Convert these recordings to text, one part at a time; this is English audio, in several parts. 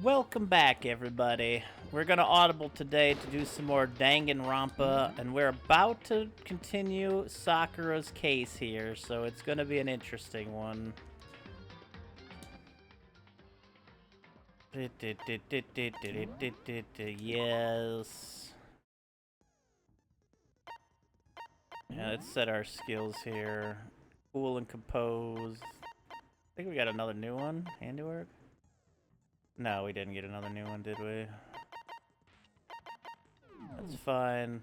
Welcome back, everybody. We're gonna audible today to do some more Danganronpa, and we're about to continue Sakura's case here, so it's gonna be an interesting one. Yes. Yeah, let's set our skills here. Cool and composed. I think we got another new one. Handiwork? No, we didn't get another new one, did we? That's fine.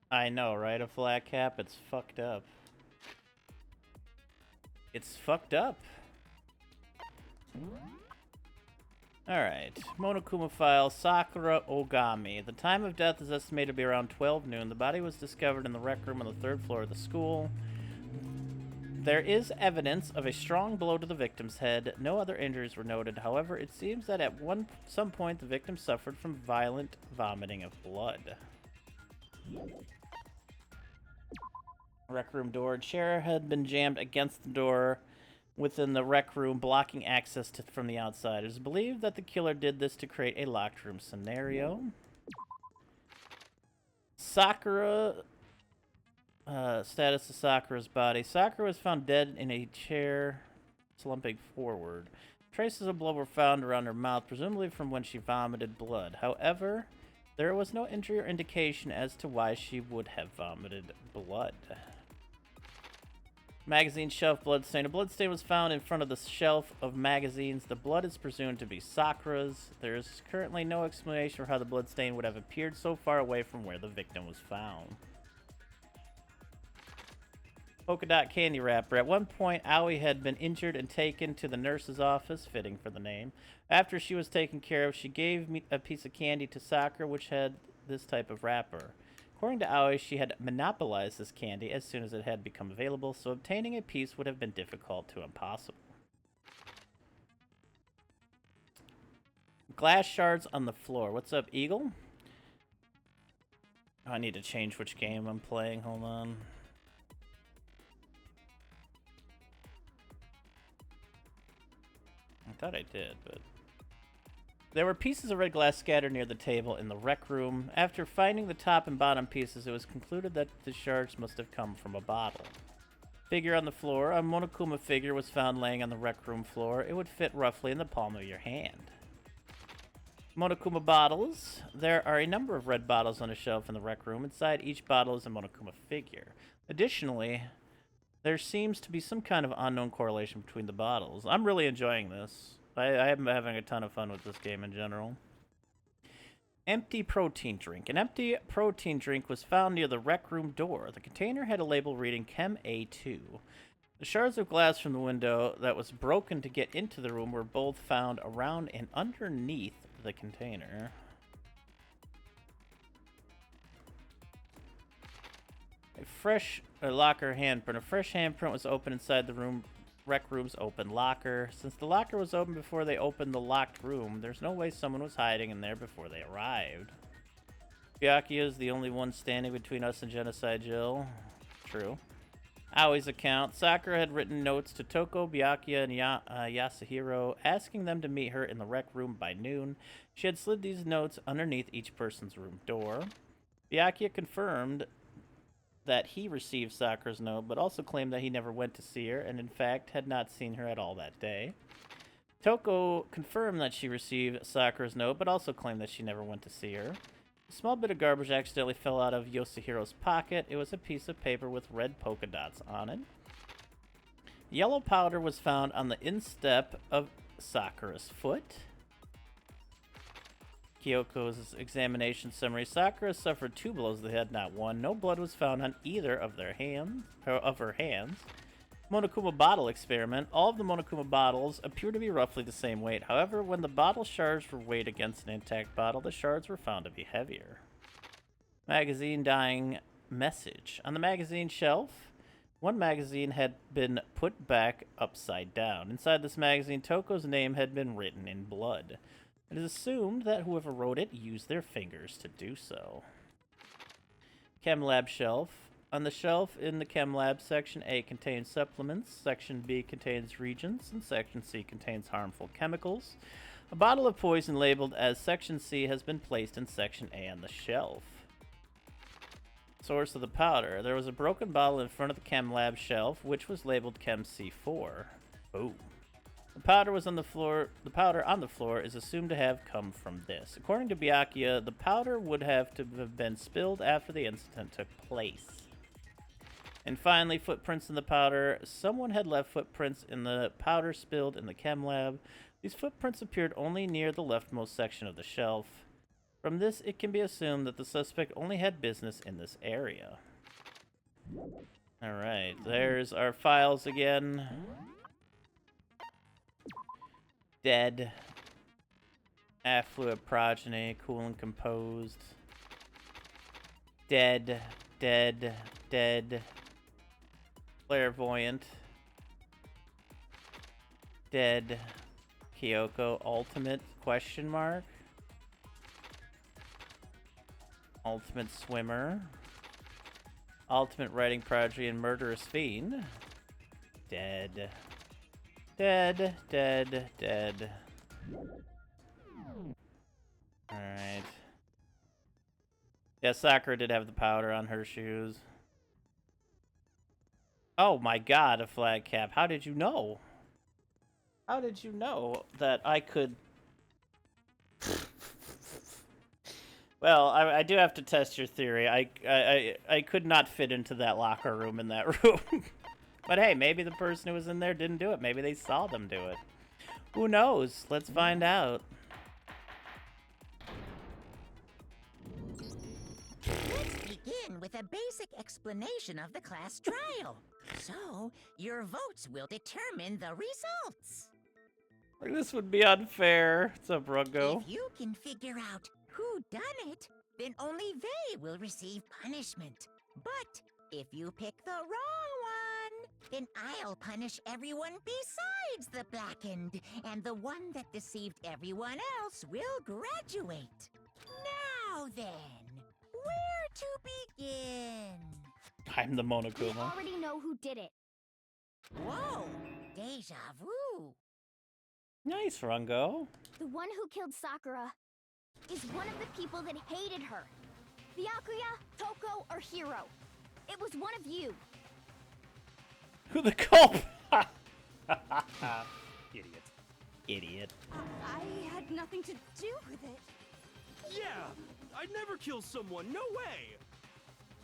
I know, right? A flat cap? It's fucked up. It's fucked up. Alright. Monokuma file, Sakura Ogami. The time of death is estimated to be around 12 noon. The body was discovered in the rec room on the 3rd floor of the school. There is evidence of a strong blow to the victim's head. No other injuries were noted. However, it seems that at some point the victim suffered from violent vomiting of blood. Rec room door. Chair had been jammed against the door within the rec room, blocking access from the outside. It is believed that the killer did this to create a locked room scenario. Sakura... status of Sakura's body. Sakura was found dead in a chair, slumping forward. Traces of blood were found around her mouth, presumably from when she vomited blood. However, there was no injury or indication as to why she would have vomited blood. Magazine shelf bloodstain. A bloodstain was found in front of the shelf of magazines. The blood is presumed to be Sakura's. There is currently no explanation for how the bloodstain would have appeared so far away from where the victim was found. Polka dot candy wrapper. At one point, Aoi had been injured and taken to the nurse's office, fitting for the name. After she was taken care of, she gave me a piece of candy to Sakura, which had this type of wrapper. According to Aoi, she had monopolized this candy as soon as it had become available, so obtaining a piece would have been difficult to impossible. Glass shards on the floor. What's up, Eagle? Oh, I need to change which game I'm playing. Hold on. I thought I did, but... There were pieces of red glass scattered near the table in the rec room. After finding the top and bottom pieces, it was concluded that the shards must have come from a bottle. Figure on the floor. A Monokuma figure was found laying on the rec room floor. It would fit roughly in the palm of your hand. Monokuma bottles. There are a number of red bottles on a shelf in the rec room. Inside each bottle is a Monokuma figure. Additionally, there seems to be some kind of unknown correlation between the bottles. I'm really enjoying this. I am having a ton of fun with this game in general. Empty protein drink. An empty protein drink was found near the rec room door. The container had a label reading Chem A2. The shards of glass from the window that was broken to get into the room were both found around and underneath the container. A fresh locker handprint. A fresh handprint was open inside the rec room's open locker. Since the locker was open before they opened the locked room, there's no way someone was hiding in there before they arrived. Byakuya is the only one standing between us and Genocide Jill. True. Aoi's account. Sakura had written notes to Toko, Byakuya, and Yasuhiro, asking them to meet her in the rec room by noon. She had slid these notes underneath each person's room door. Byakuya confirmed that he received Sakura's note, but also claimed that he never went to see her, and in fact had not seen her at all that day. Toko confirmed that she received Sakura's note, but also claimed that she never went to see her. A small bit of garbage accidentally fell out of Yasuhiro's pocket. It was a piece of paper with red polka dots on it. Yellow powder was found on the instep of Sakura's foot. Kyoko's examination summary. Sakura suffered 2 blows to the head, not 1. No blood was found on either of her hands. Monokuma bottle experiment. All of the Monokuma bottles appear to be roughly the same weight. However, when the bottle shards were weighed against an intact bottle, the shards were found to be heavier. Magazine dying message. On the magazine shelf, one magazine had been put back upside down. Inside this magazine, Toko's name had been written in blood. It is assumed that whoever wrote it used their fingers to do so. Chem lab shelf. On the shelf in the chem lab, section A contains supplements, section B contains reagents, and section C contains harmful chemicals. A bottle of poison labeled as section C has been placed in section A on the shelf. Source of the powder. There was a broken bottle in front of the chem lab shelf, which was labeled Chem C4. Boom. The powder was on the floor. The powder on the floor is assumed to have come from this. According to Byakuya, the powder would have to have been spilled after the incident took place. And finally, footprints in the powder. Someone had left footprints in the powder spilled in the chem lab. These footprints appeared only near the leftmost section of the shelf. From this, it can be assumed that the suspect only had business in this area. Alright, there's our files again. Dead. Affluent progeny, cool and composed. Dead, dead, dead. Clairvoyant. Dead. Kyoko, ultimate, question mark. Ultimate swimmer. Ultimate writing prodigy and murderous fiend. Dead. Dead, dead, dead. Alright. Yeah, Sakura did have the powder on her shoes. Oh my god, a flag cap. How did you know? How did you know that I could... Well, I do have to test your theory. I could not fit into that locker room in that room. But hey, maybe the person who was in there didn't do it. Maybe they saw them do it. Who knows? Let's find out. Let's begin with a basic explanation of the class trial. So, your votes will determine the results. This would be unfair. What's up, Rungo? If you can figure out who done it, then only they will receive punishment. But if you pick the wrong one, then I'll punish everyone besides the blackened, and the one that deceived everyone else will graduate. Now then, where to begin? I'm the We Monokuma. already know who did it. Whoa, deja vu. Nice, Rungo. The one who killed Sakura is one of the people that hated her. Byakuya, Toko, or Hiro. It was one of you. Who the culp? Idiot. Idiot. I had nothing to do with it. Yeah! I'd never kill someone, no way!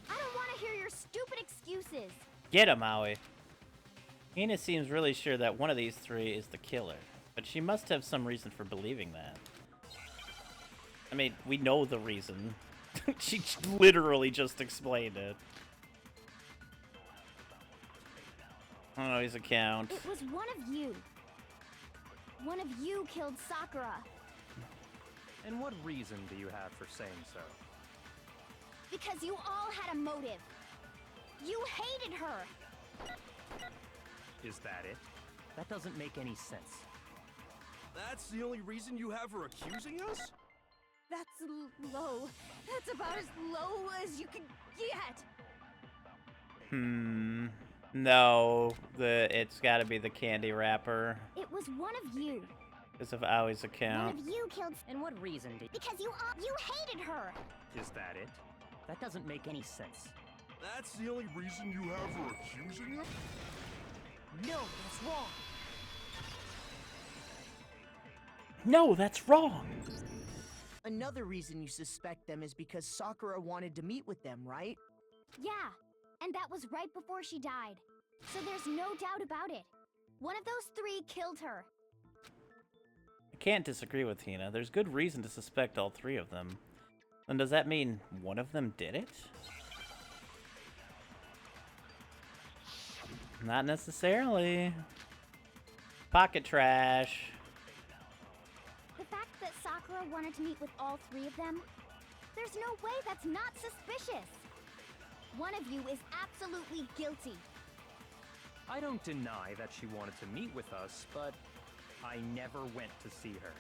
I don't want to hear your stupid excuses. Get him, Aoi. Ina seems really sure that one of these three is the killer, but she must have some reason for believing that. I mean, we know the reason. She literally just explained it. Oh, his account. It was one of you. One of you killed Sakura. And what reason do you have for saying so? Because you all had a motive. You hated her. Is that it? That doesn't make any sense. That's the only reason you have for accusing us? That's low. That's about as low as you can get. No, it's gotta be the candy wrapper. It was one of you. Because of Aoi's One account. of you killed. And what reason do Because you hated her. Is that it? That doesn't make any sense. That's the only reason you have for accusing us? No, that's wrong. No, that's wrong. Another reason you suspect them is because Sakura wanted to meet with them, right? Yeah, and that was right before she died. So there's no doubt about it. One of those three killed her. I can't disagree with Tina. There's good reason to suspect all three of them. Then does that mean one of them did it? Not necessarily. Pocket trash. The fact that Sakura wanted to meet with all three of them, there's no way that's not suspicious. One of you is absolutely guilty. I don't deny that she wanted to meet with us, but I never went to see her.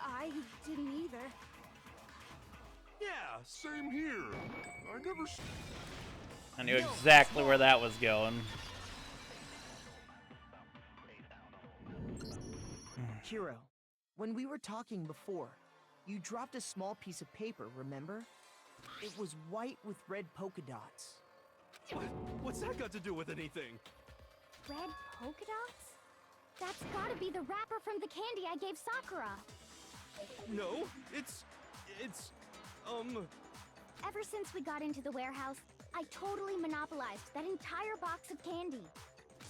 I didn't either. Yeah, same here. I never. I knew No, exactly it's where wrong. that was going. Hiro, when we were talking before, you dropped a small piece of paper, remember? It was white with red polka dots. What's that got to do with anything? Red polka dots? That's gotta be the wrapper from the candy I gave Sakura. No, it's, Ever since we got into the warehouse, I totally monopolized that entire box of candy.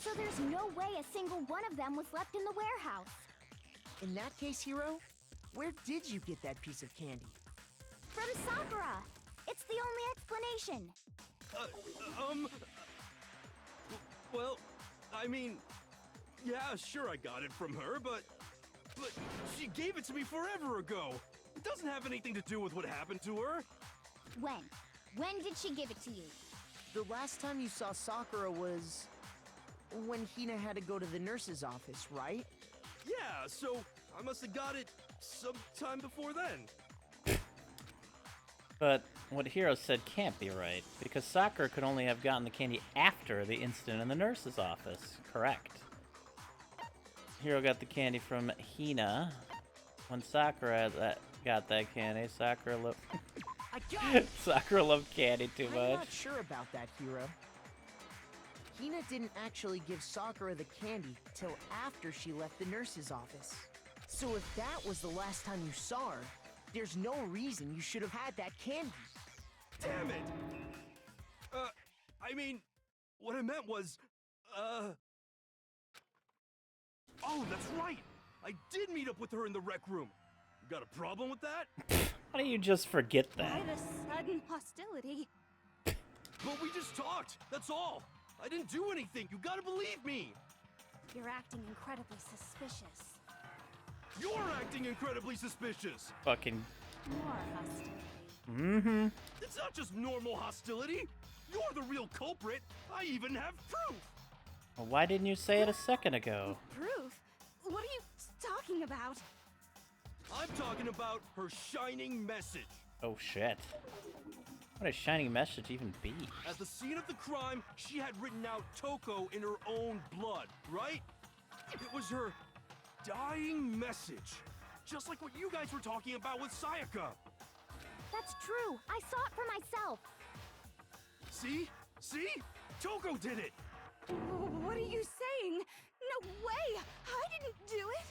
So there's no way a single one of them was left in the warehouse. In that case, Hiro, where did you get that piece of candy? From Sakura! It's the only explanation. Well, I mean, yeah, sure I got it from her, but she gave it to me forever ago. It doesn't have anything to do with what happened to her. When? When did she give it to you? The last time you saw Sakura was when Hina had to go to the nurse's office, right? Yeah, so I must have got it sometime before then. But what Hiro said can't be right, because Sakura could only have gotten the candy after the incident in the nurse's office. Correct. Hiro got the candy from Hina. When Sakura got that candy, Sakura loved I got it! Sakura loved candy too I'm much. not sure about that, Hiro. Hina didn't actually give Sakura the candy till after she left the nurse's office. So if that was the last time you saw her, there's no reason you should have had that candy. Damn it! I mean, what I meant was, Oh, that's right! I did meet up with her in the rec room. You got a problem with that? Why do you just forget that? Why the sudden hostility? But we just talked, that's all! I didn't do anything, you gotta believe me! You're acting incredibly suspicious. You're acting incredibly suspicious! Fucking. More hostility. Mm-hmm. It's not just normal hostility! You're the real culprit! I even have proof! Well, why didn't you say it a second ago? Proof? What are you talking about? I'm talking about her shining message. Oh shit. What a shining message even be? At the scene of the crime, she had written out Toko in her own blood, right? It was her dying message. Just like what you guys were talking about with Sayaka. That's true. I saw it for myself. See? See? Toko did it! What are you saying? No way! I didn't do it!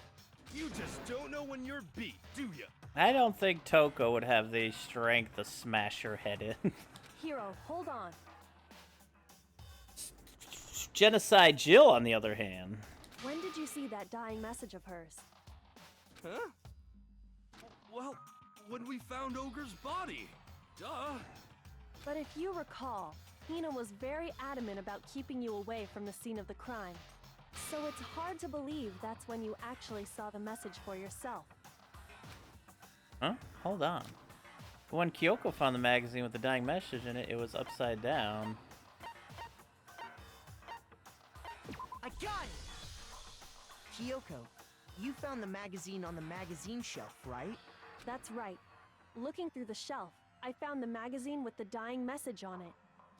You just don't know when you're beat, do ya? I don't think Toko would have the strength to smash her head in. Hiro, hold on. Genocide Jill, on the other hand. When did you see that dying message of hers? Huh? Well, when we found Ogre's body. Duh. But if you recall, Hina was very adamant about keeping you away from the scene of the crime. So it's hard to believe that's when you actually saw the message for yourself. Huh? Hold on. When Kyoko found the magazine with the dying message in it, it was upside down. I got it! Kyoko, you found the magazine on the magazine shelf, right? That's right. Looking through the shelf, I found the magazine with the dying message on it.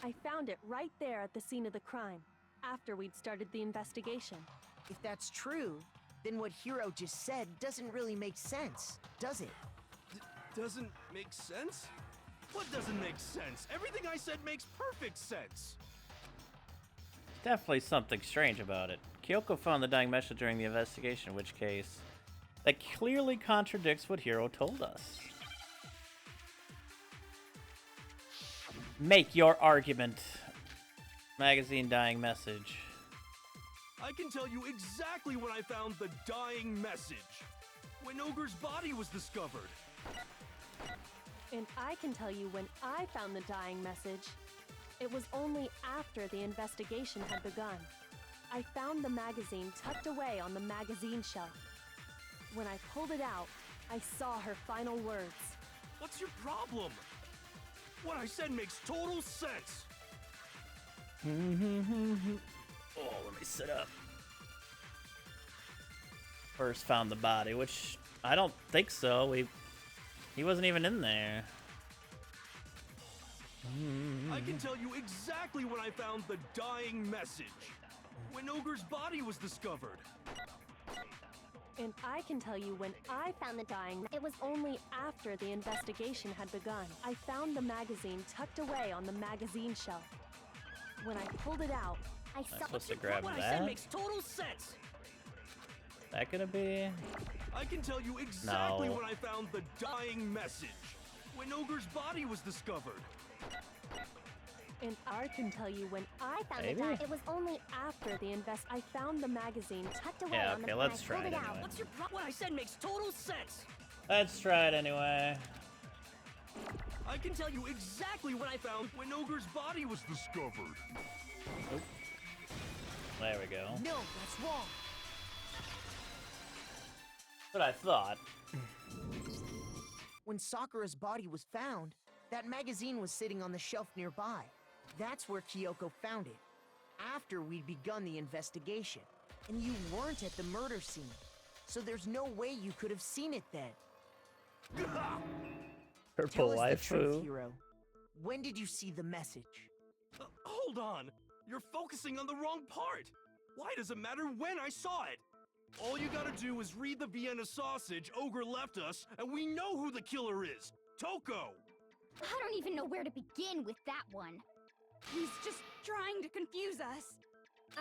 I found it right there at the scene of the crime, after we'd started the investigation. If that's true, then what Hiro just said doesn't really make sense, does it? Doesn't make sense? What doesn't make sense? Everything I said makes perfect sense. Definitely something strange about it. Kyoko found the dying message during the investigation, in which case, that clearly contradicts what Hiro told us. Make your argument. Magazine dying message. I can tell you exactly when I found the dying message. When Ogre's body was discovered. And I can tell you when I found the dying message. It was only after the investigation had begun. I found the magazine tucked away on the magazine shelf. When I pulled it out, I saw her final words. What's your problem? What I said makes total sense. Oh, let me sit up. First found the body, which I don't think so. He wasn't even in there. I can tell you exactly when I found the dying message. When Ogre's body was discovered. And I can tell you when I found the dying. It was only after the investigation had begun. I found the magazine tucked away on the magazine shelf. When I pulled it out, I I'm saw. supposed to grab What I said that? makes total sense. That gonna be? I can tell you exactly No. when I found the dying message. When Ogre's body was discovered. And I can tell you when I found Maybe? the dying. It was only after the I found the magazine tucked away Yeah, on the. okay, when let's I try pulled it it out. anyway. What's your What I said makes total sense. Let's try it anyway. I can tell you exactly when I found when Ogre's body was discovered. There we go. No, that's wrong. What I thought. When Sakura's body was found, that magazine was sitting on the shelf nearby. That's where Kyoko found it, after we'd begun the investigation. And you weren't at the murder scene, so there's no way you could have seen it then. Purple Tell us the truth, waifu. hero. When did you see the message? Hold on. You're focusing on the wrong part. Why does it matter when I saw it? All you gotta do is read the Vienna sausage Ogre left us, and we know who the killer is. Toko! I don't even know where to begin with that one. He's just trying to confuse us.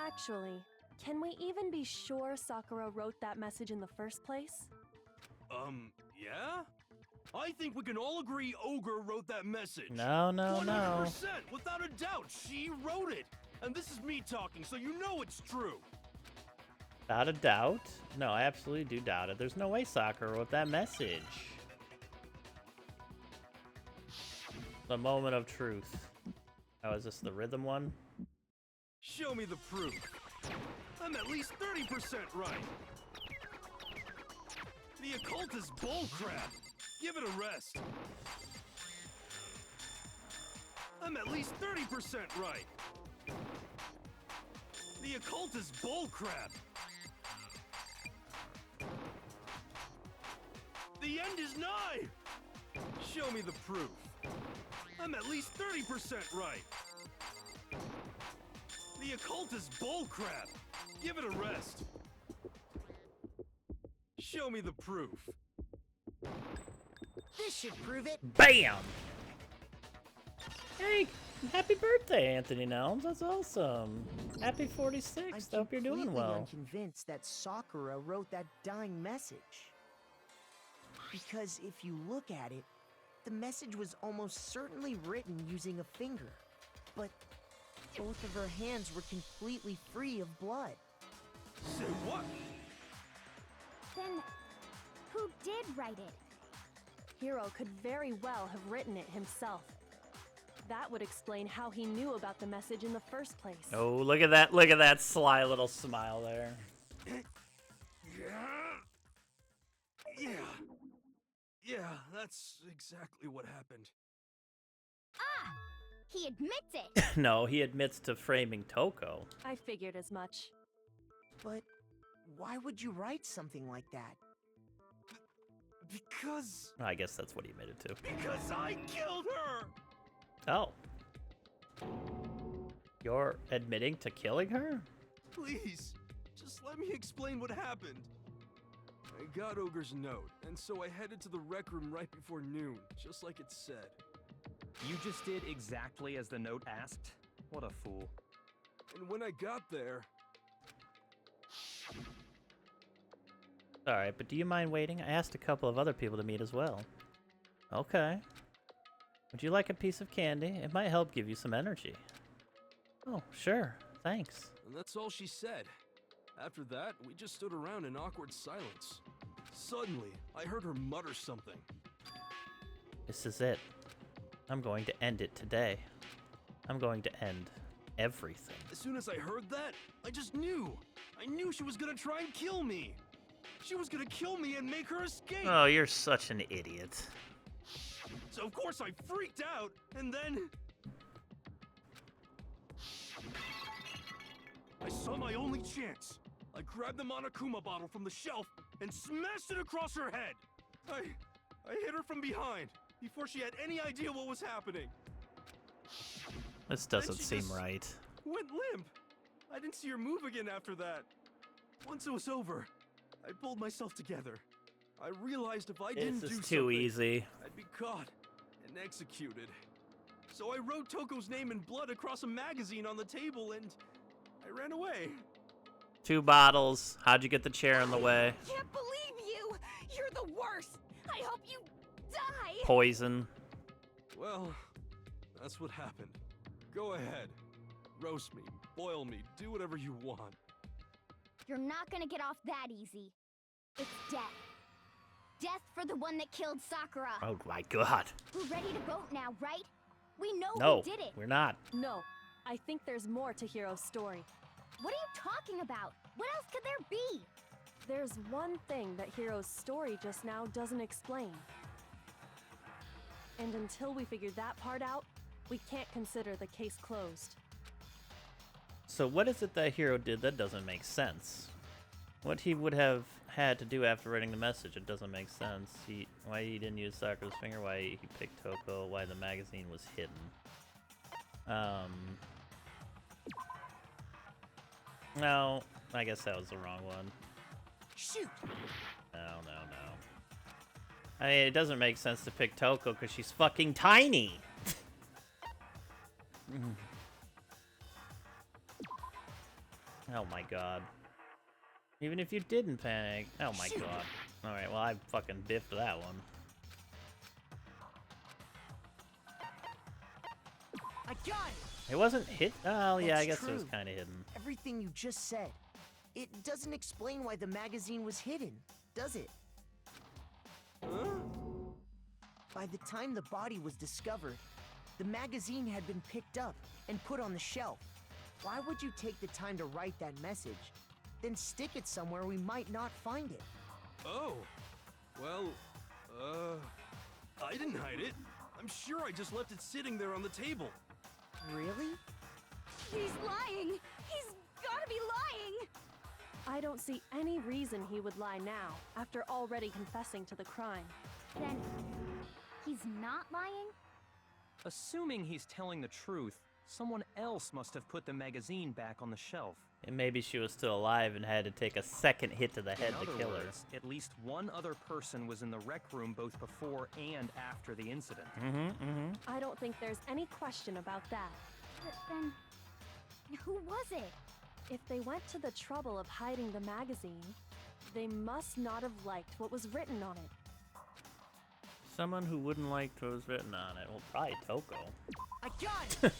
Actually, can we even be sure Sakura wrote that message in the first place? Yeah? I think we can all agree Ogre wrote that message. No, no, 100%, no. without a doubt, she wrote it. And this is me talking, so you know it's true. Without a doubt? No, I absolutely do doubt it. There's no way Sakura wrote that message. The moment of truth. Oh, is this the rhythm one? Show me the proof. I'm at least 30% right. The occult is bullcrap. Give it a rest. I'm at least 30% right. The occult is bullcrap. The end is nigh. Show me the proof. I'm at least 30% right. The occult is bullcrap. Give it a rest. Show me the proof. This should prove it. BAM! Hey, happy birthday, Anthony Nelms. That's awesome. Happy 46th. I hope you're doing well. I'm convinced that Sakura wrote that dying message. Because if you look at it, the message was almost certainly written using a finger. But both of her hands were completely free of blood. Say what? Then, who did write it? Hiro could very well have written it himself. That would explain how he knew about the message in the first place. Oh, look at that. Look at that sly little smile there. Yeah, that's exactly what happened. Ah! He admits it! No, he admits to framing Toko. I figured as much. But why would you write something like that? Because I guess that's what he admitted to. I killed her! Oh. You're admitting to killing her? Please, just let me explain what happened. I got Ogre's note, and so I headed to the rec room right before noon, just like it said. You just did exactly as the note asked? What a fool. And when I got there, Alright, but do you mind waiting? I asked a couple of other people to meet as well. Okay. Would you like a piece of candy? It might help give you some energy. Oh, sure. Thanks. and that's all she said. After that, we just stood around in awkward silence. Suddenly, I heard her mutter something. This is it. I'm going to end it today. I'm going to end everything. As soon as I heard that, I just knew. I knew she was gonna try and kill me. She was gonna kill me and make her escape. Oh, you're such an idiot. So of course I freaked out, and then I saw my only chance. I grabbed the Monokuma bottle from the shelf and smashed it across her head. I hit her from behind before she had any idea what was happening. This doesn't she seem just- right. Went limp. I didn't see her move again after that. Once it was over, I pulled myself together. I realized if I didn't This do is too something, easy. I'd be caught and executed. So I wrote Toko's name in blood across a magazine on the table and I ran away. 2 bottles. How'd you get the chair in the way? Can't believe you! You're the worst! I hope you die! Poison. Well, that's what happened. Go ahead. Roast me, boil me, do whatever you want. You're not gonna get off that easy. It's death. Death for the one that killed Sakura. Oh my god. We're ready to vote now, right? We know No, who did it. we're not. No, I think there's more to Hiro's story. What are you talking about? What else could there be? There's one thing that Hiro's story just now doesn't explain. And until we figure that part out, we can't consider the case closed. So what is it that Hiro did that doesn't make sense? What he would have had to do after writing the message, it doesn't make sense. Why he didn't use Sakura's finger, why he picked Toko, why the magazine was hidden. No, I guess that was the wrong one. Shoot! No. I mean, it doesn't make sense to pick Toko because she's fucking tiny. Oh my god. Even if you didn't panic. Oh my god. Alright, well I fucking biffed that one. I got it! It wasn't hit. Oh yeah, I That's guess it was true. kind of hidden. Everything you just said. It doesn't explain why the magazine was hidden, does it? Huh? By the time the body was discovered, the magazine had been picked up and put on the shelf. Why would you take the time to write that message, then stick it somewhere we might not find it? Oh. Well, I didn't hide it. I'm sure I just left it sitting there on the table. Really? He's lying! He's gotta be lying! I don't see any reason he would lie now, after already confessing to the crime. Then, he's not lying? Assuming he's telling the truth, someone else must have put the magazine back on the shelf. And maybe she was still alive and had to take a second hit to the head In to other kill her. words, at least one other person was in the rec room both before and after the incident. I don't think there's any question about that. But then, who was it? If they went to the trouble of hiding the magazine, they must not have liked what was written on it. Someone who wouldn't like what was written on it. Well, probably Toko. I got it!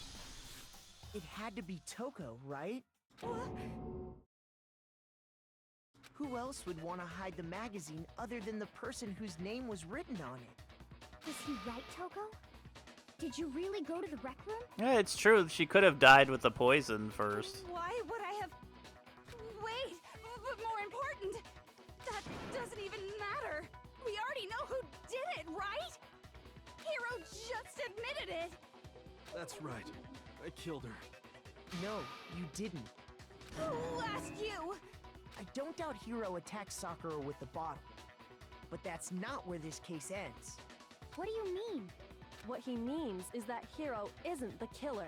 It had to be Toko, right? Who else would want to hide the magazine other than the person whose name was written on it? Was he right, Toko? Did you really go to the rec room? Yeah, it's true. She could have died with the poison first. Why would I have... Wait, but more important, that doesn't even matter. We already know who did it, right? Hiro just admitted it. That's right. I killed her. No, you didn't. Who asked you? I don't doubt Hiro attacked Sakura with the bottle. But that's not where this case ends. What do you mean? What he means is that Hiro isn't the killer.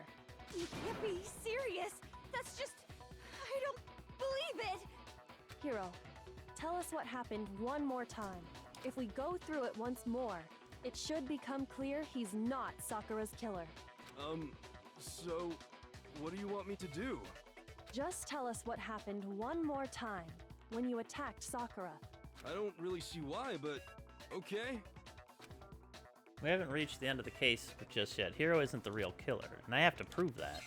You can't be serious. That's just... I don't believe it. Hiro, tell us what happened one more time. If we go through it once more, it should become clear he's not Sakura's killer. So, what do you want me to do? Just tell us what happened one more time when you attacked Sakura. I don't really see why, but okay. We haven't reached the end of the case just yet. Hiro isn't the real killer, and I have to prove that.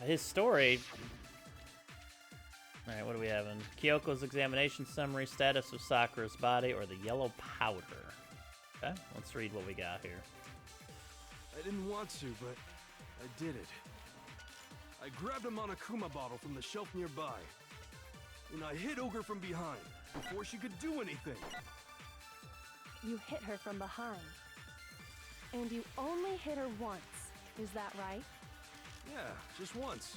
His story... Alright, what do we have in? Kyoko's examination summary, status of Sakura's body, or the yellow powder. Okay, let's read what we got here. I didn't want to, but I did it. I grabbed a Monokuma bottle from the shelf nearby, and I hit Ogre from behind before she could do anything. You hit her from behind. And you only hit her once. Is that right? Yeah, just once.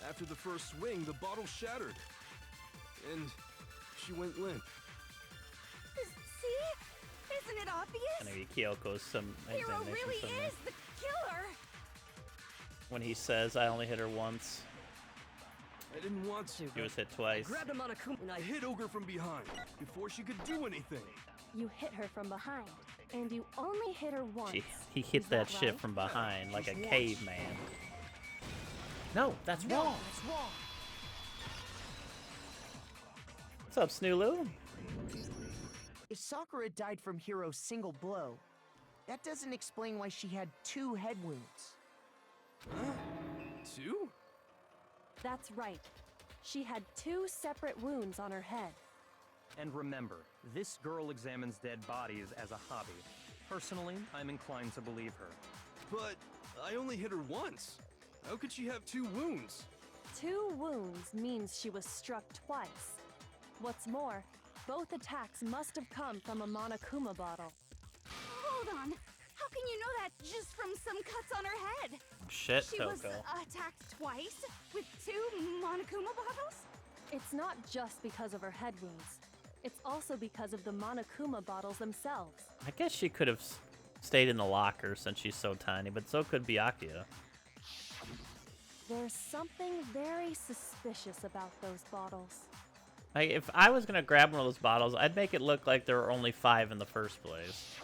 After the first swing, the bottle shattered, and she went limp. See? Isn't it obvious? And maybe Kyoko's some Hero examination really somewhere. is the killer. When he says, I only hit her once, I didn't want to. he was hit twice. Grabbed him on a kum and I hit Ogre from behind before she could do anything. You hit her from behind, and you only hit her once. He hit Is that that shit right? from behind like a Just once. caveman. No, that's No, wrong. that's wrong. What's up, Snooloo? If Sakura died from Hiro's single blow, that doesn't explain why she had 2 head wounds. Huh? 2? That's right. She had 2 separate wounds on her head. And remember, this girl examines dead bodies as a hobby. Personally, I'm inclined to believe her. But I only hit her once. How could she have 2 wounds? 2 wounds means she was struck twice. What's more, both attacks must have come from a Monokuma bottle. Hold on. How can you know that just from some cuts on her head? Shit, She was Toko. attacked twice with 2 Monokuma bottles? It's not just because of her head wounds. It's also because of the Monokuma bottles themselves. I guess she could have stayed in the locker since she's so tiny, but so could Byakuya. There's something very suspicious about those bottles. Like, if I was gonna grab one of those bottles, I'd make it look like there were only 5 in the first place.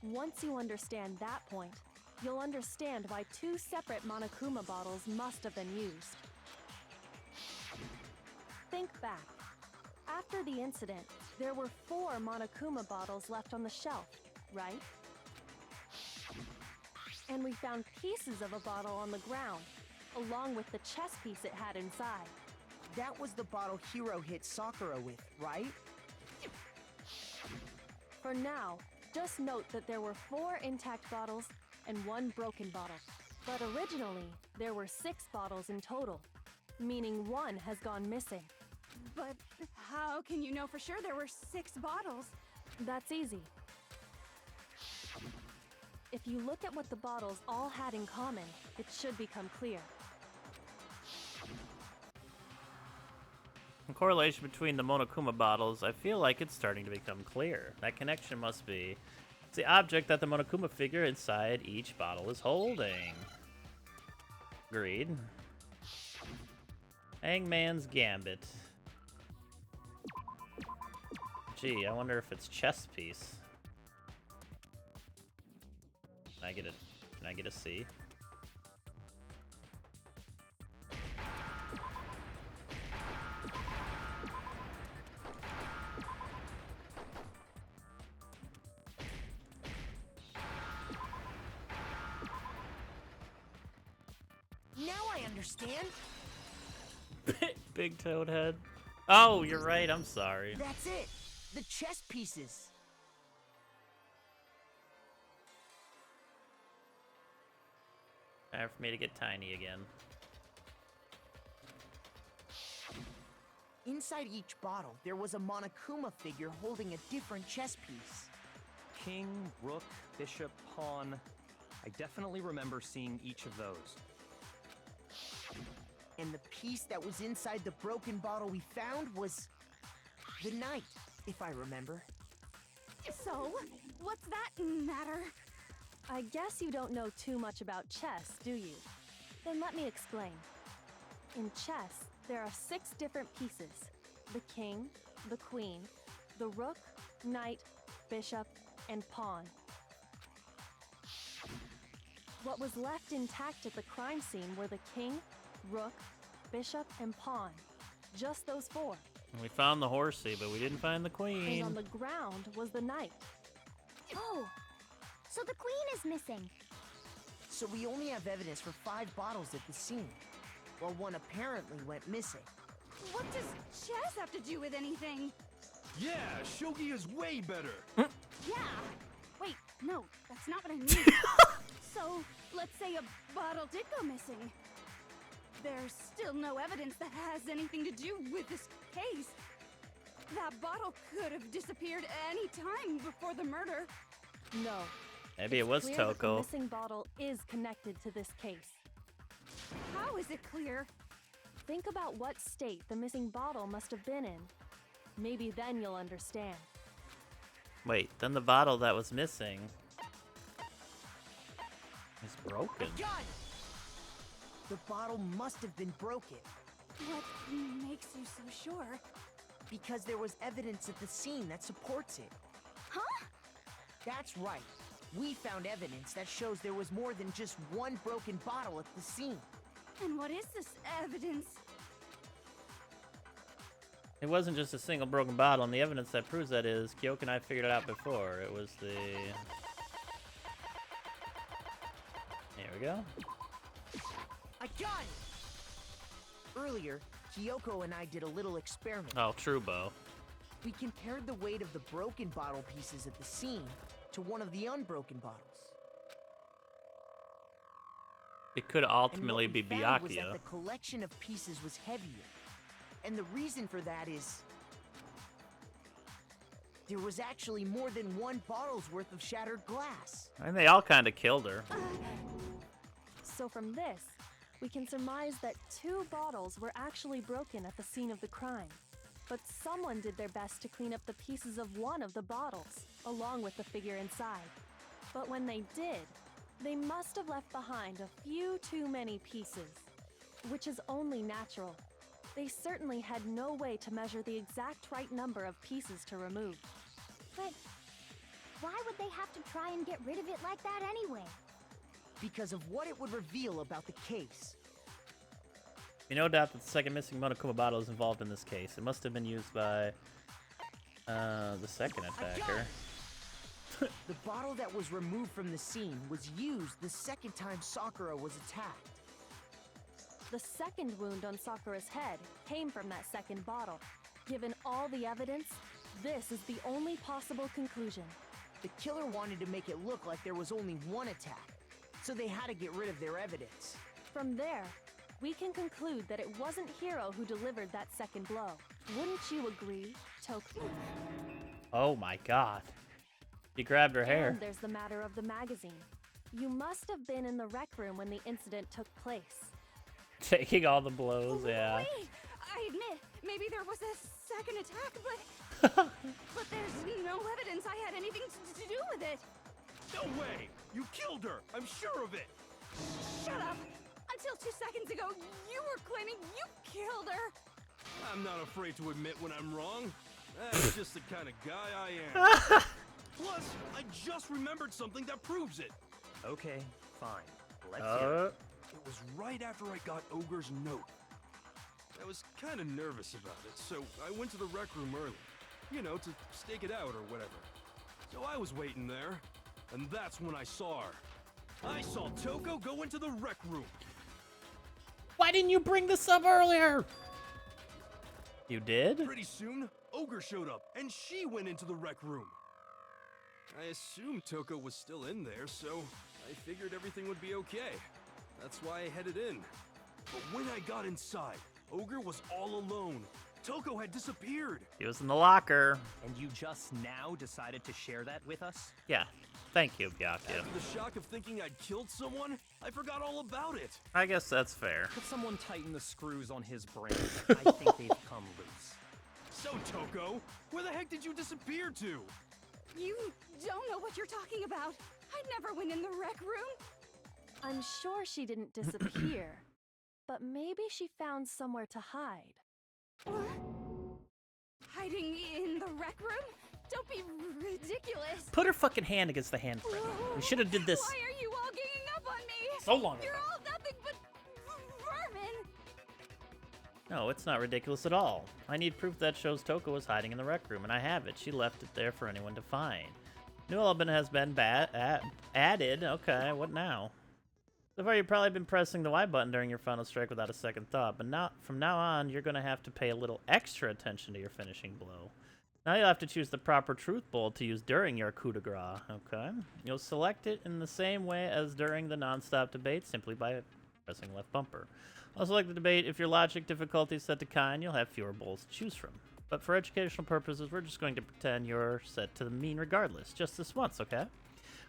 Once you understand that point, you'll understand why 2 separate Monokuma bottles must have been used. Think back. After the incident, there were 4 Monokuma bottles left on the shelf, right? And we found pieces of a bottle on the ground, along with the chess piece it had inside. That was the bottle Hiro hit Sakura with, right? For now, just note that there were 4 intact bottles and 1 broken bottle. But originally, there were 6 bottles in total, meaning 1 has gone missing. But how can you know for sure there were 6 bottles? That's easy. If you look at what the bottles all had in common, it should become clear. The correlation between the Monokuma bottles, I feel like it's starting to become clear. That connection must be it's the object that the Monokuma figure inside each bottle is holding. Agreed. Hangman's Gambit. Gee, I wonder if it's chess piece. Can I get a C? Now I understand. Big toad head. Oh, you're right. I'm sorry. That's it. The chess pieces. Time for me to get tiny again. Inside each bottle, there was a Monokuma figure holding a different chess piece. King, rook, bishop, pawn. I definitely remember seeing each of those. And the piece that was inside the broken bottle we found was the knight, if I remember. So, what's that matter? I guess you don't know too much about chess, do you? Then let me explain. In chess, there are 6 different pieces. The king, the queen, the rook, knight, bishop, and pawn. What was left intact at the crime scene were the king, rook, bishop, and pawn. Just those 4. We found the horsey, but we didn't find the And queen. on the ground was the knight. Oh, so the queen is missing. So we only have evidence for 5 bottles at the scene, while 1 apparently went missing. What does chess have to do with anything? Yeah, shogi is way better. Yeah. Wait, no, that's not what I mean. So, let's say a bottle did go missing. There's still no evidence that has anything to do with this case. That bottle could have disappeared any time before the murder. No. Maybe it was Clear that the Toko. missing bottle is connected to this case. How is it clear? Think about what state the missing bottle must have been in. Maybe then you'll understand. Wait, then the bottle that was missing is broken. I got it! The bottle must have been broken. What makes you so sure? Because there was evidence at the scene that supports it. Huh? That's right. We found evidence that shows there was more than just one broken bottle at the scene. And what is this evidence? It wasn't just a single broken bottle, and the evidence that proves that is, Kyoko and I figured it out before. It was the... There we go. I got it! Earlier, Kyoko and I did a little experiment. Oh, true, Bo. We compared the weight of the broken bottle pieces at the scene to one of the unbroken bottles. It could ultimately be and what we found was that Byakuya. the collection of pieces was heavier. And the reason for that is... there was actually more than one bottle's worth of shattered glass. And they all kind of killed her. So from this, we can surmise that 2 bottles were actually broken at the scene of the crime. But someone did their best to clean up the pieces of one of the bottles, along with the figure inside. But when they did, they must have left behind a few too many pieces, which is only natural. They certainly had no way to measure the exact right number of pieces to remove. But why would they have to try and get rid of it like that anyway? Because of what it would reveal about the case. You no doubt that the second missing Monokuma bottle is involved in this case. It must have been used by the second attacker. The bottle that was removed from the scene was used the second time Sakura was attacked. The second wound on Sakura's head came from that second bottle. Given all the evidence, this is the only possible conclusion. The killer wanted to make it look like there was only one attack, so they had to get rid of their evidence. From there, we can conclude that it wasn't Hiro who delivered that second blow. Wouldn't you agree, Toko? Oh my god. He grabbed her hair. And there's the matter of the magazine. You must have been in the rec room when the incident took place. Taking all the blows, yeah. Wait! I admit, maybe there was a second attack, but... but there's no evidence I had anything to do with it. No way! You killed her! I'm sure of it! Shut up! Until 2 seconds ago, you were claiming you killed her! I'm not afraid to admit when I'm wrong. That's just the kind of guy I am. Plus, I just remembered something that proves it. Okay, fine. Let's hear it. It was right after I got Ogre's note. I was kind of nervous about it, so I went to the rec room early. You know, to stake it out or whatever. So I was waiting there, and that's when I saw her. I saw Toko go into the rec room. Why didn't you bring this up earlier? You did? Pretty soon, Ogre showed up, and she went into the rec room. I assumed Toko was still in there, so I figured everything would be okay. That's why I headed in. But when I got inside, Ogre was all alone. Toko had disappeared. He was in the locker. And you just now decided to share that with us? Yeah. Thank you, Byakuya. After the shock of thinking I'd killed someone, I forgot all about it. I guess that's fair. Could someone tighten the screws on his brain? I think they've come loose. So, Toko, where the heck did you disappear to? You don't know what you're talking about. I never went in the rec room. I'm sure she didn't disappear, but maybe she found somewhere to hide. What? Hiding in the rec room? Don't be ridiculous. Put her fucking hand against the handprint. We should have did this Why are you all ganging up on me? so long ago. You're all nothing but vermin. No, it's not ridiculous at all. I need proof that shows Toko was hiding in the rec room, and I have it. She left it there for anyone to find. New element has been added. Okay, what now? So far, you've probably been pressing the Y button during your final strike without a second thought, but from now on, you're going to have to pay a little extra attention to your finishing blow. Now you'll have to choose the proper truth bolt to use during your coup de grace, okay? You'll select it in the same way as during the non-stop debate, simply by pressing left bumper. I'll select the debate. If your logic difficulty is set to kind, you'll have fewer bolts to choose from. But for educational purposes, we're just going to pretend you're set to the mean regardless, just this once, okay?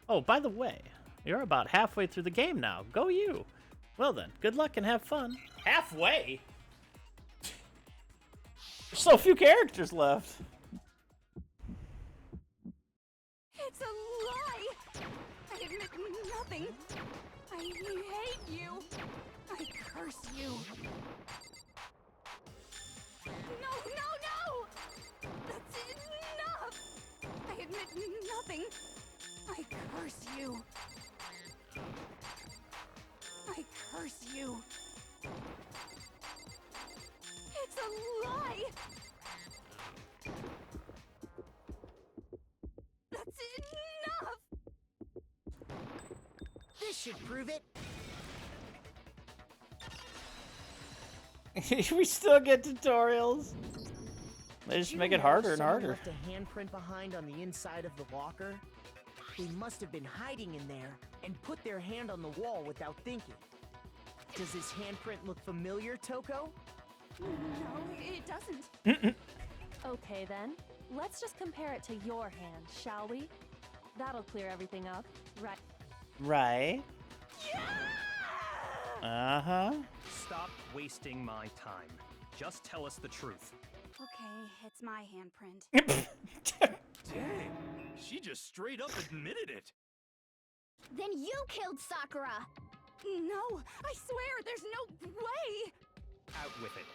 Oh, by the way, you're about halfway through the game now. Go you! Well then, good luck and have fun. Halfway? There's so few characters left. curse you. I curse you. It's a lie. That's enough. This should prove it. We still get tutorials. They just You make it know harder and someone harder. left a handprint behind on the inside of the locker. They must have been hiding in there and put their hand on the wall without thinking. Does this handprint look familiar, Toko? No, it doesn't. Okay then, let's just compare it to your hand, shall we? That'll clear everything up, right? Right. Yeah! Uh-huh. Stop wasting my time. Just tell us the truth. Okay, it's my handprint. Dang, she just straight up admitted it. Then you killed Sakura! No, I swear, there's no way! Out with it.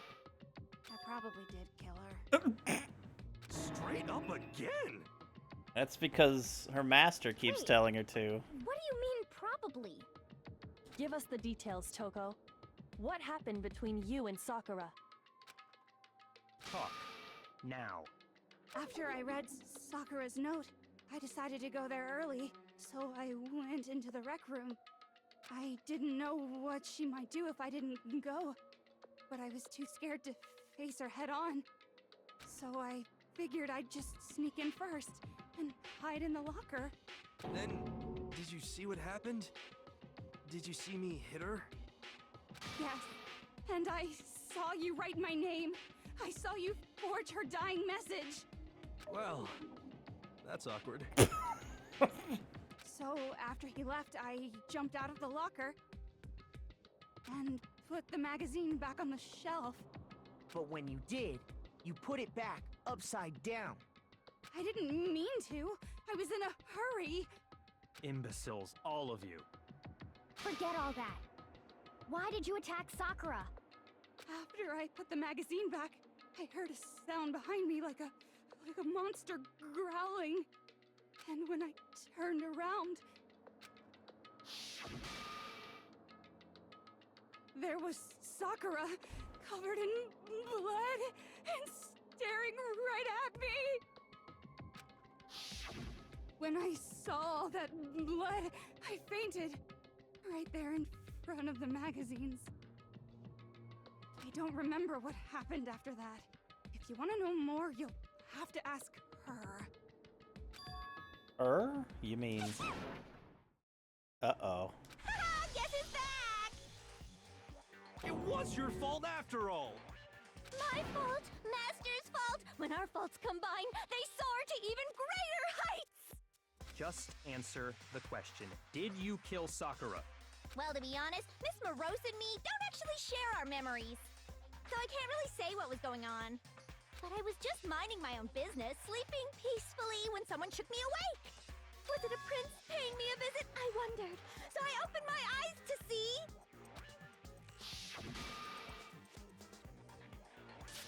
I probably did kill her. Straight up again. That's because her master keeps Wait. telling her to. What do you mean, probably? Give us the details, Toko. What happened between you and Sakura? Talk. Now. After I read Sakura's note, I decided to go there early, so I went into the rec room. I didn't know what she might do if I didn't go, but I was too scared to face her head on. So I figured I'd just sneak in first and hide in the locker. Then, did you see what happened? Did you see me hit her? Yes, and I saw you write my name. I saw you forge her dying message. Well, that's awkward. So after he left, I jumped out of the locker and put the magazine back on the shelf. But when you did, you put it back upside down. I didn't mean to. I was in a hurry. Imbeciles, all of you. Forget all that. Why did you attack Sakura? After I put the magazine back, I heard a sound behind me like a monster growling. And when I turned around, there was Sakura, covered in blood and staring right at me. When I saw all that blood, I fainted right there in front of the magazines. I don't remember what happened after that. If you want to know more, you'll have to ask her. You mean... Uh-oh. Guess who's back? It was your fault after all. My fault, Master's fault. When our faults combine, they soar to even greater heights. Just answer the question. Did you kill Sakura? Well, to be honest, Miss Morose and me don't actually share our memories. So I can't really say what was going on. But I was just minding my own business, sleeping peacefully when someone shook me awake. Was it a prince paying me a visit? I wondered. So I opened my eyes to see...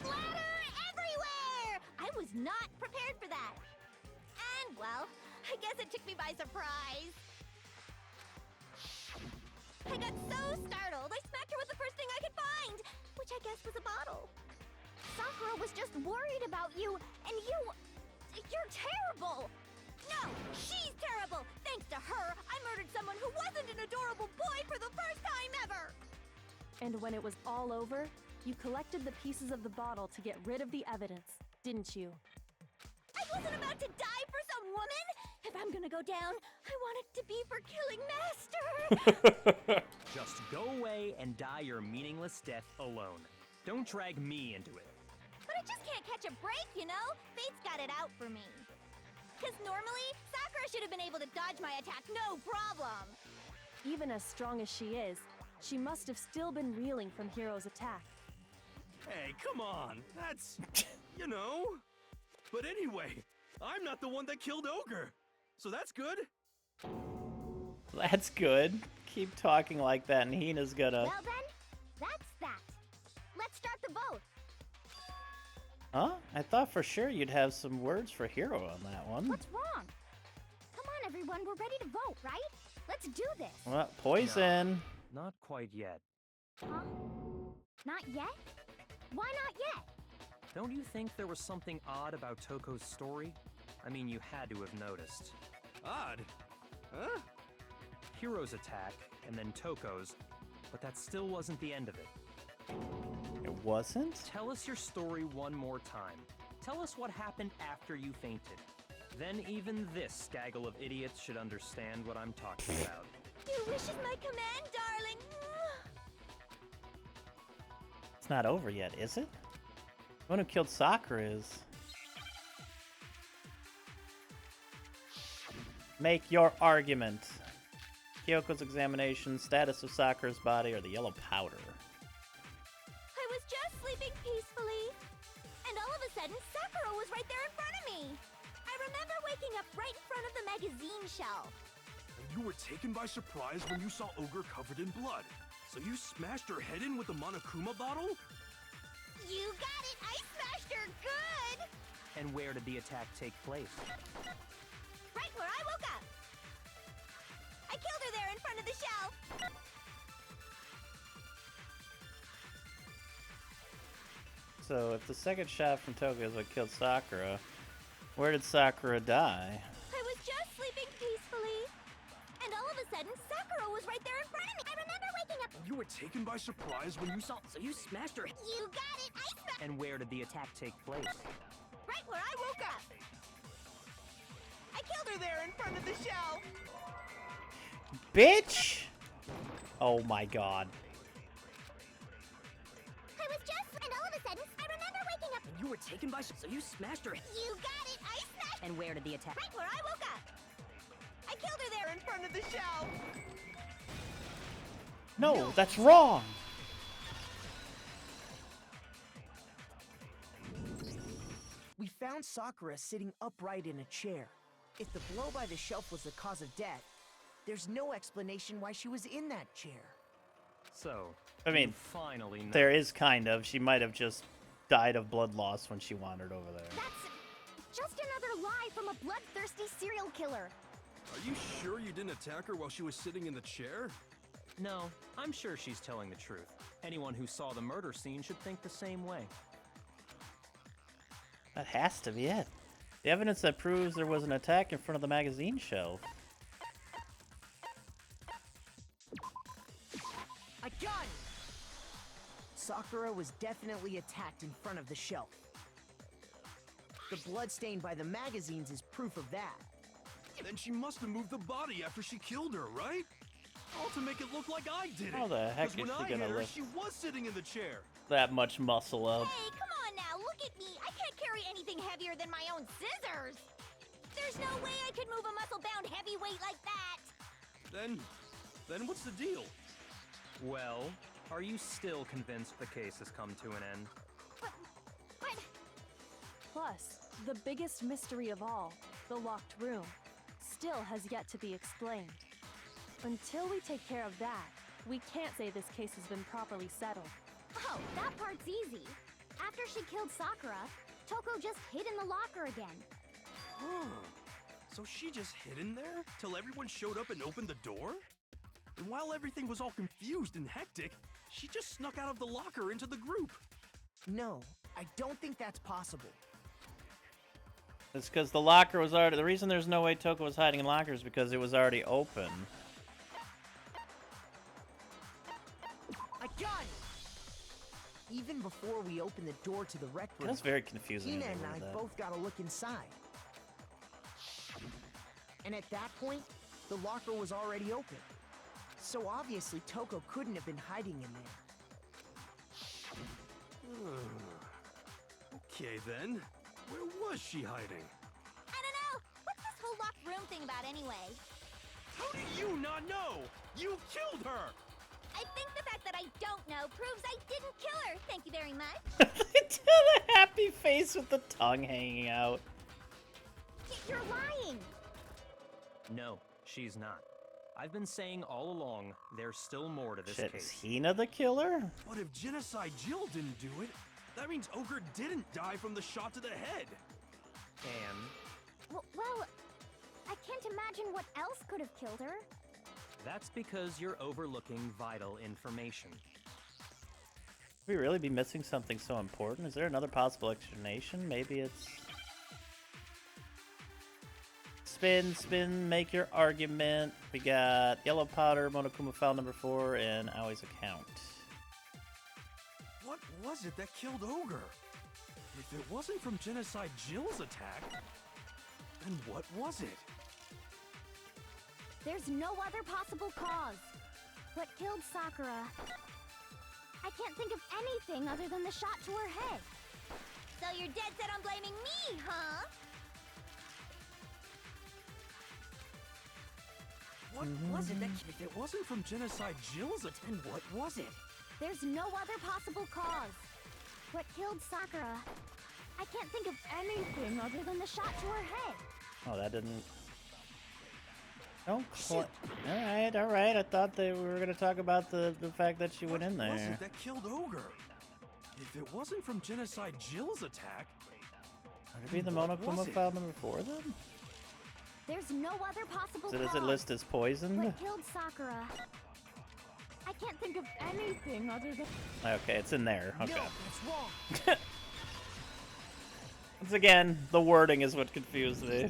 splatter everywhere! I was not prepared for that. And, well, I guess it took me by surprise. I got so startled, I smacked her with the first thing I could find, which I guess was a bottle. Sakura was just worried about you, and you're terrible! No, she's terrible! Thanks to her, I murdered someone who wasn't an adorable boy for the first time ever! And when it was all over, you collected the pieces of the bottle to get rid of the evidence, didn't you? I wasn't about to die for some woman! If I'm gonna go down, I want it to be for killing Master! Just go away and die your meaningless death alone. Don't drag me into it. But I just can't catch a break, you know? Fate's got it out for me. Because normally, Sakura should have been able to dodge my attack no problem. Even as strong as she is, she must have still been reeling from Hiro's attack. Hey, come on. That's, you know. But anyway, I'm not the one that killed Ogre. So that's good. That's good. Keep talking like that and Hina's gonna... Well then, that's that. Let's start the vote. Huh? I thought for sure you'd have some words for Hiro on that one. What's wrong? Come on, everyone. everyone, we're ready to vote, right? Let's do this. Well, poison. Not quite yet. Huh? Not yet? Why not yet? Don't you think there was something odd about Toko's story? I mean, you had to have noticed. Odd? Huh? Hiro's attack, and then Toko's, but that still wasn't the end of it. It wasn't? Tell us your story one more time. Tell us what happened after you fainted. Then even this gaggle of idiots should understand what I'm talking about. Your wish is my command, darling. It's not over yet, is it? The one who killed Sakura is. Make your argument. Kyoko's examination, status of Sakura's body, or the yellow powder? I was just sleeping peacefully, and all of a sudden, Sakura was right there in front of me. I remember waking up right in front of the magazine shelf. And you were taken by surprise when you saw Ogre covered in blood. So you smashed her head in with the Monokuma bottle? You got it! I smashed her good! And where did the attack take place? Right where I woke up. I killed her there in front of the shelf. So, if the second shot from Tokyo is what killed Sakura, where did Sakura die? I was just sleeping peacefully, and all of a sudden, Sakura was right there in front of me. I remember waking up. You were taken by surprise when you saw... So you smashed her. You got it! I smashed And where did the attack take place? right where I woke up. I killed her there in front of the shelf. Bitch! Oh my god. I was just, and all of a sudden, I remember waking up. And you were taken by. So you smashed her. You got it! I smashed And where did the attack? right where I woke up. I killed her there in front of the shelf. No, that's wrong! We found Sakura sitting upright in a chair. If the blow by the shelf was the cause of death, there's no explanation why she was in that chair. So, I mean, you finally know. There is kind of. She might have just died of blood loss when she wandered over there. That's just another lie from a bloodthirsty serial killer. Are you sure you didn't attack her while she was sitting in the chair? No, I'm sure she's telling the truth. Anyone who saw the murder scene should think the same way. That has to be it. The evidence that proves there was an attack in front of the magazine shelf. I got it! Sakura was definitely attacked in front of the shelf. The blood stain by the magazines is proof of that. Then she must have moved the body after she killed her, right? All to make it look like I did it. How the heck 'Cause is when she I gonna hit her, lift she was sitting in the chair. that much muscle up? Hey, come on now, look at me. I can't carry anything heavier than my own scissors. There's no way I could move a muscle-bound heavyweight like that. Then what's the deal? Well, are you still convinced the case has come to an end? But Plus, the biggest mystery of all, the locked room, still has yet to be explained. Until we take care of that, we can't say this case has been properly settled. oh, that part's easy. After she killed Sakura, Toko just hid in the locker again. Huh. So she just hid in there till everyone showed up and opened the door? And while everything was all confused and hectic, she just snuck out of the locker into the group. No, I don't think that's possible. It's because the locker was already... The reason there's no way Toko was hiding in lockers is because it was already open. I got it! Even before we opened the door to the rec room, That's very confusing. Hina when and you I read that. both got a look inside. And at that point, the locker was already open. So obviously Toko couldn't have been hiding in there. Okay then, where was she hiding? I don't know. What's this whole locked room thing about anyway? How do you not know? You killed her! I think the fact that I don't know proves I didn't kill her. Thank you very much. The happy face with the tongue hanging out. You're lying. No, she's not. I've been saying all along, there's still more to this Shit, is case. Hina the killer? But if Genocide Jill didn't do it, that means Ogre didn't die from the shot to the head. And Well, I can't imagine what else could have killed her. That's because you're overlooking vital information. Could we really be missing something so important? Is there another possible explanation? Maybe it's... Spin, spin, make your argument. We got yellow powder, Monokuma file number 4, and Aoi's account. What was it that killed Ogre? If it wasn't from Genocide Jill's attack, then what was it? There's no other possible cause. What killed Sakura? I can't think of anything other than the shot to her head. So you're dead set on blaming me, huh? What was it that if it wasn't from Genocide Jill's attack, then what was it? There's no other possible cause. What killed Sakura? I can't think of anything other than the shot to her head. Oh, that didn't... Oh, alright, alright. I thought we were going to talk about the fact that she went in there. What was it that killed Ogre? If it wasn't from Genocide Jill's attack... Would it be the Monokuma file number 4 then? There's no other possible So cause. does it list as poisoned? What killed Sakura? I can't think of anything other than... Okay, it's in there. Okay. No, that's wrong. Once again, the wording is what confused me.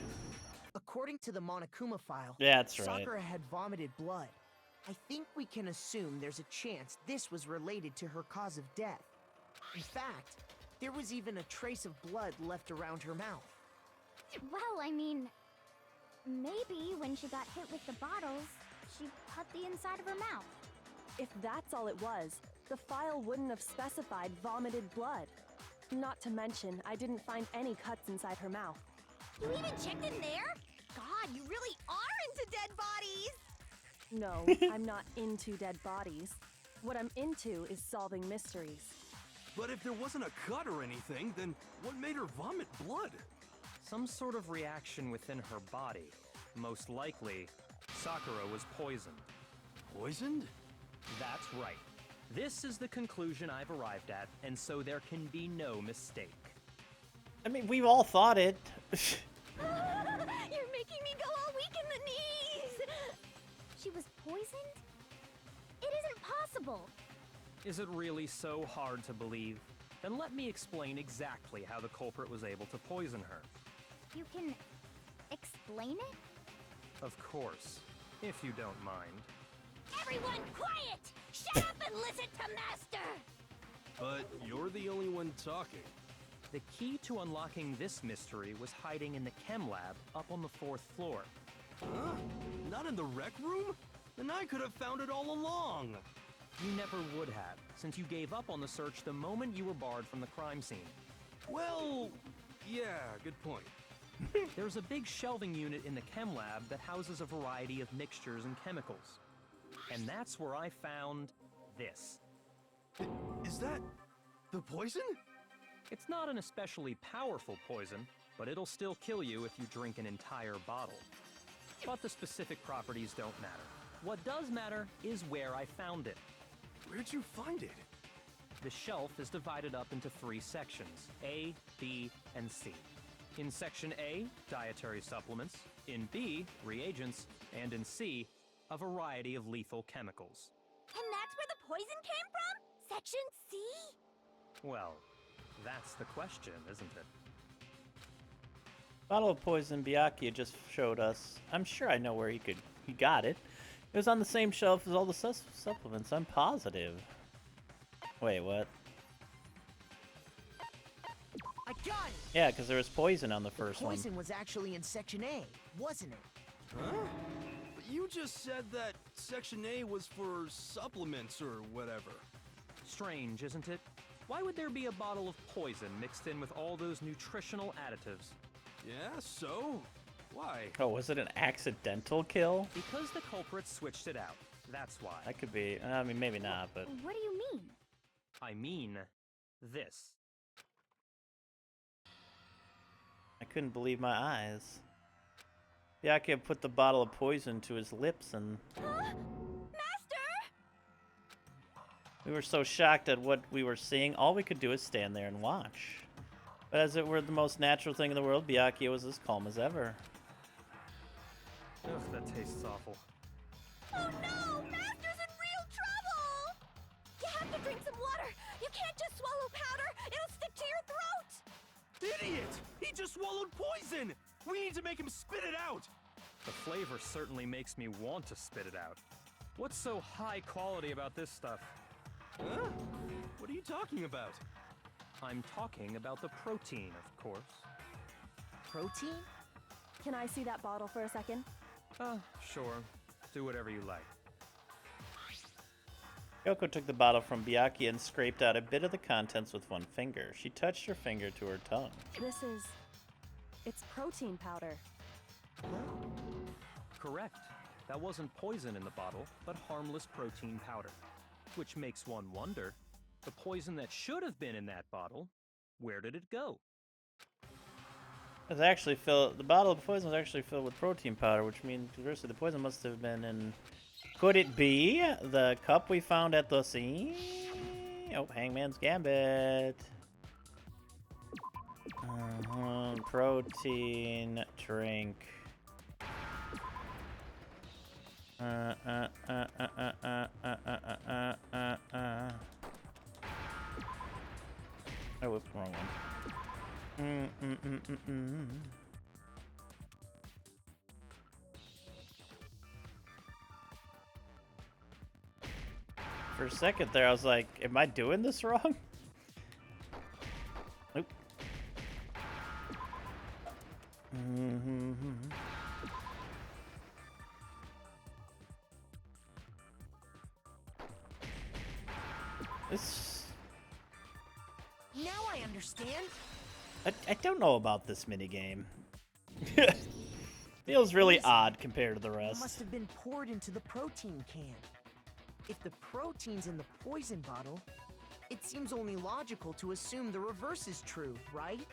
According to the Monokuma file, Yeah, that's right. Sakura had vomited blood. I think we can assume there's a chance this was related to her cause of death. In fact, there was even a trace of blood left around her mouth. Well, I mean... Maybe when she got hit with the bottles, she cut the inside of her mouth. If that's all it was, the file wouldn't have specified vomited blood. Not to mention, I didn't find any cuts inside her mouth. You even checked in there? God, you really are into dead bodies! No, I'm not into dead bodies. What I'm into is solving mysteries. But if there wasn't a cut or anything, then what made her vomit blood? Some sort of reaction within her body. Most likely, Sakura was poisoned. Poisoned? That's right. This is the conclusion I've arrived at, and so there can be no mistake. I mean, we've all thought it. You're making me go all weak in the knees! She was poisoned? It isn't possible! Is it really so hard to believe? Then let me explain exactly how the culprit was able to poison her. You can... explain it? Of course, if you don't mind. Everyone quiet! Shut up and listen to Master! But you're the only one talking. The key to unlocking this mystery was hiding in the chem lab up on the 4th floor. Huh? Not in the rec room? Then I could have found it all along. You never would have, since you gave up on the search the moment you were barred from the crime scene. Well, yeah, good point. There's a big shelving unit in the chem lab that houses a variety of mixtures and chemicals. And that's where I found this. Is that the poison? It's not an especially powerful poison, but it'll still kill you if you drink an entire bottle. But the specific properties don't matter. What does matter is where I found it. Where'd you find it? The shelf is divided up into 3 sections, A, B, and C. In Section A, dietary supplements. In B, reagents. And in C, a variety of lethal chemicals. And that's where the poison came from? Section C? Well, that's the question, isn't it? Bottle of poison Byakuya just showed us. I'm sure I know where he got it. It was on the same shelf as all the supplements, I'm positive. Wait, what? I got it! Yeah, because there was poison on the first one. Poison was actually in Section A, wasn't it? Huh? But you just said that Section A was for supplements or whatever. Strange, isn't it? Why would there be a bottle of poison mixed in with all those nutritional additives? Yeah, so? Why? Oh, was it an accidental kill? Because the culprit switched it out. That's why. That could be. I mean, maybe not, but... What do you mean? I mean, this. I couldn't believe my eyes. Byakuya put the bottle of poison to his lips and... Master! We were so shocked at what we were seeing, all we could do is stand there and watch. But as it were the most natural thing in the world, Byakuya was as calm as ever. that tastes awful. Oh no! Master's in real trouble! You have to drink some water! You can't just swallow powder! It'll stick to your throat! Idiot! He just swallowed poison! We need to make him spit it out! The flavor certainly makes me want to spit it out. What's so high quality about this stuff? Huh? What are you talking about? I'm talking about the protein, of course. Protein? Can I see that bottle for a second? Sure. Do whatever you like. Yoko took the bottle from Byakuya and scraped out a bit of the contents with one finger. She touched her finger to her tongue. It's protein powder. Correct. That wasn't poison in the bottle, but harmless protein powder. Which makes one wonder, the poison that should have been in that bottle, where did it go? It was actually filled. The bottle of poison was actually filled with protein powder, which means conversely the poison must have been in. Could it be the cup we found at the scene? Oh, Hangman's Gambit. Protein drink. Oh, whoops, wrong one. For a second there, I was like, am I doing this wrong? Nope. This... Now I understand. I don't know about this minigame. Feels really odd compared to the It must rest. have been poured into the protein can. If the protein's in the poison bottle, it seems only logical to assume the reverse is true, right?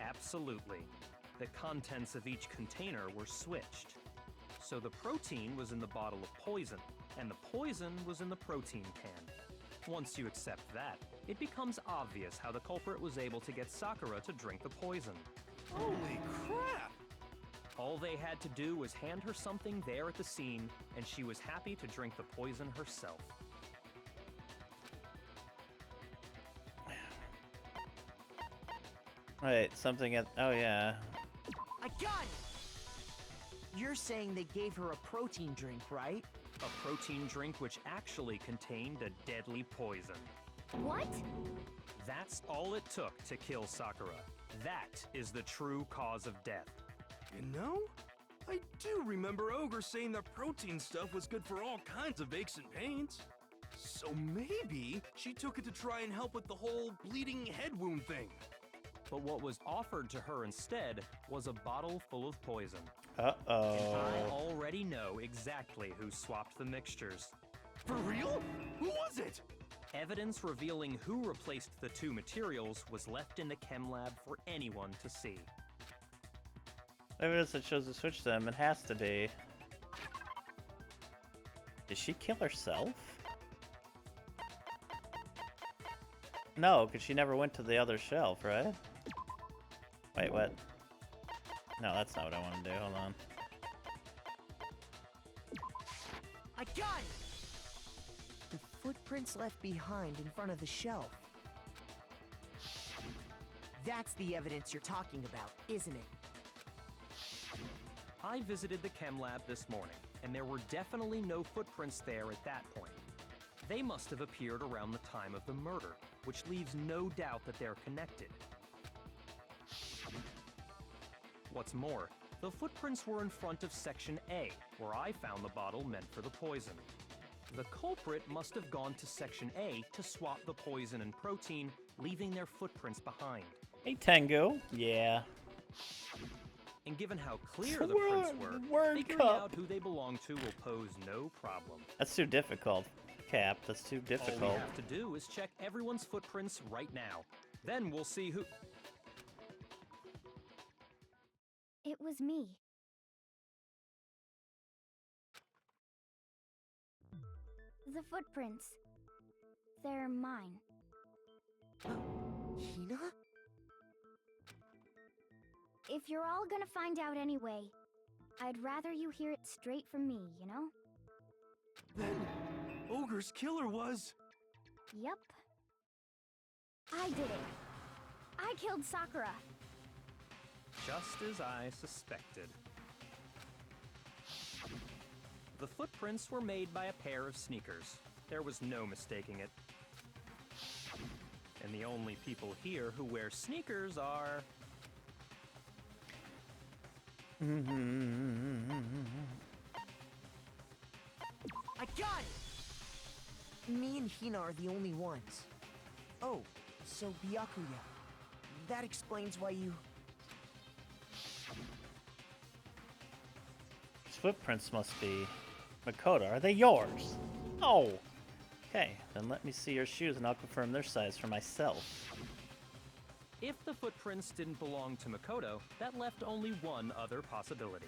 Absolutely. The contents of each container were switched. So the protein was in the bottle of poison, and the poison was in the protein can. Once you accept that, it becomes obvious how the culprit was able to get Sakura to drink the poison. Holy crap! All they had to do was hand her something there at the scene, and she was happy to drink the poison herself. Wait, something at... Oh, yeah. I got it! You're saying they gave her a protein drink, right? A protein drink which actually contained a deadly poison. What? That's all it took to kill Sakura. That is the true cause of death. You know, I do remember Ogre saying that protein stuff was good for all kinds of aches and pains. So maybe she took it to try and help with the whole bleeding head wound thing. But what was offered to her instead was a bottle full of poison. Uh-oh. And I already know exactly who swapped the mixtures. For real? Who was it? Evidence revealing who replaced the two materials was left in the chem lab for anyone to see. Evidence that shows to switch them, it has to be. Did she kill herself? No, because she never went to the other shelf, right? Wait, what? No, that's not what I want to do. Hold on. I got it! The footprints left behind in front of the shelf. That's the evidence you're talking about, isn't it? I visited the chem lab this morning, and there were definitely no footprints there at that point. They must have appeared around the time of the murder, which leaves no doubt that they're connected. What's more, the footprints were in front of Section A, where I found the bottle meant for the poison. The culprit must have gone to Section A to swap the poison and protein, leaving their footprints behind. Hey, Tengu. Yeah. And given how clear the prints were, figuring out who they belong to will pose no problem. That's too difficult, Cap. That's too difficult. All we have to do is check everyone's footprints right now. Then we'll see who... It was me. The footprints. They're mine. Hina? If you're all gonna find out anyway, I'd rather you hear it straight from me, you know? Then, Ogre's killer was... Yep. I did it. I killed Sakura. Just as I suspected. The footprints were made by a pair of sneakers. There was no mistaking it. And the only people here who wear sneakers are... I got it! Me and Hina are the only ones. Oh, so Byakuya. That explains why you... These footprints must be Makoto. Are they yours? Oh. Okay, then let me see your shoes and I'll confirm their size for myself. If the footprints didn't belong to Makoto, that left only one other possibility.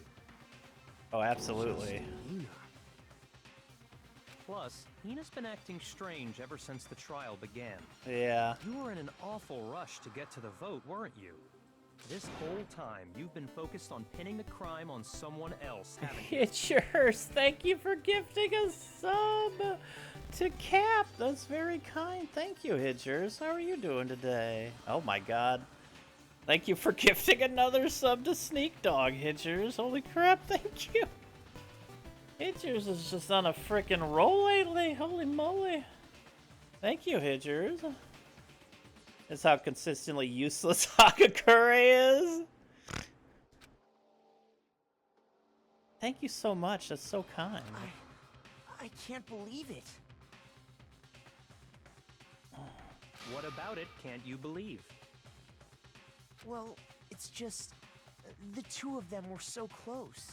Oh, absolutely. Hina. Plus, Hina's been acting strange ever since the trial began. Yeah. You were in an awful rush to get to the vote, weren't you? This whole time, you've been focused on pinning the crime on someone else, haven't you? It's yours. Thank you for gifting a sub to Cap. That's very kind. Thank you, Hitchers. How are you doing today? Oh my god. Thank you for gifting another sub to Sneak Dog, Hitchers. Holy crap, thank you. Hitchers is just on a frickin' roll lately. Holy moly. Thank you, Hitchers. That's how consistently useless Hakakure is. Thank you so much. That's so kind. I can't believe it. What about it can't you believe? Well, it's just... the two of them were so close.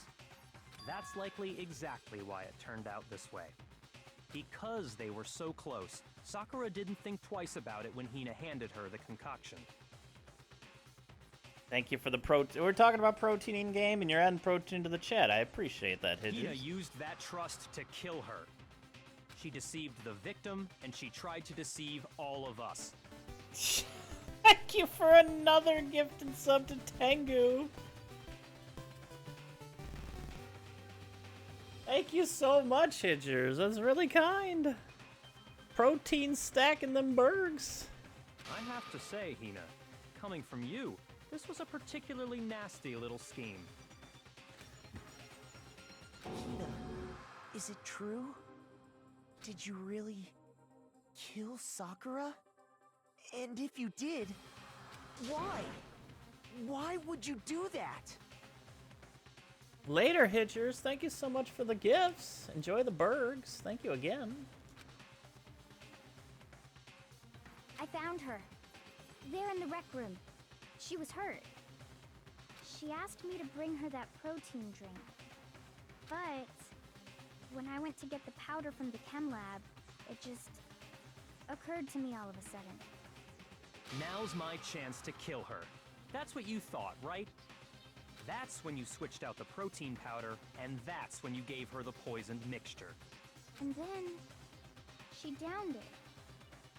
That's likely exactly why it turned out this way. Because they were so close, Sakura didn't think twice about it when Hina handed her the concoction. Thank you for the protein. We're talking about protein in game, and you're adding protein to the chat. I appreciate that, Hitchers. Hina used that trust to kill her. She deceived the victim, and she tried to deceive all of us. Thank you for another gifted sub to Tengu. Thank you so much, Hitchers. That's really kind. Protein stacking them bergs. I have to say, Hina, coming from you, this was a particularly nasty little scheme. Hina, is it true? Did you really kill Sakura? And if you did, why? Why would you do that? Later, Hitchers. Thank you so much for the gifts. Enjoy the bergs. Thank you again. I found her. There in the rec room. She was hurt. She asked me to bring her that protein drink. But when I went to get the powder from the chem lab, it just occurred to me all of a sudden. Now's my chance to kill her. That's what you thought, right? That's when you switched out the protein powder, and that's when you gave her the poisoned mixture. And then she downed it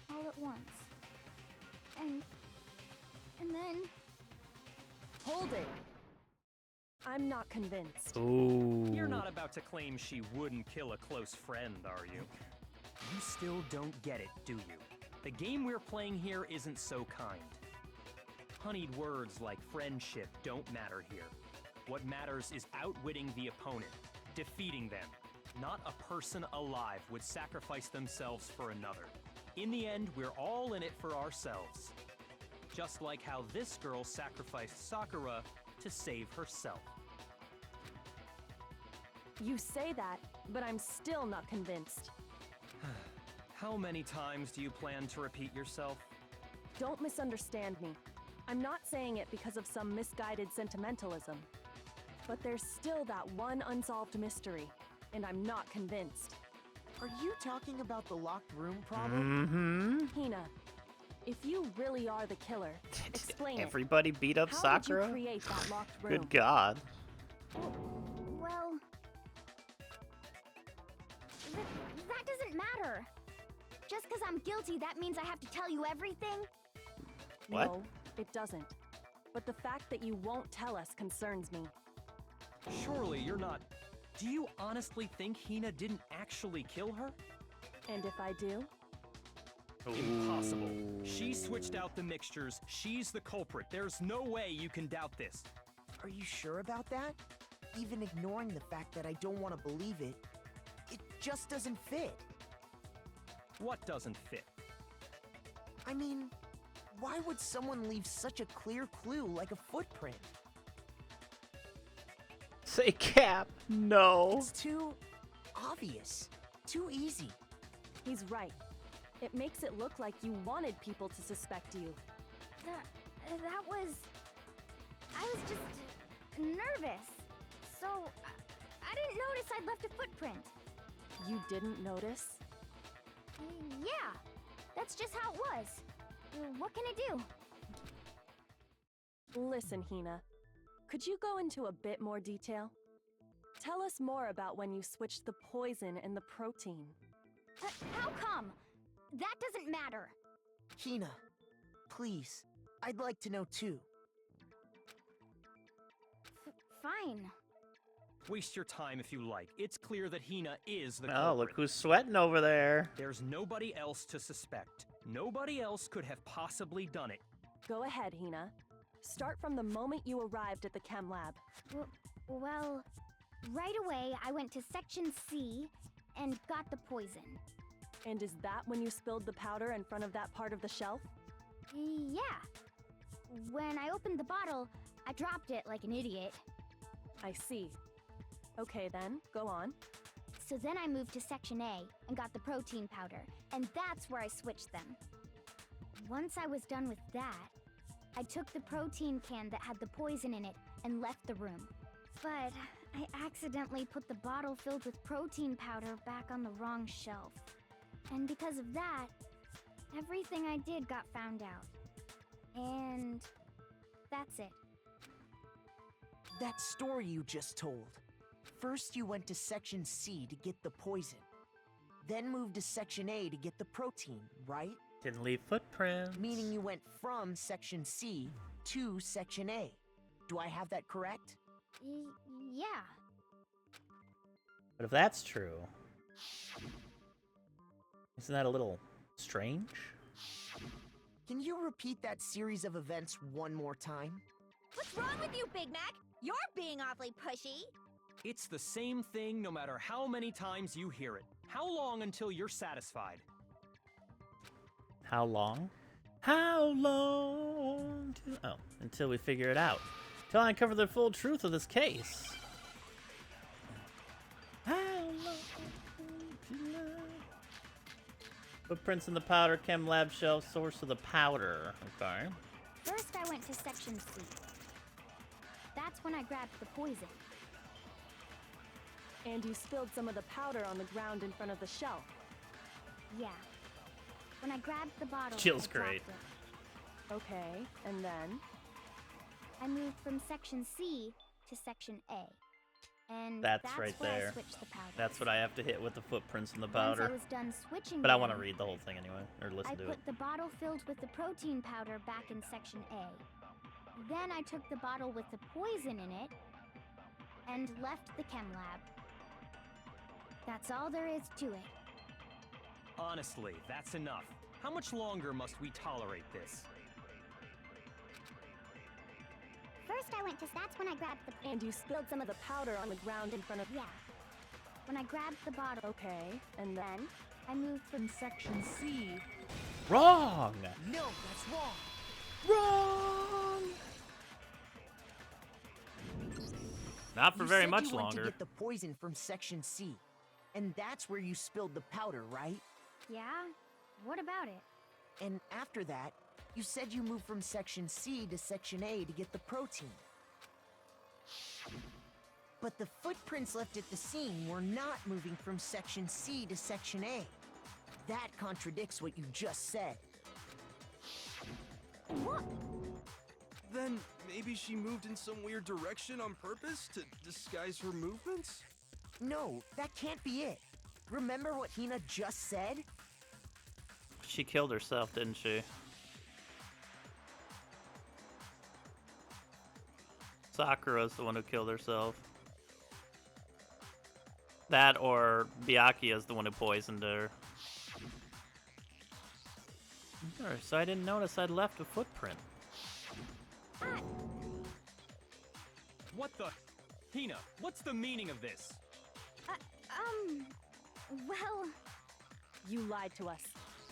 all at once. And then... Hold it! I'm not convinced. Ooh. You're not about to claim she wouldn't kill a close friend, are you? You still don't get it, do you? The game we're playing here isn't so kind. Honeyed words like friendship don't matter here. What matters is outwitting the opponent, defeating them. Not a person alive would sacrifice themselves for another. In the end, we're all in it for ourselves. Just like how this girl sacrificed Sakura to save herself. You say that, but I'm still not convinced. How many times do you plan to repeat yourself? Don't misunderstand me. I'm not saying it because of some misguided sentimentalism. But there's still that one unsolved mystery, and I'm not convinced. Are you talking about the locked room problem? Mm-hmm. Hina, if you really are the killer, explain it. Everybody beat up How Sakura? did you create that locked room? Good God. Well... that doesn't matter. Just because I'm guilty, that means I have to tell you everything? What? No, it doesn't. But the fact that you won't tell us concerns me. Surely you're not... Do you honestly think Hina didn't actually kill her? And if I do? Impossible. She switched out the mixtures. She's the culprit. There's no way you can doubt this. Are you sure about that? Even ignoring the fact that I don't want to believe it, it just doesn't fit. What doesn't fit? I mean, why would someone leave such a clear clue like a footprint? Say Cap. No. It's too obvious, too easy. He's right. It makes it look like you wanted people to suspect you. That was... I was just nervous. So, I didn't notice I'd left a footprint. You didn't notice? Yeah, that's just how it was. What can I do? Listen, Hina. Could you go into a bit more detail? Tell us more about when you switched the poison and the protein. How come? That doesn't matter. Hina, please, I'd like to know too. Fine. Waste your time if you like. It's clear that Hina is the Oh, culprit. look who's sweating over there. There's nobody else to suspect. Nobody else could have possibly done it. Go ahead, Hina. Start from the moment you arrived at the chem lab. Well, right away I went to Section C and got the poison. And is that when you spilled the powder in front of that part of the shelf? Yeah. When I opened the bottle, I dropped it like an idiot. I see. Okay then, go on. So then I moved to Section A and got the protein powder, and that's where I switched them. Once I was done with that, I took the protein can that had the poison in it and left the room. But I accidentally put the bottle filled with protein powder back on the wrong shelf. And because of that, everything I did got found out. And that's it. That story you just told. First you went to Section C to get the poison. Then moved to Section A to get the protein, right? Didn't leave footprints. Meaning you went from Section C to Section A. Do I have that correct? Yeah. But if that's true, isn't that a little strange? Can you repeat that series of events one more time? What's wrong with you, Big Mac? You're being awfully pushy. It's the same thing no matter how many times you hear it. How long until you're satisfied? How long? How long? Oh, until we figure it out. Till I uncover the full truth of this case. How long? Footprints in the powder chem lab shelf, source of the powder. Okay. First, I went to Section C. That's when I grabbed the poison. And you spilled some of the powder on the ground in front of the shelf. Yeah. When I grabbed the bottle, Jill's I dropped great. it. Okay, and then? I moved from Section C to Section A. And That's that's right where there. I switched the powder. That's what I have to hit with the footprints in the Once I powder. was done switching But I want to them, read the whole thing anyway, or listen I to it. put the bottle filled with the protein powder back in Section A. Then I took the bottle with the poison in it and left the chem lab. That's all there is to it. Honestly, that's enough. How much longer must we tolerate this? First, I went to... That's when I grabbed the... And you spilled some of the powder on the ground in front of... Yeah. When I grabbed the bottle, Okay, and then? I moved from Section C. Wrong! No, that's wrong. Wrong! Not for You very said much you went longer. to get the poison from Section C. And that's where you spilled the powder, right? Yeah? What about it? And after that, you said you moved from Section C to Section A to get the protein. But the footprints left at the scene were not moving from Section C to Section A. That contradicts what you just said. What? Then maybe she moved in some weird direction on purpose to disguise her movements? No, that can't be it. Remember what Hina just said? She killed herself, didn't she? Sakura's the one who killed herself. That or Byakuya's the one who poisoned her. So I didn't notice I'd left a footprint. What the? Hina, what's the meaning of this? Well, You lied to us.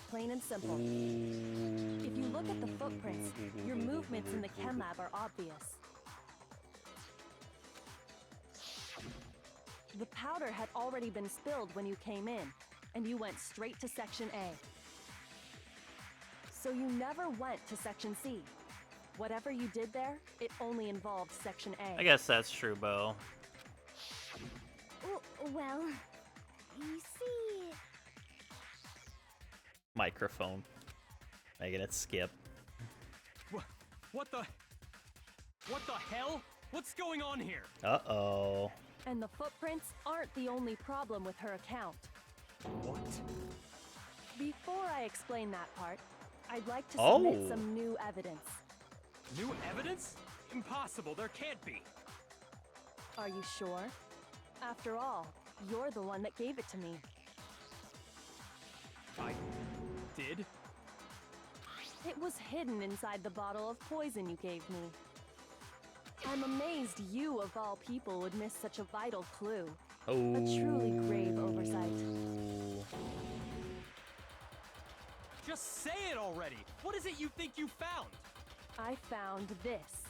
Plain and simple. If you look at the footprints, your movements in the chem lab are obvious. The powder had already been spilled when you came in, and you went straight to Section A. So you never went to Section C. Whatever you did there, it only involved Section A. I guess that's true, Bo. Well, you see... Microphone. Making it skip. What the hell? What's going on here? Uh-oh. And the footprints aren't the only problem with her account. What? Before I explain that part, I'd like to submit Oh. some new evidence. New evidence? Impossible, there can't be. Are you sure? After all, you're the one that gave it to me. I did? It was hidden inside the bottle of poison you gave me. I'm amazed you, of all people, would miss such a vital clue. Oh. A truly grave oversight. Just say it already! What is it you think you found? I found this.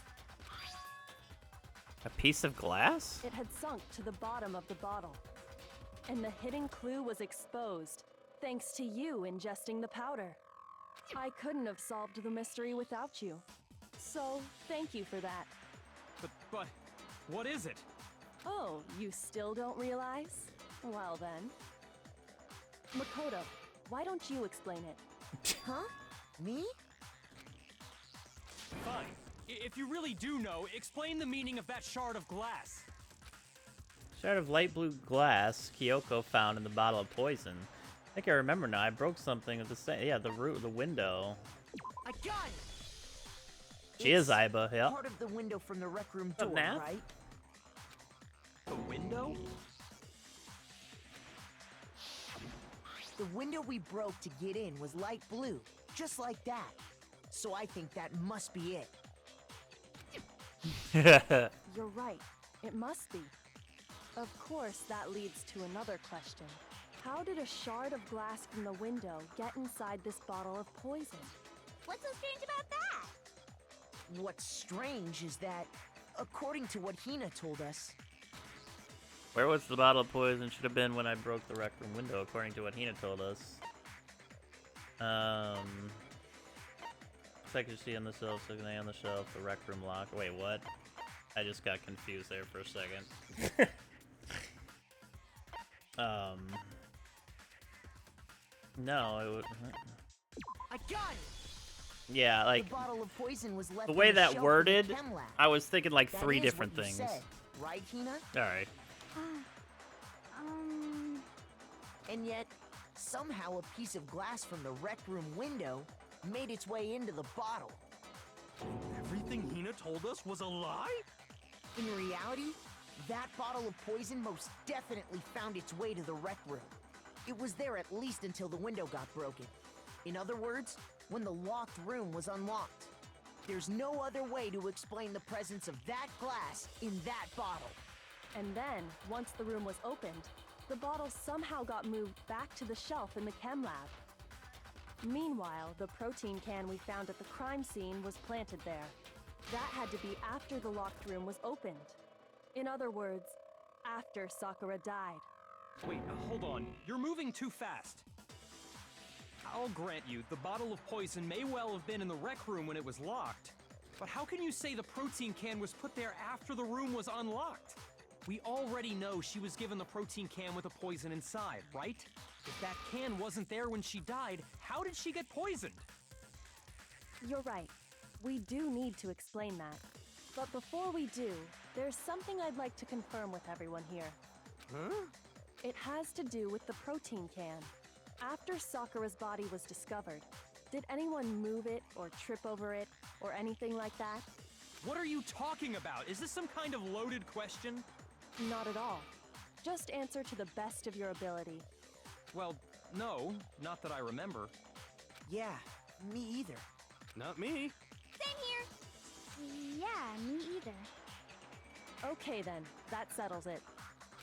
A piece of glass? It had sunk to the bottom of the bottle. And the hidden clue was exposed, thanks to you ingesting the powder. I couldn't have solved the mystery without you. So, thank you for that. But, what is it? Oh, you still don't realize? Well then. Makoto, why don't you explain it? Huh? Me? Fine. If you really do know, explain the meaning of that shard of glass. Shard of light blue glass Kyoko found in the bottle of poison. I think I remember now. I broke something of the same. Yeah, the window. I got it! She is Aiba, yeah. Part of the window from the rec room Up, door, Nath? right? The window? The window we broke to get in was light blue, just like that. So I think that must be it. You're right. It must be. Of course, that leads to another question. How did a shard of glass from the window get inside this bottle of poison? What's so strange about that? What's strange is that, according to what Hina told us, Where was the bottle of poison? Should have been when I broke the rec room window, according to what Hina told us. Looks like you see on the shelf, so on the shelf, the rec room lock. Wait, what? I just got confused there for a second. No, it would. I got it! Yeah, like The bottle of poison was left the on way the that shelf in the worded, chem lab. I was thinking like That 3 is different what you things. said, right, Hina? All right. And yet, somehow a piece of glass from the rec room window made its way into the bottle. Everything Hina told us was a lie? In reality, that bottle of poison most definitely found its way to the rec room. It was there at least until the window got broken. In other words, when the locked room was unlocked. There's no other way to explain the presence of that glass in that bottle. And then, once the room was opened, the bottle somehow got moved back to the shelf in the chem lab. Meanwhile, the protein can we found at the crime scene was planted there. That had to be after the locked room was opened. In other words, after Sakura died. Wait, hold on. You're moving too fast. I'll grant you, the bottle of poison may well have been in the rec room when it was locked. But how can you say the protein can was put there after the room was unlocked? We already know she was given the protein can with the poison inside, right? If that can wasn't there when she died, how did she get poisoned? You're right. We do need to explain that. But before we do, there's something I'd like to confirm with everyone here. Huh? It has to do with the protein can. After Sakura's body was discovered, did anyone move it or trip over it or anything like that? What are you talking about? Is this some kind of loaded question? Not at all. Just answer to the best of your ability. Well, no, not that I remember. Yeah, me either. Not me. Same here. Yeah, me either. Okay then, that settles it.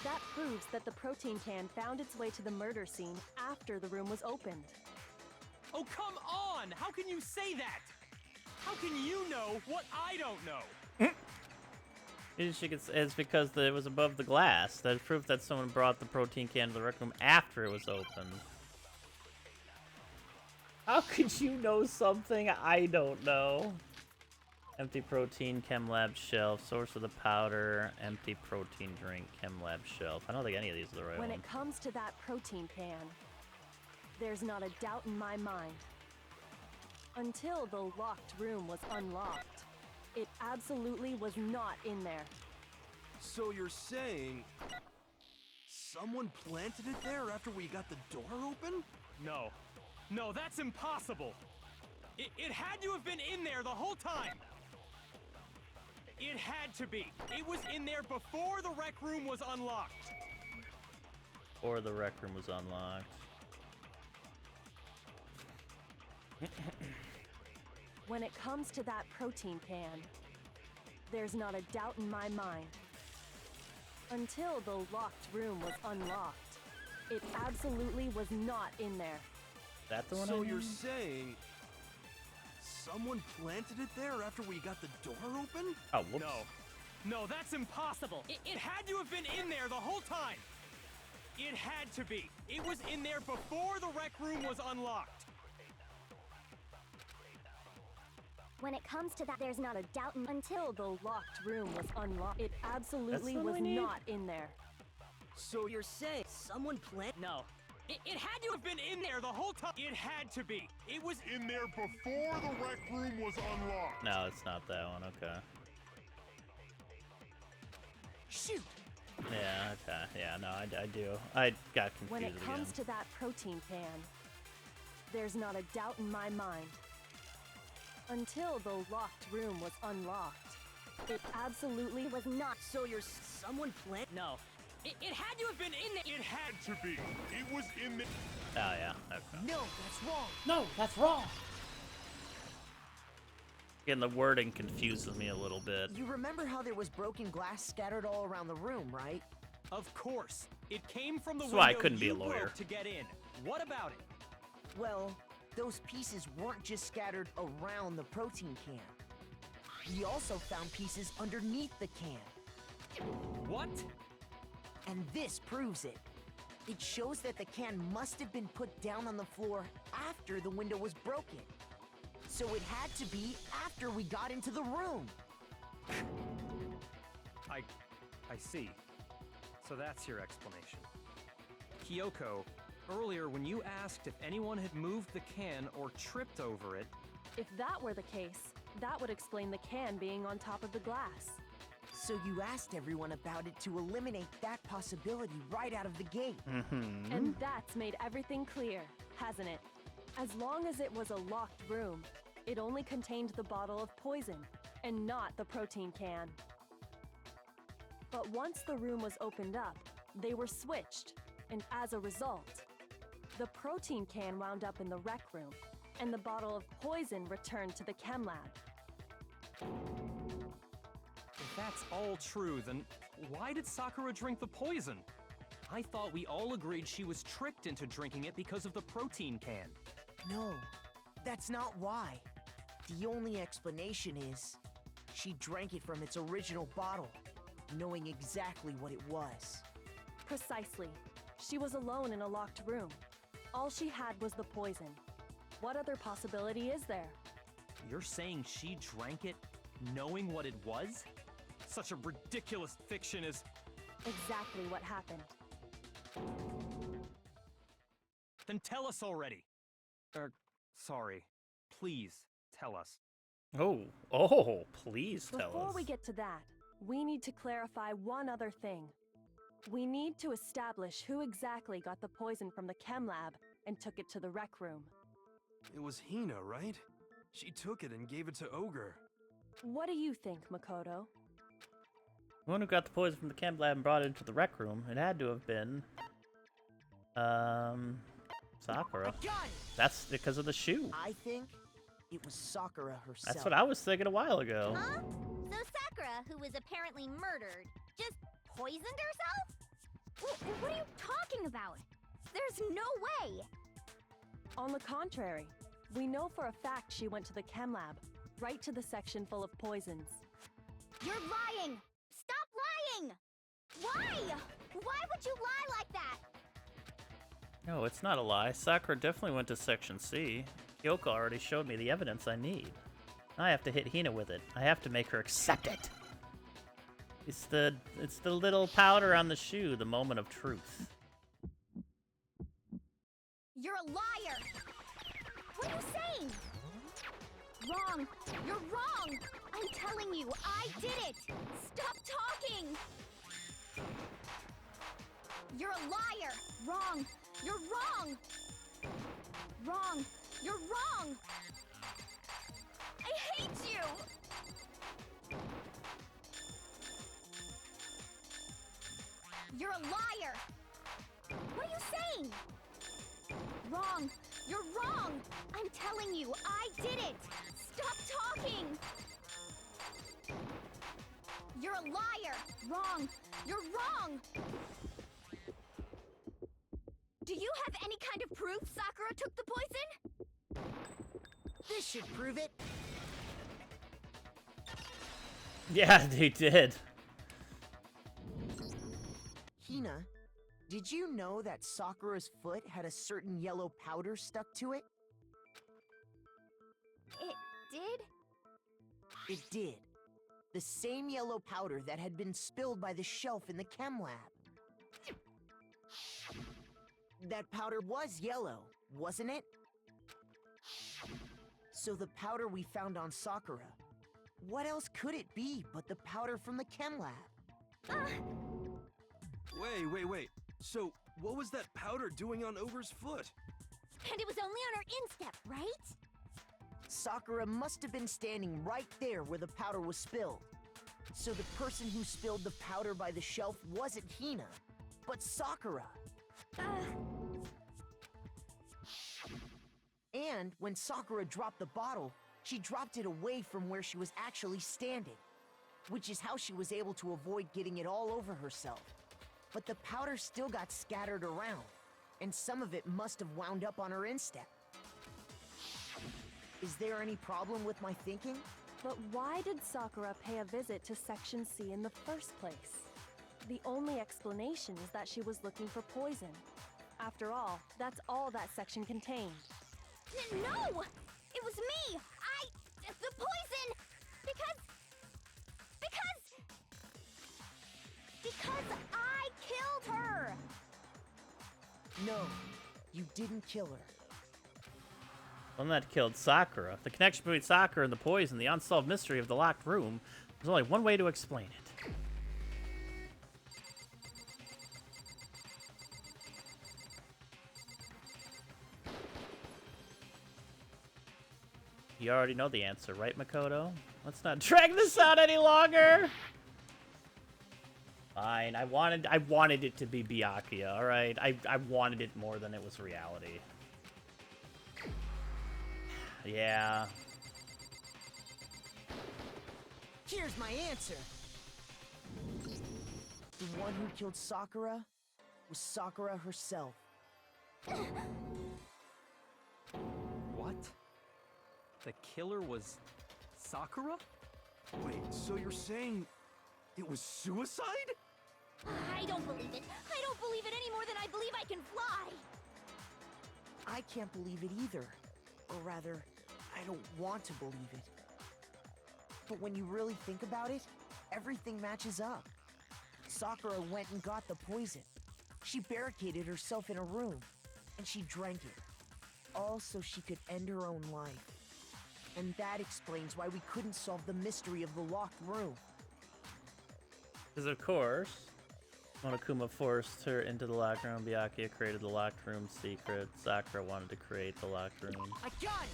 That proves that the protein can found its way to the murder scene after the room was opened. Oh, come on! How can you say that? How can you know what I don't know? It's because it was above the glass. That's proof that someone brought the protein can to the rec room after it was opened. How could you know something I don't know? Empty protein, chem lab shelf, source of the powder, empty protein drink, chem lab shelf. I don't think any of these are the right When one. it comes to that protein can, there's not a doubt in my mind. Until the locked room was unlocked, it absolutely was not in there. So you're saying someone planted it there after we got the door open? No. No, that's impossible! It had to have been in there the whole time! It had to be! It was in there before the rec room was unlocked! Or the rec room was unlocked. When it comes to that protein can, there's not a doubt in my mind. Until the locked room was unlocked, it absolutely was not in there. That the one So I you're mean? saying someone planted it there after we got the door open? Oh, whoops. No, that's impossible! It had to have been in there the whole time! It had to be! It was in there before the rec room was unlocked! When it comes to that, there's not a doubt Until the locked room was unlocked, it absolutely That's the was one I need? not in there. So you're saying someone planted? No. It had to have been in there the whole time! It had to be! It was in there before the rec room was unlocked! No, it's not that one. Okay. Shoot! Yeah, okay. Yeah, no, I do. I got confused When it comes again. to that protein can, there's not a doubt in my mind. Until the locked room was unlocked, it absolutely was not. So you're someone planted? No. It had to have been in there! It had to be! It was in there! Oh, yeah. Okay. No, that's wrong. No, that's wrong! Again, the wording confuses me a little bit. You remember how there was broken glass scattered all around the room, right? Of course! It came from the That's window why I couldn't be you a lawyer. broke to get in. What about it? Well, those pieces weren't just scattered around the protein can. We also found pieces underneath the can. What? And this proves it. It shows that the can must have been put down on the floor after the window was broken. So it had to be after we got into the room. I see. So that's your explanation. Kyoko, earlier when you asked if anyone had moved the can or tripped over it, If that were the case, that would explain the can being on top of the glass. So you asked everyone about it to eliminate that possibility right out of the gate. Mm-hmm. And that's made everything clear, hasn't it? As long as it was a locked room, it only contained the bottle of poison, and not the protein can. But once the room was opened up, they were switched, and as a result, the protein can wound up in the rec room, and the bottle of poison returned to the chem lab. if that's all true, then why did Sakura drink the poison? I thought we all agreed she was tricked into drinking it because of the protein can. No, that's not why. The only explanation is she drank it from its original bottle, knowing exactly what it was. Precisely. She was alone in a locked room. All she had was the poison. What other possibility is there? You're saying she drank it knowing what it was? Such a ridiculous fiction is... Exactly what happened. Then tell us already. Sorry. Please, tell us. Oh, please tell us. Before we get to that, we need to clarify one other thing. We need to establish who exactly got the poison from the chem lab and took it to the rec room. It was Hina, right? She took it and gave it to Ogre. What do you think, Makoto? The one who got the poison from the chem lab and brought it into the rec room. It had to have been... Sakura. That's because of the shoe. I think it was Sakura herself. That's what I was thinking a while ago. Huh? So Sakura, who was apparently murdered, just poisoned herself? What are you talking about? There's no way! On the contrary, we know for a fact she went to the chem lab, right to the section full of poisons. You're lying! Stop lying! Why? Why would you lie like that? No, it's not a lie. Sakura definitely went to Section C. Kyoko already showed me the evidence I need. I have to hit Hina with it. I have to make her accept it. It's the little powder on the shoe, the moment of truth. You're a liar! What are you saying? Wrong! You're wrong! I'm telling you, I did it! Stop talking! You're a liar! Wrong! You're wrong! Wrong! You're wrong! I hate you! You're a liar! What are you saying? Wrong! You're wrong! I'm telling you, I did it! Stop talking! You're a liar! Wrong! You're wrong! Do you have any kind of proof Sakura took the poison? This should prove it. Yeah, they did. Hina, did you know that Sakura's foot had a certain yellow powder stuck to it? It did? It did. The same yellow powder that had been spilled by the shelf in the chem lab. That powder was yellow, wasn't it? So the powder we found on Sakura, what else could it be but the powder from the chem lab? Wait. So, what was that powder doing on Ogre's foot? And it was only on her instep, right? Sakura must have been standing right there where the powder was spilled. So the person who spilled the powder by the shelf wasn't Hina, but Sakura. And when Sakura dropped the bottle, she dropped it away from where she was actually standing, which is how she was able to avoid getting it all over herself. But the powder still got scattered around, and some of it must have wound up on her instep. Is there any problem with my thinking? But why did Sakura pay a visit to Section C in the first place? The only explanation is that she was looking for poison. After all, that's all that section contained. No! It was me! The poison! Because I killed her! No, you didn't kill her. One that killed Sakura. The connection between Sakura and the poison, the unsolved mystery of the locked room. There's only one way to explain it. You already know the answer, right, Makoto? Let's not drag this out any longer! Fine, I wanted it to be Byakuya, alright? I wanted it more than it was reality. Yeah. Here's my answer. The one who killed Sakura was Sakura herself. What? The killer was Sakura? Wait, so you're saying it was suicide? I don't believe it. I don't believe it any more than I believe I can fly. I can't believe it either. Or rather, I don't want to believe it. But when you really think about it, everything matches up. Sakura went and got the poison. She barricaded herself in a room, and she drank it. All so she could end her own life. And that explains why we couldn't solve the mystery of the locked room. Because of course, Monokuma forced her into the locked room. Byakuya created the locked room secret. Sakura wanted to create the locked room. I got it!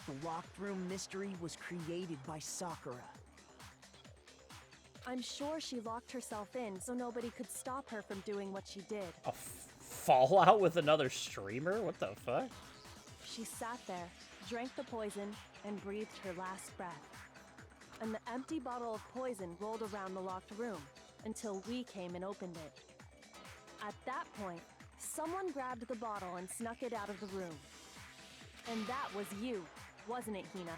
The locked room mystery was created by Sakura. I'm sure she locked herself in so nobody could stop her from doing what she did. A fallout with another streamer? What the fuck? She sat there, drank the poison, and breathed her last breath. And the empty bottle of poison rolled around the locked room until we came and opened it. At that point, someone grabbed the bottle and snuck it out of the room. And that was you, wasn't it, Hina?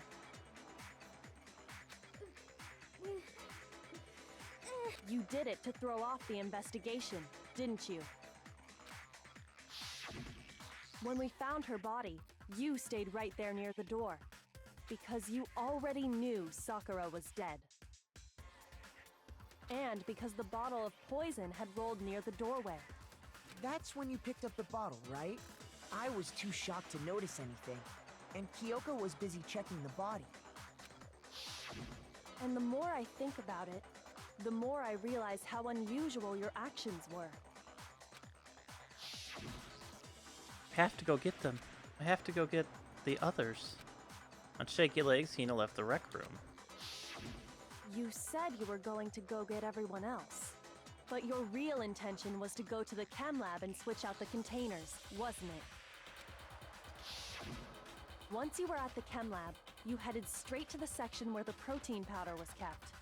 You did it to throw off the investigation, didn't you? When we found her body, you stayed right there near the door. Because you already knew Sakura was dead. And because the bottle of poison had rolled near the doorway. That's when you picked up the bottle, right? I was too shocked to notice anything, and Kyoko was busy checking the body. And the more I think about it, the more I realize how unusual your actions were. I have to go get them. I have to go get the others. On shaky legs, Hina left the rec room. You said you were going to go get everyone else. But your real intention was to go to the chem lab and switch out the containers, wasn't it? Once you were at the chem lab, you headed straight to the section where the protein powder was kept.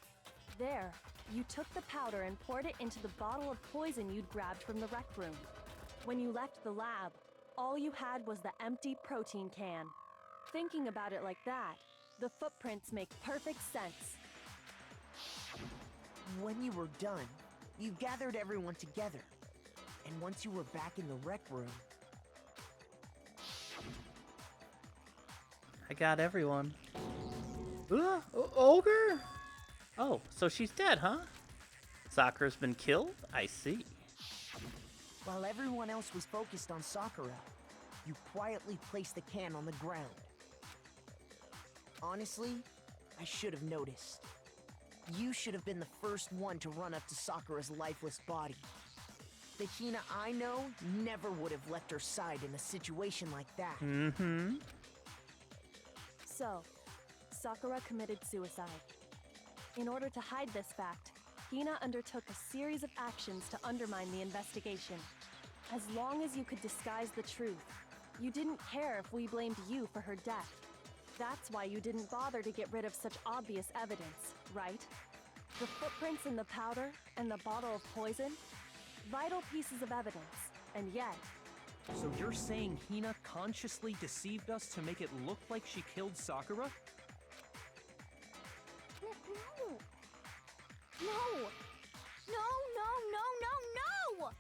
There, you took the powder and poured it into the bottle of poison you'd grabbed from the rec room. When you left the lab, all you had was the empty protein can. Thinking about it like that, the footprints make perfect sense. When you were done, you gathered everyone together. And once you were back in the rec room... I got everyone. Ogre? Oh, so she's dead, huh? Sakura's been killed? I see. While everyone else was focused on Sakura, you quietly placed the can on the ground. Honestly, I should have noticed. You should have been the first one to run up to Sakura's lifeless body. The Hina I know never would have left her side in a situation like that. Mm-hmm. So, Sakura committed suicide. In order to hide this fact, Hina undertook a series of actions to undermine the investigation. As long as you could disguise the truth, you didn't care if we blamed you for her death. That's why you didn't bother to get rid of such obvious evidence, right? The footprints in the powder and the bottle of poison? Vital pieces of evidence, and yet... So you're saying Hina consciously deceived us to make it look like she killed Sakura? No! No, no, no, no, no!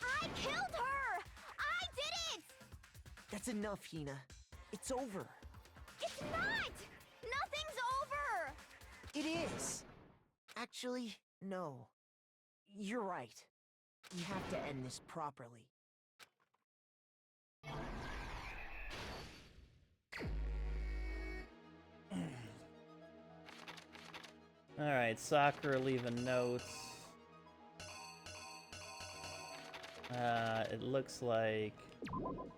I killed her! I did it! That's enough, Hina. It's over. It's not! Nothing's over! It is. Actually, no. You're right. We have to end this properly. Alright, Sakura leaving notes. It looks like... Oop.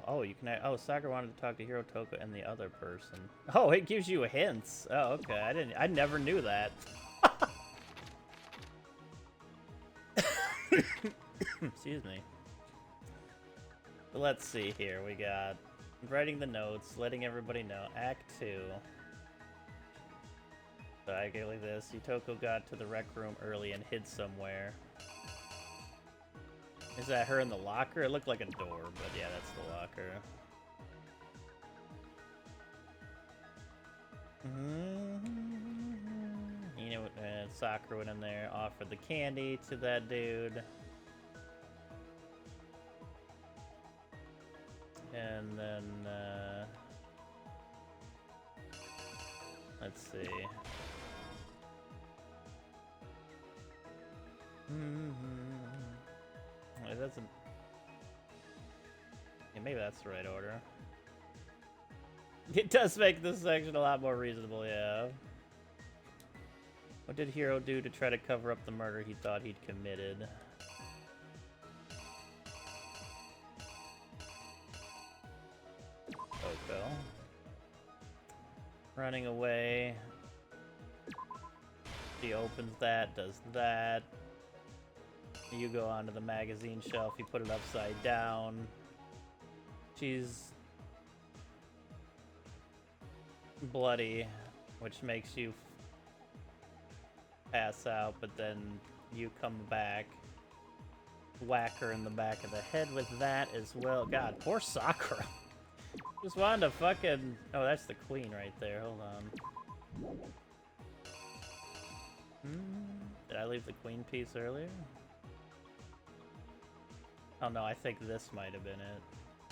Oh, you can... Oh, Sakura wanted to talk to Hiro Toko and the other person. Oh, it gives you hints. Oh, okay. I never knew that. Excuse me. But let's see here. We got writing the notes, letting everybody know. Act 2. So I go like this. Yutoko got to the rec room early and hid somewhere. Is that her in the locker? It looked like a door, but yeah, that's the locker. You know, Sakura went in there, offered the candy to that dude. And then, let's see. It doesn't... Yeah, maybe that's the right order. It does make this section a lot more reasonable, yeah. What did Hiro do to try to cover up the murder he thought he'd committed? Running away. She opens that, does that. You go onto the magazine shelf, you put it upside down. She's bloody, which makes you pass out, but then you come back, whack her in the back of the head with that as well. God, poor Sakura. Just wanted to fucking... Oh, that's the queen right there. Hold on. Did I leave the queen piece earlier? Oh no, I think this might have been it.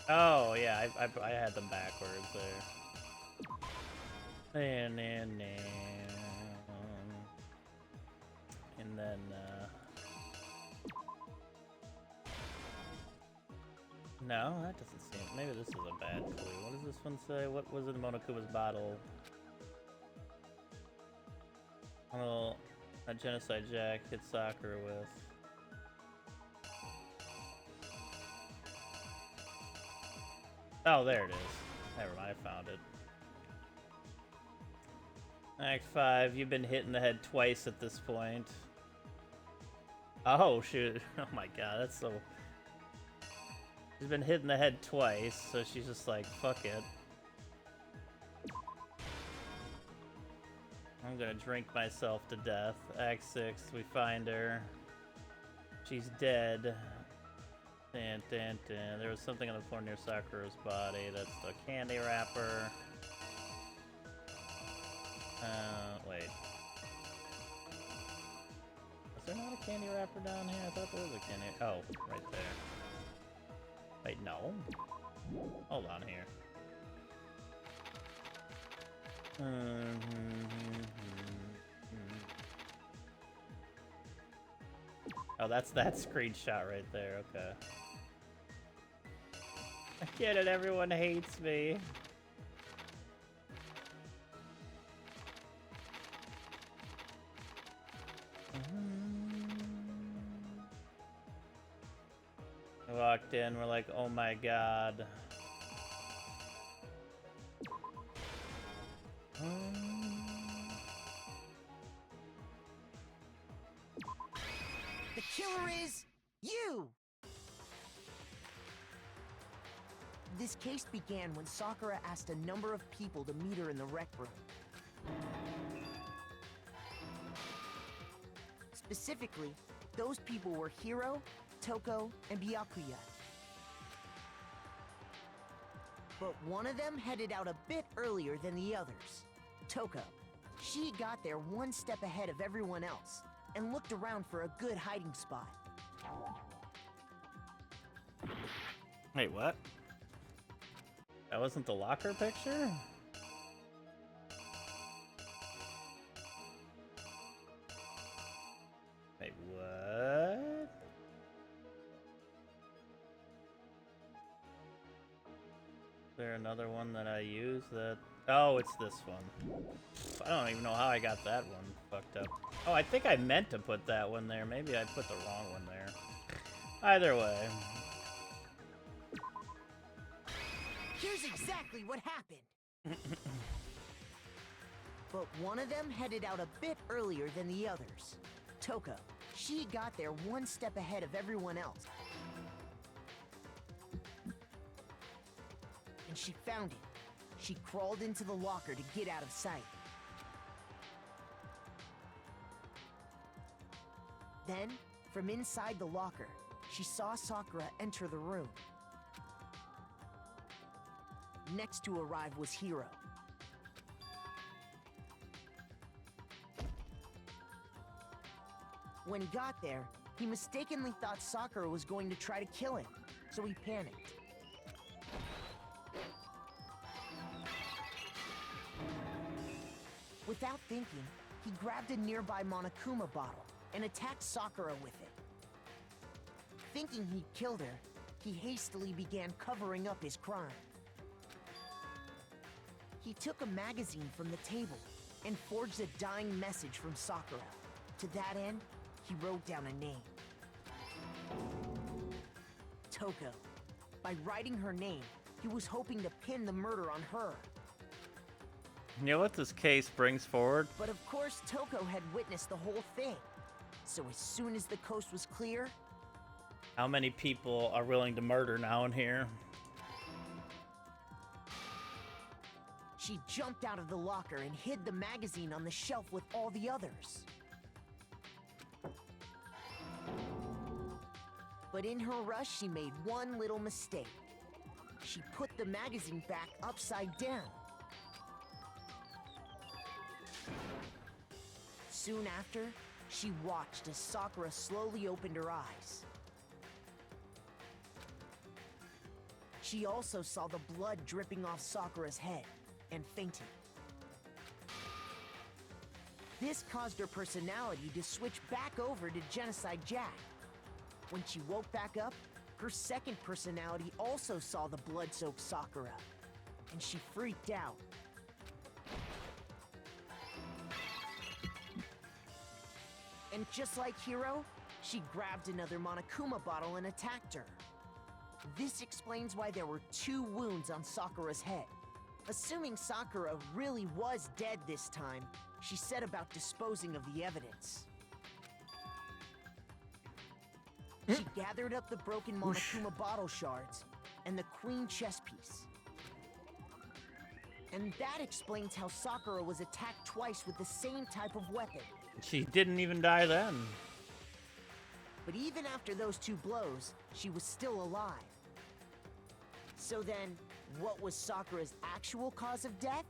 Oh yeah, I had them backwards there. And then no, that doesn't seem. Maybe this is a bad clue. What does this one say? What was in Monokuma's bottle? Oh, a genocide jack hit Sakura with. Oh, there it is. Never mind, I found it. Act 5, you've been hit in the head twice at this point. Oh, shoot. Oh my god, that's so... She's been hit in the head twice, so she's just like, fuck it. I'm gonna drink myself to death. Act 6, we find her. She's dead. Dun, dun, dun. There was something on the floor near Sakura's body. That's the candy wrapper. Wait. Is there not a candy wrapper down here? I thought there was a candy... Oh, right there. Wait, no. Hold on here. Oh, that's that screenshot right there, okay. I get it, everyone hates me. I walked in, we're like, oh my god. The killer is you! This case began when Sakura asked a number of people to meet her in the rec room. Specifically, those people were Hiro, Toko, and Byakuya. But one of them headed out a bit earlier than the others. Toko. She got there one step ahead of everyone else and looked around for a good hiding spot. Wait, what? That wasn't the locker picture? Wait, what? Is there another one that I use that... Oh, it's this one. I don't even know how I got that one fucked up. Oh, I think I meant to put that one there. Maybe I put the wrong one there. Either way. Here's exactly what happened. But one of them headed out a bit earlier than the others. Toko. She got there one step ahead of everyone else. And she found it. She crawled into the locker to get out of sight. Then, from inside the locker, she saw Sakura enter the room. Next to arrive was Hiro. When he got there, he mistakenly thought Sakura was going to try to kill him, so he panicked. Without thinking, he grabbed a nearby Monokuma bottle and attacked Sakura with it. Thinking he'd killed her, he hastily began covering up his crime. He took a magazine from the table and forged a dying message from Sakura. To that end, he wrote down a name. Toko. By writing her name, he was hoping to pin the murder on her. You know what this case brings forward? But of course, Toko had witnessed the whole thing. So as soon as the coast was clear, How many people are willing to murder now in here? she jumped out of the locker and hid the magazine on the shelf with all the others. But in her rush, she made one little mistake. She put the magazine back upside down. Soon after, she watched as Sakura slowly opened her eyes. She also saw the blood dripping off Sakura's head and fainted. This caused her personality to switch back over to Genocide Jack. When she woke back up, her second personality also saw the blood-soaked Sakura, and she freaked out. And just like Hiro, she grabbed another Monokuma bottle and attacked her. This explains why there were 2 wounds on Sakura's head. Assuming Sakura really was dead this time, she set about disposing of the evidence. She gathered up the broken Monokuma bottle shards and the queen chess piece. And that explains how Sakura was attacked twice with the same type of weapon. She didn't even die then. But even after those 2 blows, she was still alive. So then, what was Sakura's actual cause of death?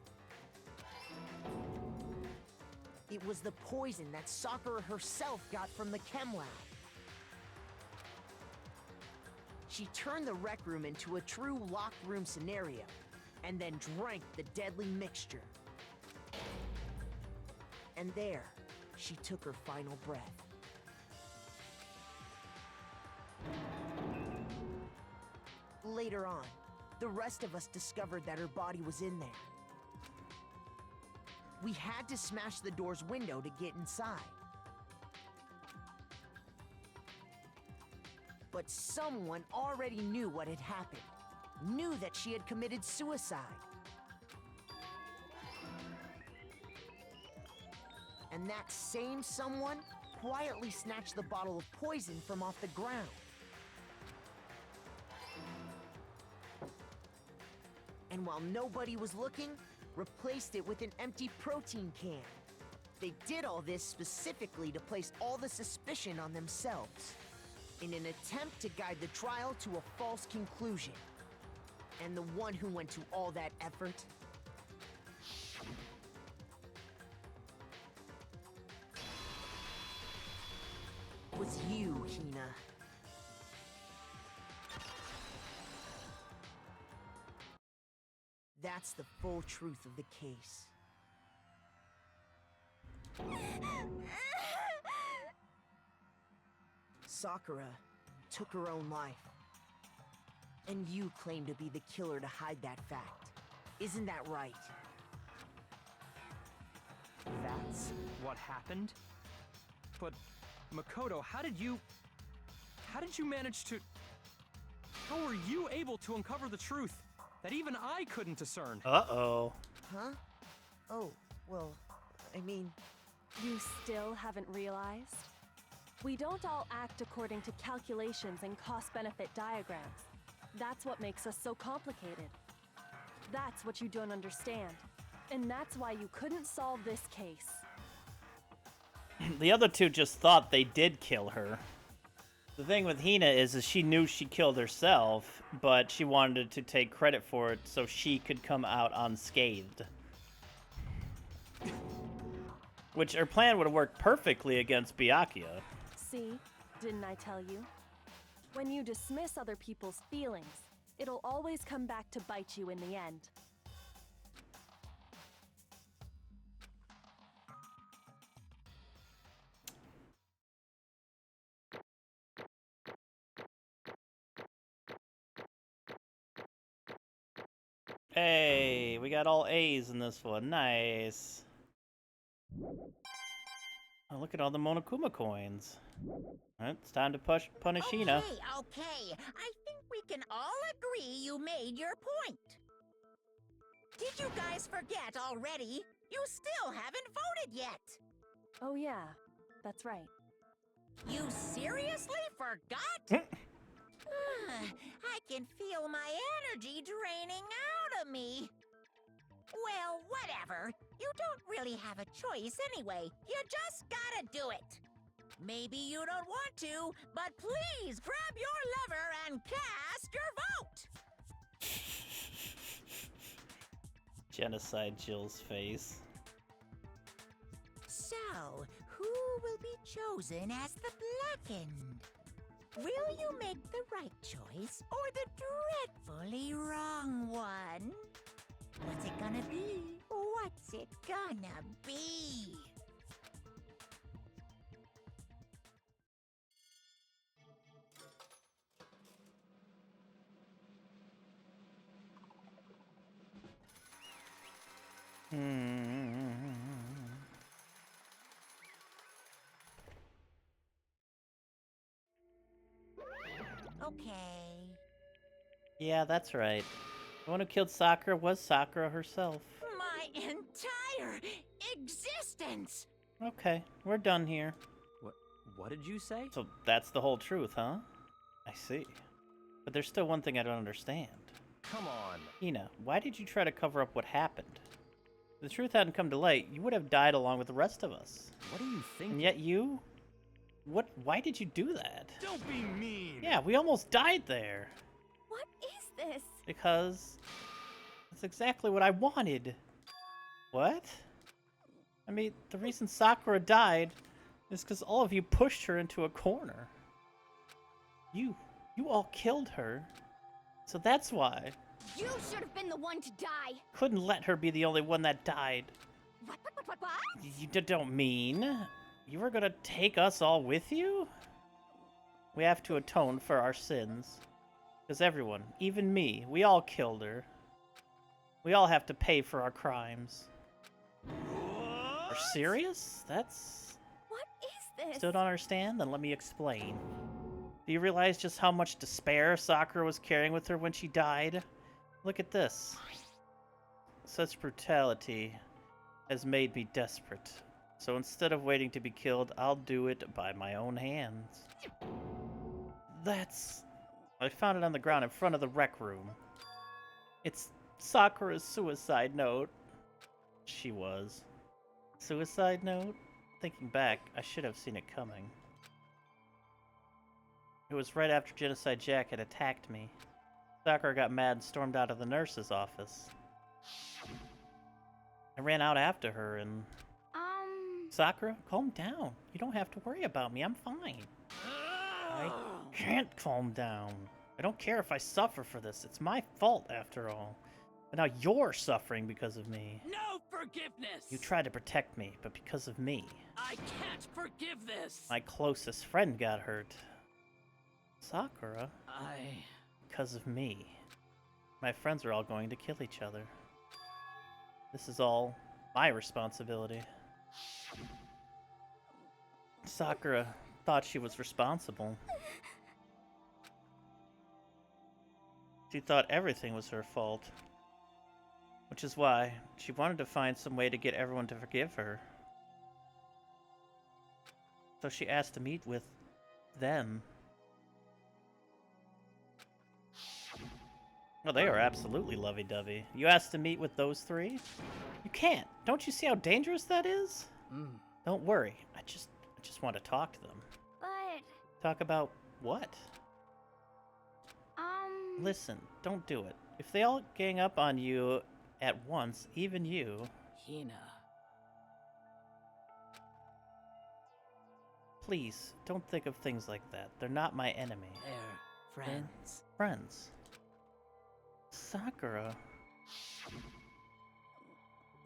It was the poison that Sakura herself got from the chem lab. She turned the rec room into a true locked room scenario, and then drank the deadly mixture. And there, she took her final breath. Later on, the rest of us discovered that her body was in there. We had to smash the door's window to get inside. But someone already knew what had happened, knew that she had committed suicide. And that same someone quietly snatched the bottle of poison from off the ground. And while nobody was looking, replaced it with an empty protein can. They did all this specifically to place all the suspicion on themselves, in an attempt to guide the trial to a false conclusion. And the one who went to all that effort was you, Hina. That's the full truth of the case. Sakura took her own life. And you claim to be the killer to hide that fact. Isn't that right? That's what happened? But, Makoto, how did you manage to... How were you able to uncover the truth that even I couldn't discern? Uh-oh. Huh? Oh, well, I mean... You still haven't realized? We don't all act according to calculations and cost-benefit diagrams. That's what makes us so complicated. That's what you don't understand. And that's why you couldn't solve this case. The other 2 just thought they did kill her. The thing with Hina is she knew she killed herself, but she wanted to take credit for it so she could come out unscathed. Which her plan would have worked perfectly against Byakuya. See? Didn't I tell you? When you dismiss other people's feelings, it'll always come back to bite you in the end. Hey, we got all A's in this one. Nice. Oh, look at all the Monokuma coins. Alright, it's time to punish Hina. Okay. I think we can all agree you made your point. Did you guys forget already? You still haven't voted yet. Oh, yeah, that's right. You seriously forgot? I can feel my energy draining out of me. Well, whatever. You don't really have a choice anyway. You just gotta do it. Maybe you don't want to, but please grab your lever and cast your vote. Genocide Jill's face. So, who will be chosen as the Blackened? Will you make the right choice or the dreadfully wrong one? What's it gonna be? What's it gonna be? Okay. Yeah, that's right. The one who killed Sakura was Sakura herself. My entire existence! Okay, we're done here. What did you say? So that's the whole truth, huh? I see. But there's still one thing I don't understand. Come on. Hina, why did you try to cover up what happened? If the truth hadn't come to light, you would have died along with the rest of us. What do you think? And yet you? Why did you do that? Don't be mean! Yeah, we almost died there. What is this? Because that's exactly what I wanted. What? I mean, the reason Sakura died is because all of you pushed her into a corner. You all killed her. So that's why. You should have been the one to die. Couldn't let her be the only one that died. What? You don't mean? You were gonna take us all with you? We have to atone for our sins. Because everyone, even me, we all killed her. We all have to pay for our crimes. Are you serious? That's... What is this? Still don't understand? Then let me explain. Do you realize just how much despair Sakura was carrying with her when she died? Look at this. Such brutality has made me desperate. So instead of waiting to be killed, I'll do it by my own hands. That's... I found it on the ground in front of the rec room. It's Sakura's suicide note. She was. Suicide note? Thinking back, I should have seen it coming. It was right after Genocide Jack had attacked me. Sakura got mad and stormed out of the nurse's office. I ran out after her and... Sakura, calm down. You don't have to worry about me. I'm fine. I can't calm down. I don't care if I suffer for this. It's my fault, after all. But now you're suffering because of me. No forgiveness! You tried to protect me, but because of me. I can't forgive this! My closest friend got hurt. Sakura, because of me. My friends are all going to kill each other. This is all my responsibility. Sakura thought she was responsible. She thought everything was her fault. Which is why she wanted to find some way to get everyone to forgive her. So she asked to meet with them. Well, they are absolutely lovey-dovey. You asked to meet with those three? You can't. Don't you see how dangerous that is? Don't worry. I just want to talk to them. But... Talk about what? Listen, don't do it. If they all gang up on you at once, even you... Hina. Please, don't think of things like that. They're not my enemy. They're friends. Friends. Sakura.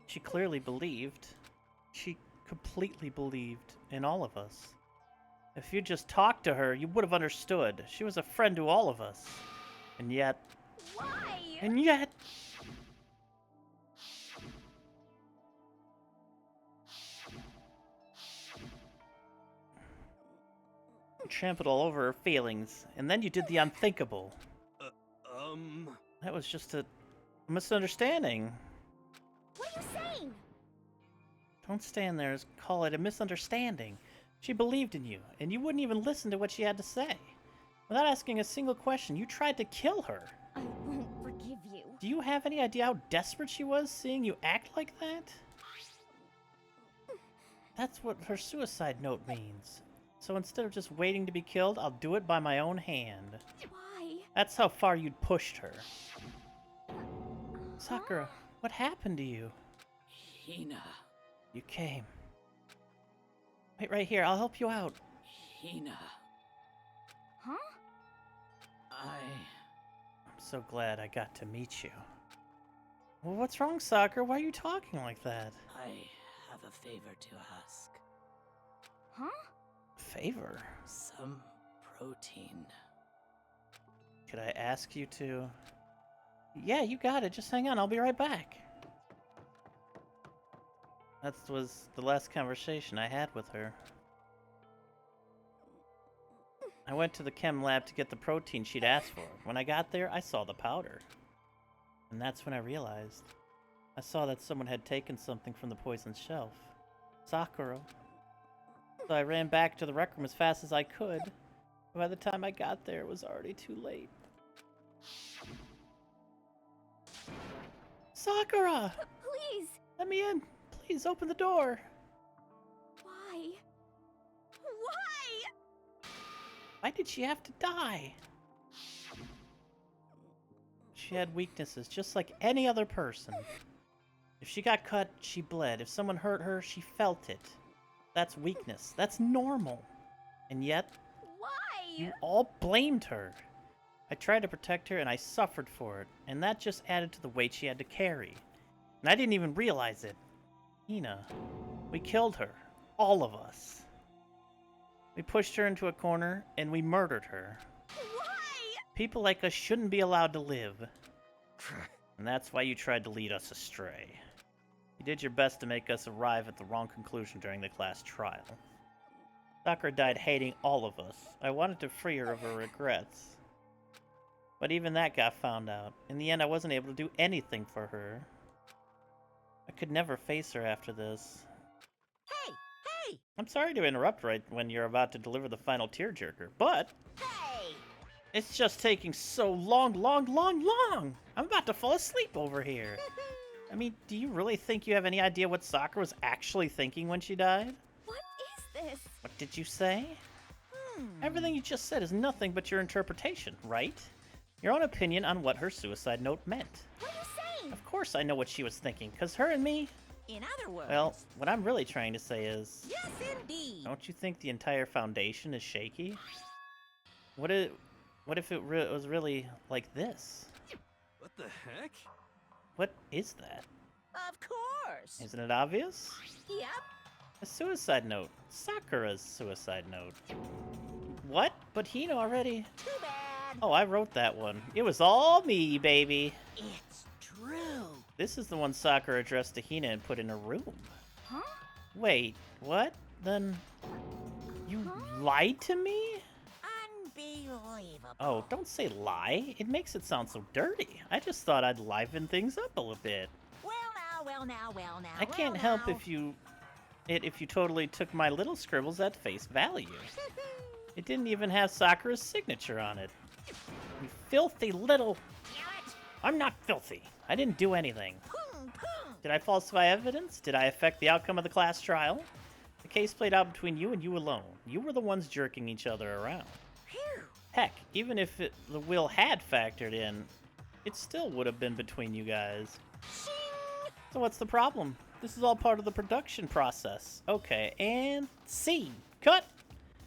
She clearly believed. She completely believed in all of us. If you just talked to her, you would have understood. She was a friend to all of us. And yet... Why? And yet... You trampled all over her feelings, and then you did the unthinkable. That was just a misunderstanding. Don't stand there and call it a misunderstanding. She believed in you, and you wouldn't even listen to what she had to say. Without asking a single question, you tried to kill her. I won't forgive you. Do you have any idea how desperate she was seeing you act like that? That's what her suicide note means. So instead of just waiting to be killed, I'll do it by my own hand. Why? That's how far you'd pushed her. Sakura, what happened to you? Hina. You came. Wait right here, I'll help you out. Hina. Huh? I'm so glad I got to meet you. Well, what's wrong, Sakura? Why are you talking like that? I have a favor to ask. Huh? Favor? Some protein. Could I ask you to... Yeah, you got it. Just hang on. I'll be right back. That was the last conversation I had with her. I went to the chem lab to get the protein she'd asked for. When I got there, I saw the powder. And that's when I realized. I saw that someone had taken something from the poison shelf. Sakura. So I ran back to the rec room as fast as I could. By the time I got there, it was already too late. Sakura! Please! Let me in! Please open the door! Why? Why? Why did she have to die? She had weaknesses, just like any other person. If she got cut, she bled. If someone hurt her, she felt it. That's weakness. That's normal. And yet, Why? you all blamed her. I tried to protect her, and I suffered for it. And that just added to the weight she had to carry. And I didn't even realize it. Hina, we killed her. All of us. We pushed her into a corner, and we murdered her. Why? People like us shouldn't be allowed to live. And that's why you tried to lead us astray. You did your best to make us arrive at the wrong conclusion during the class trial. Sakura died hating all of us. I wanted to free her of her regrets. But even that got found out. In the end, I wasn't able to do anything for her. I could never face her after this. Hey! Hey! I'm sorry to interrupt right when you're about to deliver the final tearjerker, but Hey! it's just taking so long. I'm about to fall asleep over here. I mean, do you really think you have any idea what Sakura was actually thinking when she died? What is this? What did you say? Everything you just said is nothing but your interpretation, right? Your own opinion on what her suicide note meant. What are you saying? Of course I know what she was thinking, because her and me... In other words... Well, what I'm really trying to say is... Yes, indeed! Don't you think the entire foundation is shaky? What if it was really like this? What the heck? What is that? Of course! Isn't it obvious? Yep. A suicide note. Sakura's suicide note. What? But Hino already... Too bad! Oh, I wrote that one. It was all me, baby. It's true! This is the one Sakura addressed to Hina and put in her room. Huh? Wait, what? Then... You lied to me? Unbelievable. Oh, don't say lie. It makes it sound so dirty. I just thought I'd liven things up a little bit. Well now. I can't help if you totally took my little scribbles at face value. It didn't even have Sakura's signature on it. You filthy little... I'm not filthy. I didn't do anything. Did I falsify evidence? Did I affect the outcome of the class trial? The case played out between you and you alone. You were the ones jerking each other around. Heck, even if the will had factored in, it still would have been between you guys. So what's the problem? This is all part of the production process. Okay, and scene. Cut!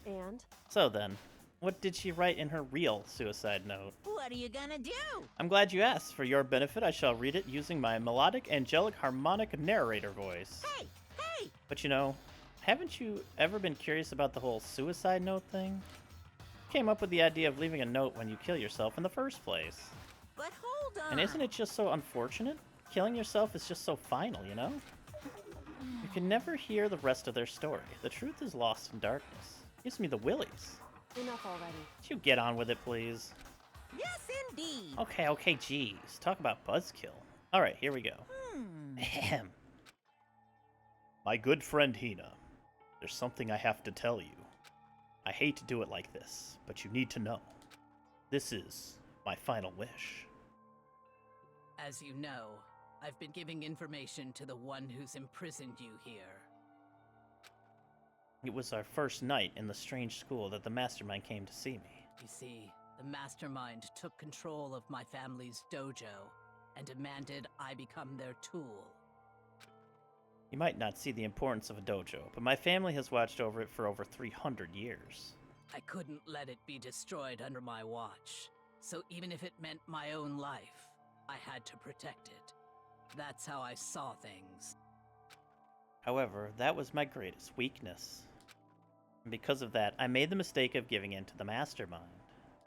And? So then, what did she write in her real suicide note? What are you gonna do? I'm glad you asked. For your benefit, I shall read it using my melodic, angelic, harmonic narrator voice. Hey! But you know, haven't you ever been curious about the whole suicide note thing? Who came up with the idea of leaving a note when you kill yourself in the first place? But hold on! And isn't it just so unfortunate? Killing yourself is just so final, you know? You can never hear the rest of their story. The truth is lost in darkness. Gives me the willies. Enough already. Would you get on with it, please? Yes, indeed! Okay, geez. Talk about buzzkill. Alright, here we go. Ahem. My good friend Hina, there's something I have to tell you. I hate to do it like this, but you need to know. This is my final wish. As you know, I've been giving information to the one who's imprisoned you here. It was our first night in the strange school that the mastermind came to see me. You see, the mastermind took control of my family's dojo and demanded I become their tool. You might not see the importance of a dojo, but my family has watched over it for over 300 years. I couldn't let it be destroyed under my watch, so even if it meant my own life, I had to protect it. That's how I saw things. However, that was my greatest weakness. And because of that, I made the mistake of giving in to the mastermind.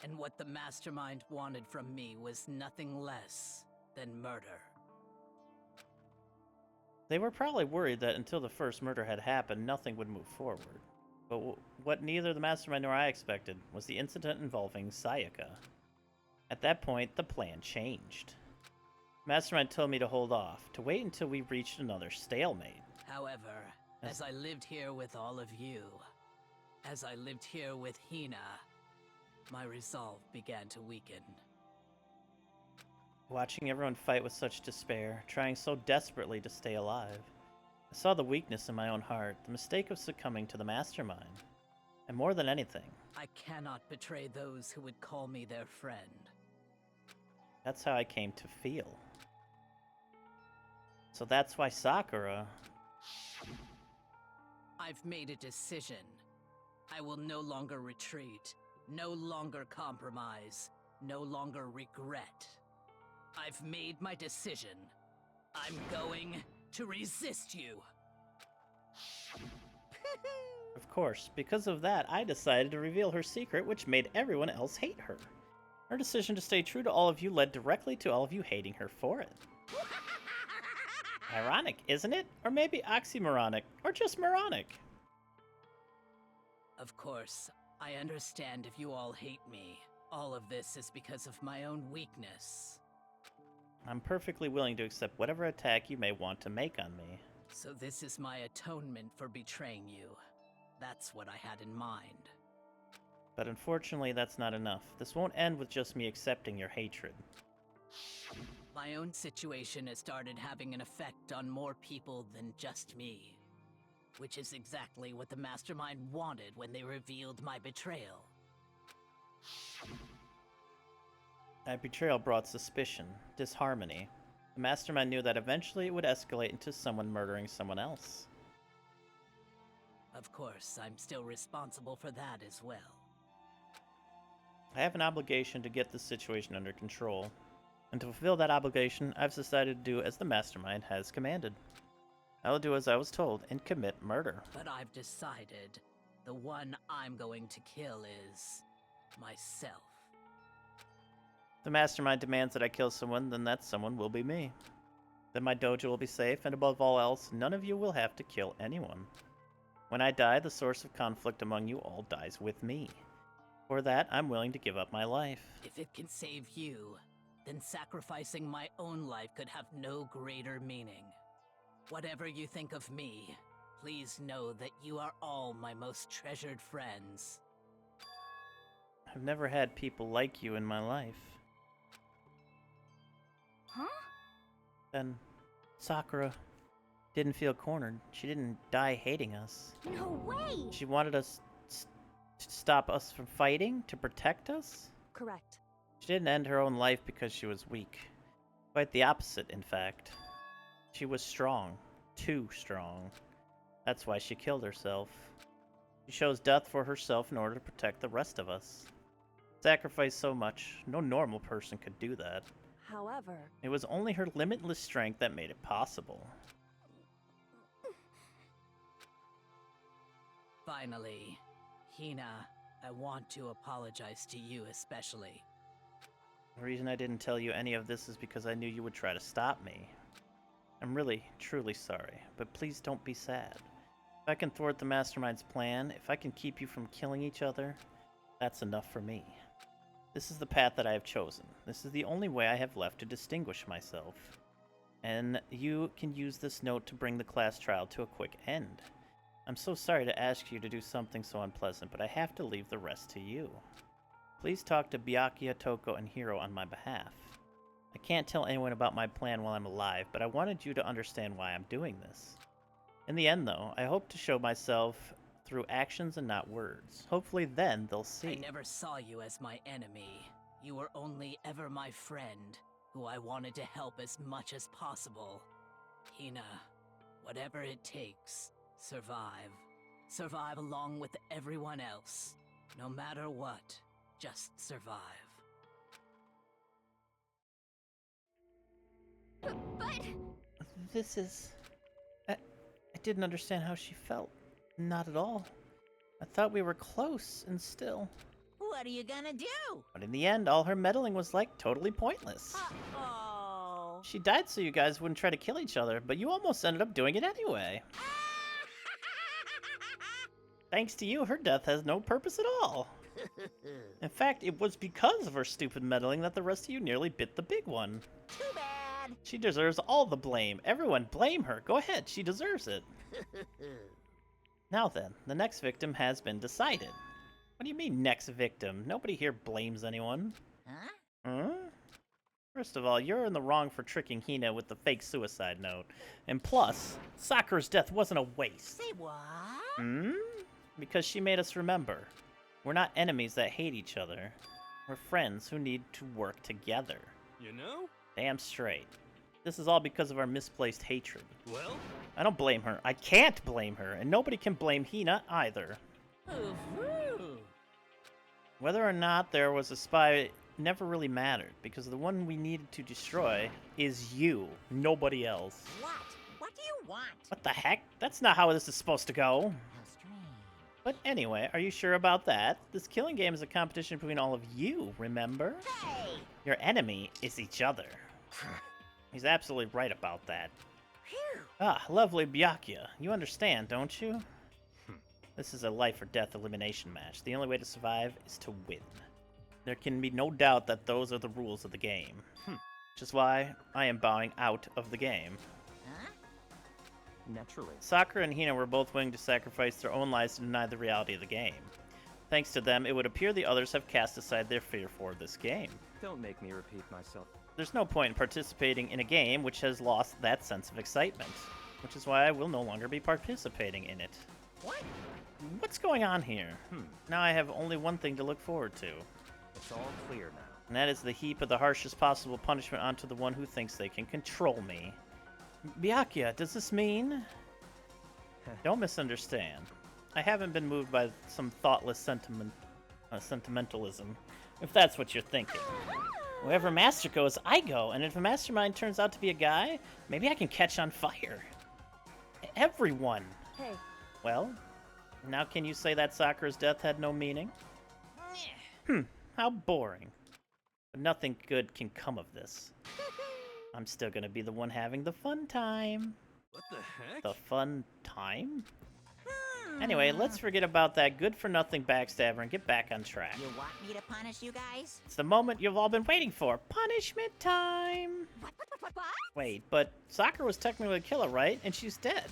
And what the mastermind wanted from me was nothing less than murder. They were probably worried that until the first murder had happened, nothing would move forward. But what neither the mastermind nor I expected was the incident involving Sayaka. At that point, the plan changed. Mastermind told me to hold off, to wait until we reached another stalemate. However, as I lived here with all of you, as I lived here with Hina, my resolve began to weaken. Watching everyone fight with such despair, trying so desperately to stay alive, I saw the weakness in my own heart, the mistake of succumbing to the mastermind. And more than anything, I cannot betray those who would call me their friend. that's how I came to feel. So that's why Sakura... I've made a decision. I will no longer retreat, no longer compromise, no longer regret. I've made my decision. I'm going to resist you. Of course, because of that, I decided to reveal her secret, which made everyone else hate her. Her decision to stay true to all of you led directly to all of you hating her for it. Ironic, isn't it? Or maybe oxymoronic, or just moronic. Of course, I understand if you all hate me. All of this is because of my own weakness. I'm perfectly willing to accept whatever attack you may want to make on me. So this is my atonement for betraying you. That's what I had in mind. But unfortunately, that's not enough. This won't end with just me accepting your hatred. My own situation has started having an effect on more people than just me. Which is exactly what the Mastermind wanted when they revealed my betrayal. That betrayal brought suspicion, disharmony. The Mastermind knew that eventually it would escalate into someone murdering someone else. Of course, I'm still responsible for that as well. I have an obligation to get this situation under control. And to fulfill that obligation, I've decided to do as the Mastermind has commanded. I will do as I was told and commit murder. But I've decided the one I'm going to kill is myself. If the Mastermind demands that I kill someone, then that someone will be me. Then my dojo will be safe, and above all else, none of you will have to kill anyone. When I die, the source of conflict among you all dies with me. For that, I'm willing to give up my life. If it can save you, then sacrificing my own life could have no greater meaning. Whatever you think of me, please know that you are all my most treasured friends. I've never had people like you in my life. Huh? Then Sakura didn't feel cornered. She didn't die hating us. No way! She wanted us to stop us from fighting, to protect us. Correct. She didn't end her own life because she was weak. Quite the opposite, in fact. She was strong. Too strong. That's why she killed herself. She chose death for herself in order to protect the rest of us. Sacrificed so much, no normal person could do that. However, It was only her limitless strength that made it possible. Finally, Hina, I want to apologize to you especially. The reason I didn't tell you any of this is because I knew you would try to stop me. I'm really, truly sorry, but please don't be sad. If I can thwart the Mastermind's plan, if I can keep you from killing each other, that's enough for me. This is the path that I have chosen. This is the only way I have left to distinguish myself. And you can use this note to bring the class trial to a quick end. I'm so sorry to ask you to do something so unpleasant, but I have to leave the rest to you. Please talk to Byakuya, Toko, and Hiro on my behalf. I can't tell anyone about my plan while I'm alive, but I wanted you to understand why I'm doing this. In the end, though, I hope to show myself through actions and not words. Hopefully then they'll see. I never saw you as my enemy. You were only ever my friend, who I wanted to help as much as possible. Hina, whatever it takes, survive. Survive along with everyone else. No matter what, just survive. But... This is... I didn't understand how she felt. Not at all. I thought we were close, and still... What are you gonna do? But in the end, all her meddling was, like, totally pointless. Uh-oh. She died so you guys wouldn't try to kill each other, but you almost ended up doing it anyway. Thanks to you, her death has no purpose at all. In fact, it was because of her stupid meddling that the rest of you nearly bit the big one. Too bad. She deserves all the blame. Everyone blame her. Go ahead, she deserves it. Now then, the next victim has been decided. What do you mean, next victim? Nobody here blames anyone. Huh? Huh? First of all, you're in the wrong for tricking Hina with the fake suicide note. And plus, Sakura's death wasn't a waste. Say what? Hmm? Because she made us remember. We're not enemies that hate each other. We're friends who need to work together. You know? Damn straight. This is all because of our misplaced hatred. Well, I don't blame her. I can't blame her, and nobody can blame Hina either. Ooh. Whether or not there was a spy never really mattered, because the one we needed to destroy is you, nobody else. What? What do you want? What the heck? That's not how this is supposed to go. How strange. But anyway, are you sure about that? This killing game is a competition between all of you, remember? Hey! Your enemy is each other. He's absolutely right about that. Phew! Ah, lovely Byakuya. You understand, don't you? This is a life or death elimination match. The only way to survive is to win. There can be no doubt that those are the rules of the game. Which is why I am bowing out of the game. Huh? Naturally. Sakura and Hina were both willing to sacrifice their own lives to deny the reality of the game. Thanks to them, it would appear the others have cast aside their fear for this game. Don't make me repeat myself. There's no point in participating in a game which has lost that sense of excitement. Which is why I will no longer be participating in it. What? What's going on here? Now I have only one thing to look forward to. It's all clear now. And that is the heap of the harshest possible punishment onto the one who thinks they can control me. Byakuya, does this mean... Don't misunderstand. I haven't been moved by some thoughtless sentimentalism, if that's what you're thinking. Wherever Master goes, I go, and if a mastermind turns out to be a guy, maybe I can catch on fire. Everyone! Hey, Well, now can you say that Sakura's death had no meaning? How boring. But nothing good can come of this. I'm still gonna be the one having the fun time. what the heck? The fun time? Anyway, let's forget about that good-for-nothing backstabber and get back on track. You want me to punish you guys? It's the moment you've all been waiting for. Punishment time! What? Wait, but Sakura was technically the killer, right? And she's dead.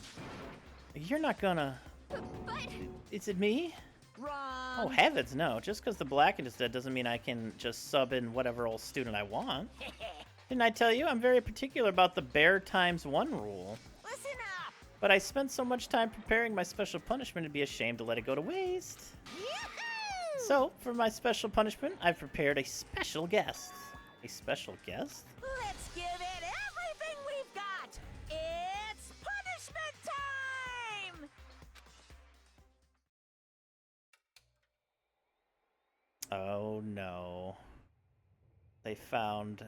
You're not gonna... But... Is it me? Wrong! Oh, heavens, no. Just because the Blackened is dead doesn't mean I can just sub in whatever old student I want. Didn't I tell you? I'm very particular about the bear times one rule. Listen up! But I spent so much time preparing my special punishment, it'd be a shame to let it go to waste. Yoo-hoo! So, for my special punishment, I've prepared a special guest. A special guest? Let's give it everything we've got! It's punishment time! Oh no. They found...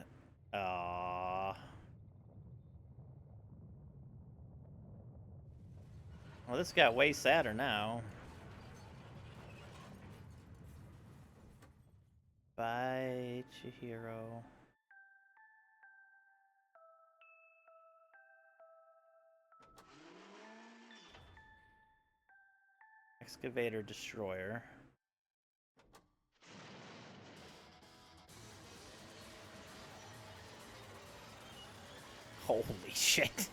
Aww. Well, this got way sadder now. Bye, Chihiro. Excavator Destroyer. Oh Holy shit.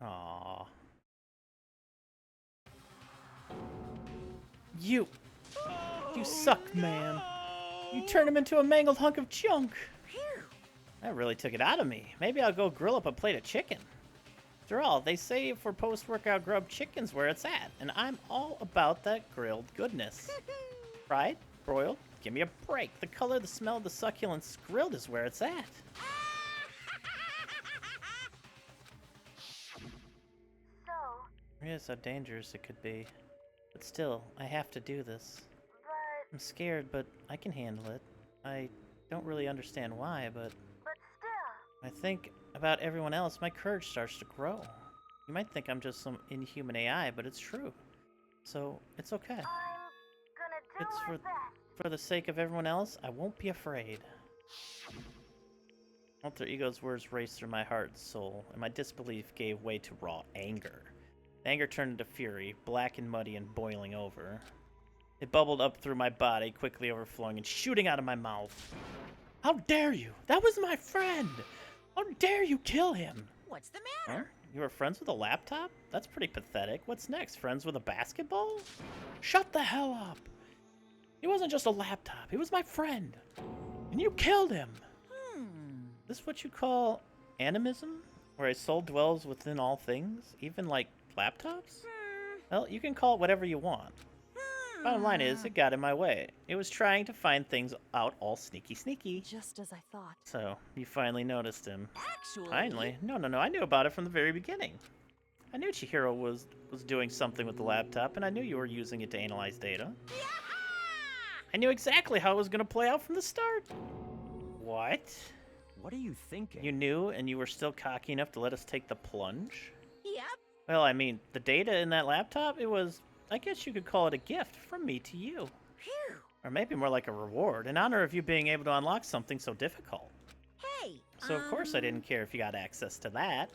Aww. You suck, man. You turned him into a mangled hunk of junk. That really took it out of me. Maybe I'll go grill up a plate of chicken. After all, they say for post-workout grub, chicken's where it's at, and I'm all about that grilled goodness. Fried, broiled, give me a break. The color, the smell, the succulence, grilled is where it's at. So, Here's how dangerous it could be. But still, I have to do this. but I'm scared, but I can handle it. I don't really understand why, but still. I think about everyone else, my courage starts to grow. You might think I'm just some inhuman AI, but it's true. So, it's okay. I'm gonna do It's my best. for the sake of everyone else, I won't be afraid. Alter Ego's words raced through my heart and soul, and my disbelief gave way to raw anger. Anger turned into fury, black and muddy and boiling over. It bubbled up through my body, quickly overflowing and shooting out of my mouth. How dare you? That was my friend! How dare you kill him? What's the Huh? matter? You were friends with a laptop? That's pretty pathetic. What's next? Friends with a basketball? Shut the hell up! He wasn't just a laptop. He was my friend. And you killed him! Is this what you call animism? Where a soul dwells within all things? Even like laptops? Well, you can call it whatever you want. Bottom line is, it got in my way. It was trying to find things out all sneaky. Just as I thought. So, you finally noticed him. Actually, Finally? No, I knew about it from the very beginning. I knew Chihiro was doing something with the laptop, and I knew you were using it to analyze data. I knew exactly how it was going to play out from the start. What? What are you thinking? You knew, and you were still cocky enough to let us take the plunge? Yep. Well, I mean, the data in that laptop, it was, I guess you could call it a gift from me to you. Phew. Or maybe more like a reward, in honor of you being able to unlock something so difficult. Hey. So of course I didn't care if you got access to that.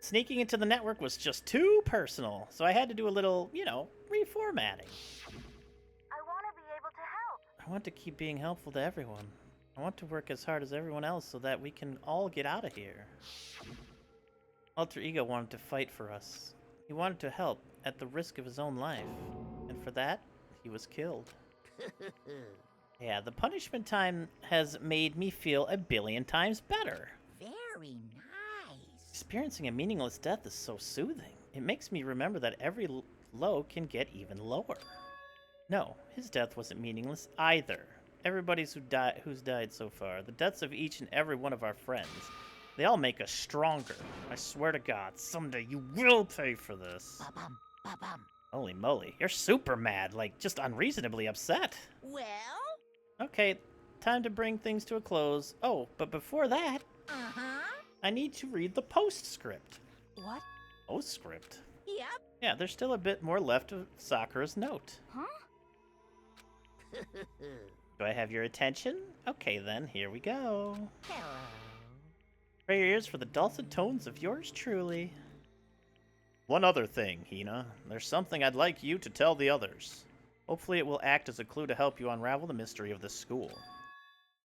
Sneaking into the network was just too personal, so I had to do a little, reformatting. I want to be able to help. I want to keep being helpful to everyone. I want to work as hard as everyone else so that we can all get out of here. Alter Ego wanted to fight for us. He wanted to help at the risk of his own life. And for that, he was killed. Yeah, the punishment time has made me feel a billion times better. Very nice. Experiencing a meaningless death is so soothing. It makes me remember that every low can get even lower. No, his death wasn't meaningless either. Everybody's who's died so far, the deaths of each and every one of our friends, they all make us stronger. I swear to God, someday you will pay for this. Ba-bum, ba-bum. Holy moly, you're super mad, like just unreasonably upset. Well, Okay, time to bring things to a close. Oh, but before that, uh-huh. I need to read the postscript. What? Postscript? Yep. Yeah, there's still a bit more left of Sakura's note. Huh? Do I have your attention? Okay then, here we go. Hello. Pray your ears for the dulcet tones of yours truly. One other thing, Hina. There's something I'd like you to tell the others. Hopefully it will act as a clue to help you unravel the mystery of this school.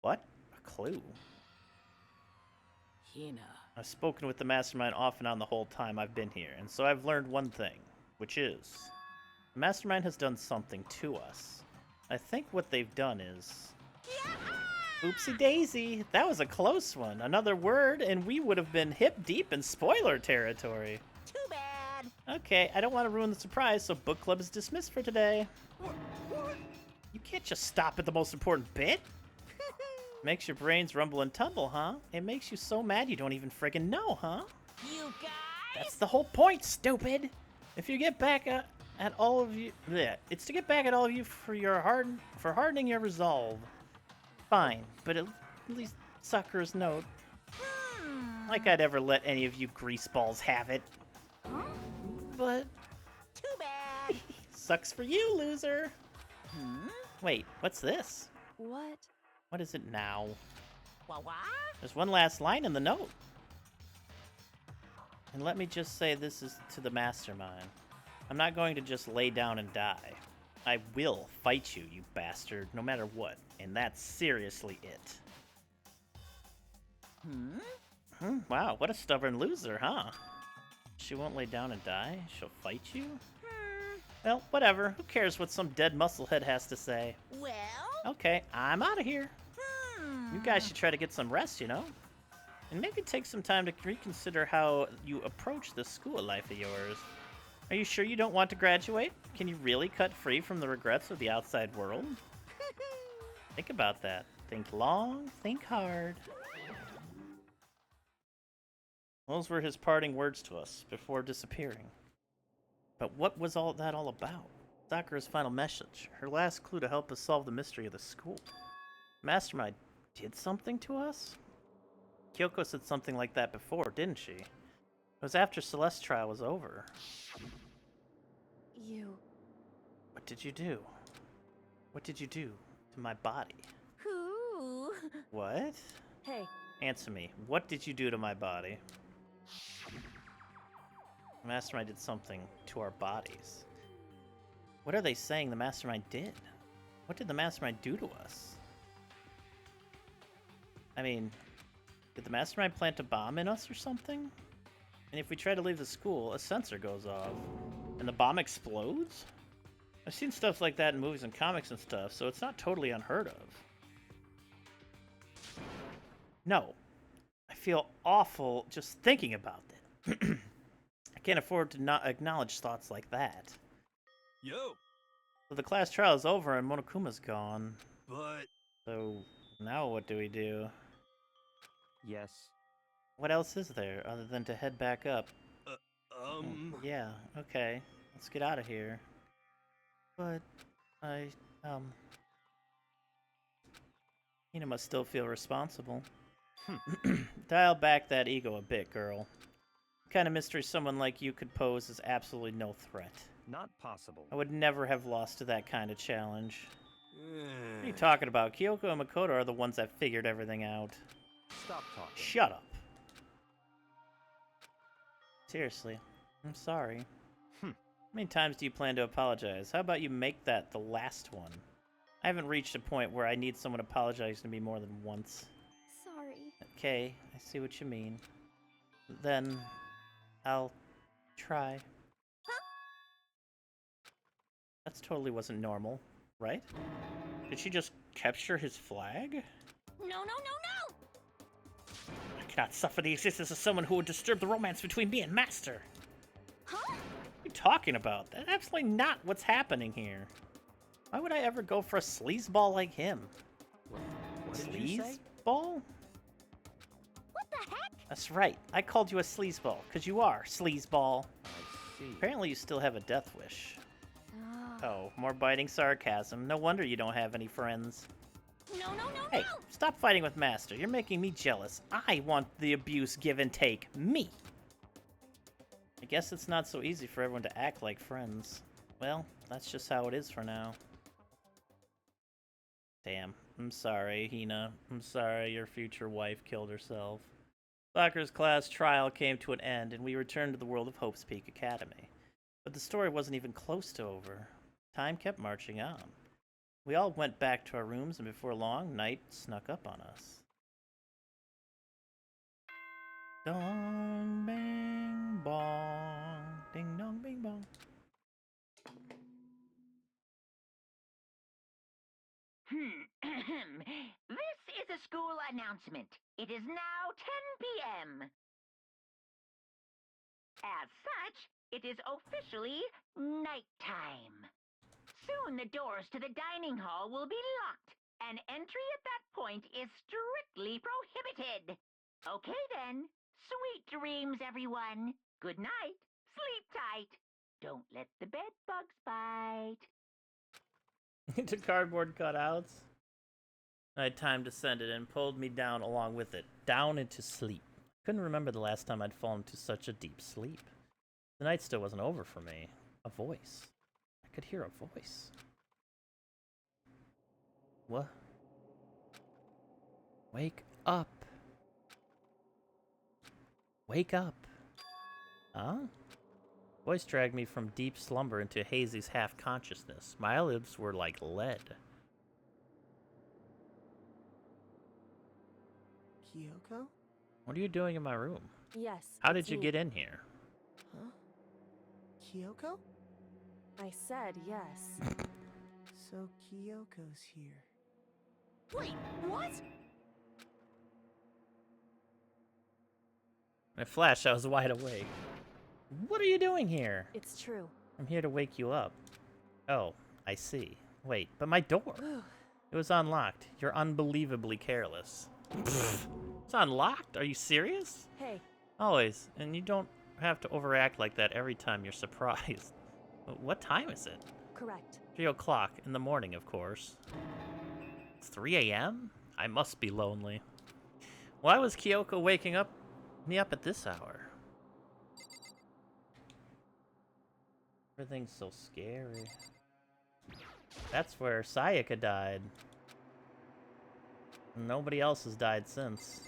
What? A clue? Hina. I've spoken with the Mastermind off and on the whole time I've been here, and so I've learned one thing, which is, the Mastermind has done something to us. I think what they've done is... Oopsie daisy, that was a close one. Another word, and we would have been hip deep in spoiler territory. Too bad. Okay, I don't want to ruin the surprise, so book club is dismissed for today. You can't just stop at the most important bit. Makes your brains rumble and tumble, huh? It makes you so mad you don't even friggin' know, huh? You guys? That's the whole point, stupid! If you get back at all of you... Bleh, it's to get back at all of you for hardening your resolve. Fine, but at least Sakura's note. Like I'd ever let any of you greaseballs have it. Huh? But... Too bad. Sucks for you, loser. Hmm? Wait, what's this? What? What is it now? What? There's one last line in the note. And let me just say this is to the mastermind. I'm not going to just lay down and die. I will fight you, you bastard, no matter what. And that's seriously it. Wow, what a stubborn loser, huh? She won't lay down and die? She'll fight you? Well, whatever. Who cares what some dead musclehead has to say? Well? Okay, I'm out of here. You guys should try to get some rest, you know? And maybe take some time to reconsider how you approach this school life of yours. Are you sure you don't want to graduate? Can you really cut free from the regrets of the outside world? Think about that. Think long, think hard. Those were his parting words to us before disappearing. But what was all that all about? Sakura's final message, her last clue to help us solve the mystery of the school. Mastermind did something to us? Kyoko said something like that before, didn't she? It was after Celeste's trial was over. You... What did you do? What did you do to my body? Who? What? Hey, Answer me. What did you do to my body? The Mastermind did something to our bodies. What are they saying the Mastermind did? What did the Mastermind do to us? I mean, did the Mastermind plant a bomb in us or something? And if we try to leave the school, a sensor goes off, and the bomb explodes? I've seen stuff like that in movies and comics and stuff, so it's not totally unheard of. No. I feel awful just thinking about it. I can't afford to not acknowledge thoughts like that. Yo, So the class trial is over and Monokuma's gone. but So now what do we do? Yes. What else is there other than to head back up? yeah. Yeah, okay. Let's get out of here. But Hina must still feel responsible. Dial back that ego a bit, girl. The kind of mystery someone like you could pose is absolutely no threat. Not possible. I would never have lost to that kind of challenge. What are you talking about? Kyoko and Makoto are the ones that figured everything out. Stop talking. Shut up. Seriously, I'm sorry. How many times do you plan to apologize? How about you make that the last one? I haven't reached a point where I need someone to apologize to me more than once. Sorry. Okay, I see what you mean. Then, I'll try. That totally wasn't normal, right? Did she just capture his flag? No, no, no, no! I cannot suffer the existence of someone who would disturb the romance between me and Master. Huh? What are you talking about? That's absolutely not what's happening here. Why would I ever go for a sleazeball like him? What did you say? Sleazeball? What the heck? That's right. I called you a sleazeball, because you are, sleazeball. I see. Apparently you still have a death wish. Oh, more biting sarcasm. No wonder you don't have any friends. No, no, no, Hey, no! stop fighting with Master. You're making me jealous. I want the abuse give and take. Me! I guess it's not so easy for everyone to act like friends. Well, that's just how it is for now. Damn. I'm sorry, Hina. I'm sorry your future wife killed herself. Sakura's class trial came to an end, and we returned to the world of Hope's Peak Academy. But the story wasn't even close to over. Time kept marching on. We all went back to our rooms, and before long, night snuck up on us. Dong, bing, bong. Ding, dong, bing, bong. This is a school announcement. It is now 10 p.m. As such, it is officially nighttime. Soon the doors to the dining hall will be locked, and entry at that point is strictly prohibited. Okay then, sweet dreams, everyone. Good night, sleep tight. Don't let the bed bugs bite. Into cardboard cutouts. Nighttime descended and pulled me down along with it, down into sleep. Couldn't remember the last time I'd fallen into such a deep sleep. The night still wasn't over for me. A voice. I could hear a voice. What? Wake up. Wake up. Huh? Voice dragged me from deep slumber into Hazy's half-consciousness. My eyelids were like lead. Kyoko? What are you doing in my room? Yes. How it's did you me. get in here? Huh? Kyoko? I said yes. So Kyoko's here. Wait, what? In a flash, I was wide awake. What are you doing here? It's true. I'm here to wake you up. Oh, I see. Wait, but my door. It was unlocked. You're unbelievably careless. It's unlocked? Are you serious? Hey, Always. And you don't have to overact like that every time you're surprised. What time is it? correct. 3 o'clock in the morning, of course. 3 a.m.? I must be lonely. Why was Kyoko waking me up at this hour? Everything's so scary. That's where Sayaka died. Nobody else has died since.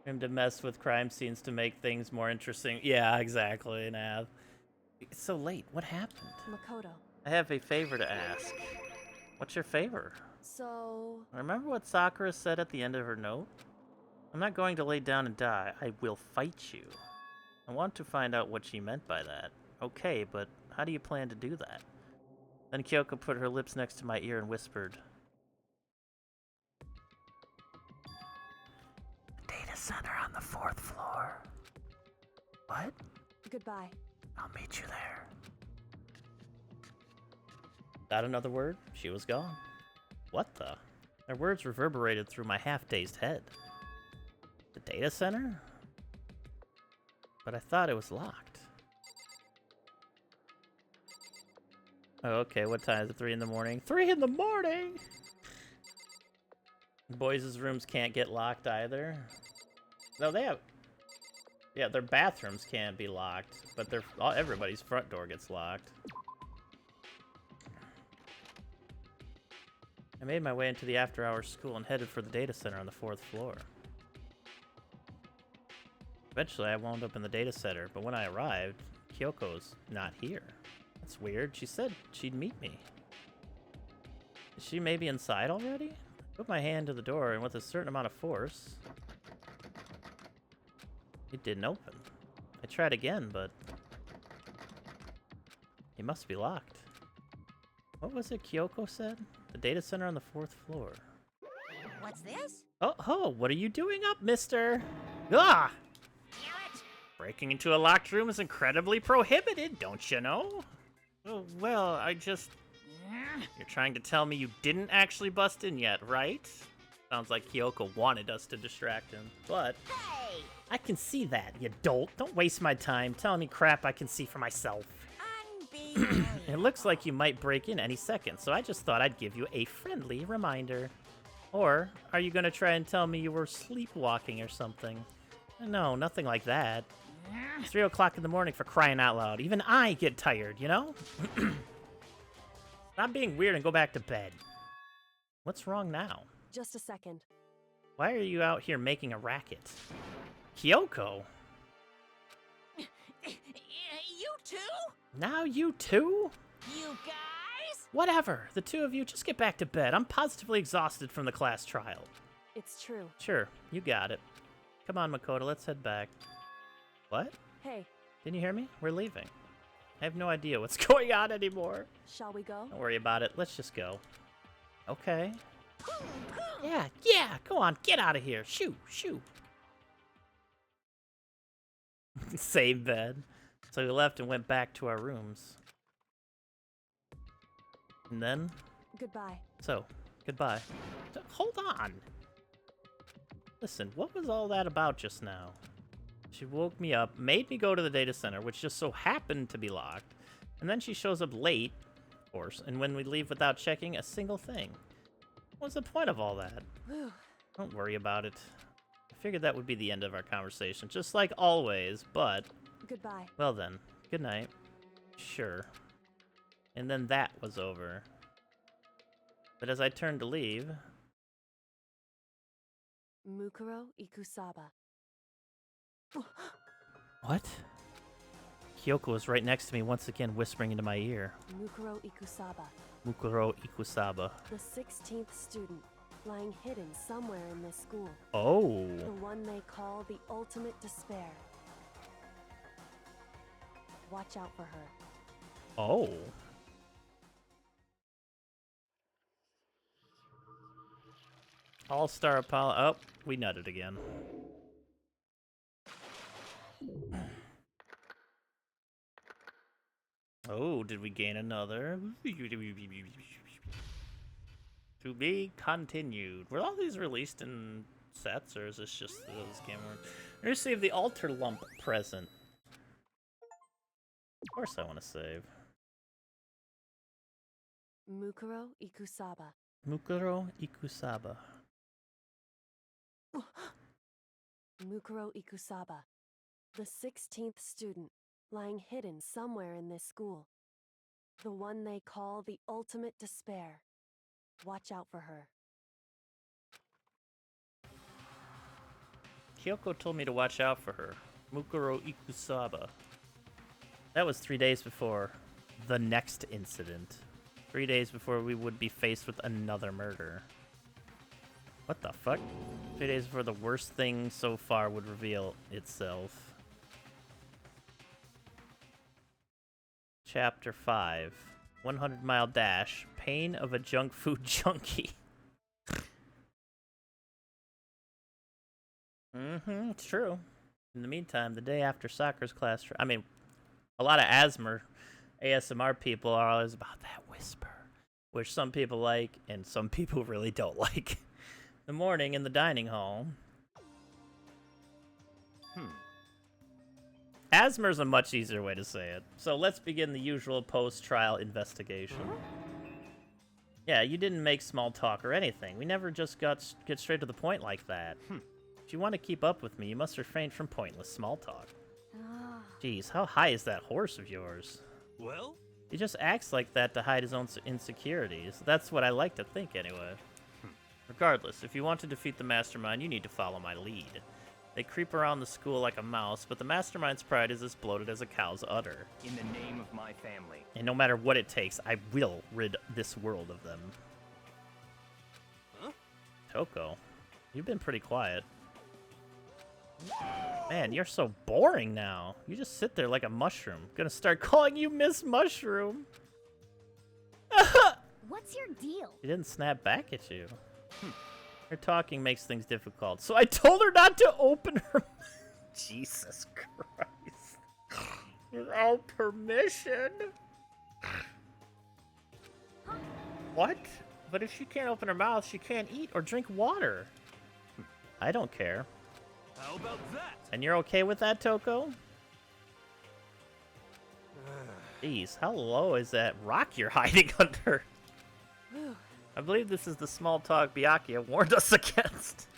Him to mess with crime scenes to make things more interesting. Yeah, exactly, Nav. It's so late. What happened? Makoto. I have a favor to ask. What's your favor? So, Remember what Sakura said at the end of her note? I'm not going to lay down and die. I will fight you. I want to find out what she meant by that. Okay, but how do you plan to do that? Then Kyoko put her lips next to my ear and whispered. The data center on the 4th floor. What? goodbye. I'll meet you there. Without another word, she was gone. What the? Their words reverberated through my half-dazed head. The data center? But I thought it was locked. Oh, okay, what time is it? 3 in the morning? 3 in the morning?! Boys' rooms can't get locked either. No, they have... Yeah, their bathrooms can't be locked, but everybody's front door gets locked. I made my way into the after-hours school and headed for the data center on the 4th floor. Eventually, I wound up in the data center, but when I arrived, Kyoko's not here. That's weird. She said she'd meet me. Is she maybe inside already? I put my hand to the door, and with a certain amount of force, it didn't open. I tried again, but it must be locked. What was it Kyoko said? The data center on the 4th floor. What's this? Oh, what are you doing up, mister? Ah! Damn it! Breaking into a locked room is incredibly prohibited, don't you know? Oh, well, I just... You're trying to tell me you didn't actually bust in yet, right? Sounds like Kyoko wanted us to distract him, but... Hey! I can see that, you dolt. Don't waste my time telling me crap I can see for myself. Unbelievable. It looks like you might break in any second, so I just thought I'd give you a friendly reminder. Or, are you gonna try and tell me you were sleepwalking or something? No, nothing like that. It's 3 o'clock in the morning, for crying out loud. Even I get tired, you know? Stop being weird and go back to bed. What's wrong now? Just a second. Why are you out here making a racket? Kyoko? You too? Now you too? You guys? Whatever. The two of you, just get back to bed. I'm positively exhausted from the class trial. It's true. Sure, you got it. Come on, Makoto, let's head back. What? Hey, Didn't you hear me? We're leaving. I have no idea what's going on anymore. shall we go? Don't worry about it. Let's just go. Okay. Yeah, go on. Get out of here. Shoo. Same bed. So we left and went back to our rooms. And then... Goodbye. So, goodbye. Hold on. Listen, what was all that about just now? She woke me up, made me go to the data center, which just so happened to be locked, and then she shows up late, of course, and when we leave without checking a single thing. What's the point of all that? Don't worry about it. I figured that would be the end of our conversation, just like always, but... Goodbye. Well then, good night. Sure. And then that was over. But as I turned to leave... Mukuro Ikusaba. What? Kyoko was right next to me once again, whispering into my ear. Mukuro Ikusaba. Mukuro Ikusaba. The 16th student, lying hidden somewhere in this school. Oh. The one they call the ultimate despair. Watch out for her. Oh. All-Star Apollo. Oh, we nutted again. Oh, did we gain another? To be continued. Were all these released in sets, or is this just this game? I received the Altar Lump present. Of course I want to save. Mukuro Ikusaba. Mukuro Ikusaba. Mukuro Ikusaba. The 16th student, lying hidden somewhere in this school. The one they call the ultimate despair. Watch out for her. Kyoko told me to watch out for her. Mukuro Ikusaba. That was 3 days before the next incident. 3 days before we would be faced with another murder. What the fuck? 3 days before the worst thing so far would reveal itself. Chapter 5. 100-mile dash. Pain of a junk food junkie. It's true. In the meantime, the day after Sakura's class... I mean, a lot of ASMR people are always about that whisper. Which some people like, and some people really don't like. The morning in the dining hall. Asthma's a much easier way to say it. So let's begin the usual post-trial investigation. Yeah, you didn't make small talk or anything. We never just get straight to the point like that. If you want to keep up with me, you must refrain from pointless small talk. Jeez, how high is that horse of yours? Well? He just acts like that to hide his own insecurities. That's what I like to think, anyway. Regardless, if you want to defeat the Mastermind, you need to follow my lead. They creep around the school like a mouse, but the Mastermind's pride is as bloated as a cow's udder. In the name of my family. And no matter what it takes, I will rid this world of them. Huh? Toko, you've been pretty quiet. Man, you're so boring now. You just sit there like a mushroom. Gonna start calling you Miss Mushroom. What's your deal? She didn't snap back at you. Her talking makes things difficult, so I told her not to open her... Jesus Christ. Without permission? What? But if she can't open her mouth, she can't eat or drink water. I don't care. How about that? And you're okay with that, Toko? Jeez, how low is that rock you're hiding under? I believe this is the small talk Byakuya warned us against.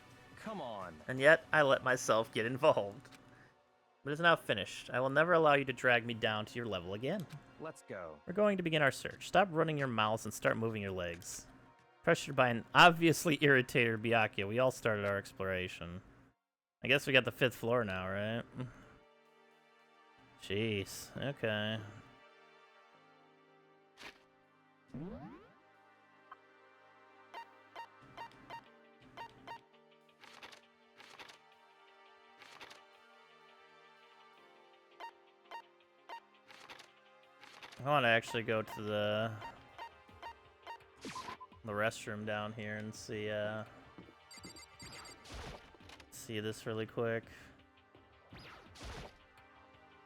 Come on. And yet, I let myself get involved. But it's now finished. I will never allow you to drag me down to your level again. Let's go. We're going to begin our search. Stop running your mouths and start moving your legs. Pressured by an obviously irritated Byakuya, we all started our exploration. I guess we got the 5th floor now, right? Jeez, okay. I want to actually go to the restroom down here and see this really quick.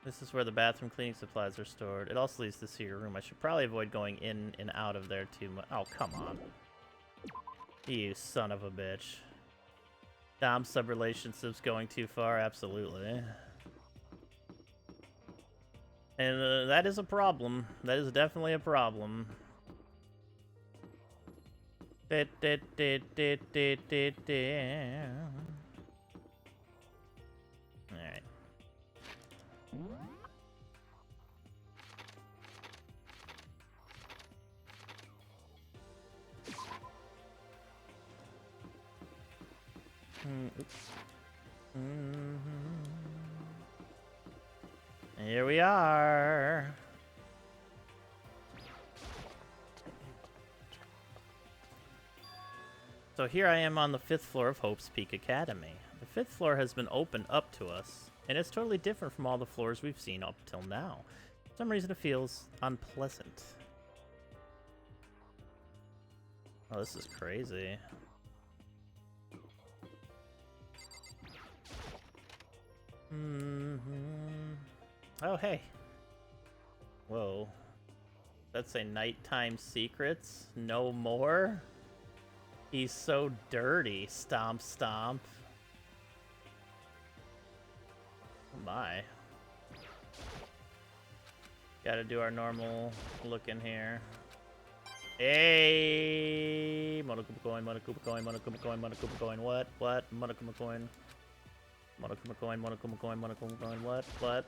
This is where the bathroom cleaning supplies are stored. It also leads to the secret room. I should probably avoid going in and out of there too much. Oh, come on. You son of a bitch. Dom sub-relationships going too far? Absolutely. And that is a problem. That is definitely a problem. Alright. Here we are. So here I am on the 5th floor of Hope's Peak Academy. The 5th floor has been opened up to us, and it's totally different from all the floors we've seen up till now. For some reason it feels unpleasant. Oh, this is crazy. Oh, hey. Whoa. That's a nighttime secrets? No more? He's so dirty. Stomp, stomp. Oh my. Gotta do our normal look in here. Hey! Monokuma coin, Monokuma coin, Monokuma coin, Monokuma coin. What? What? Monokuma coin. Monokuma coin, Monokuma coin, Monokuma coin. What? What?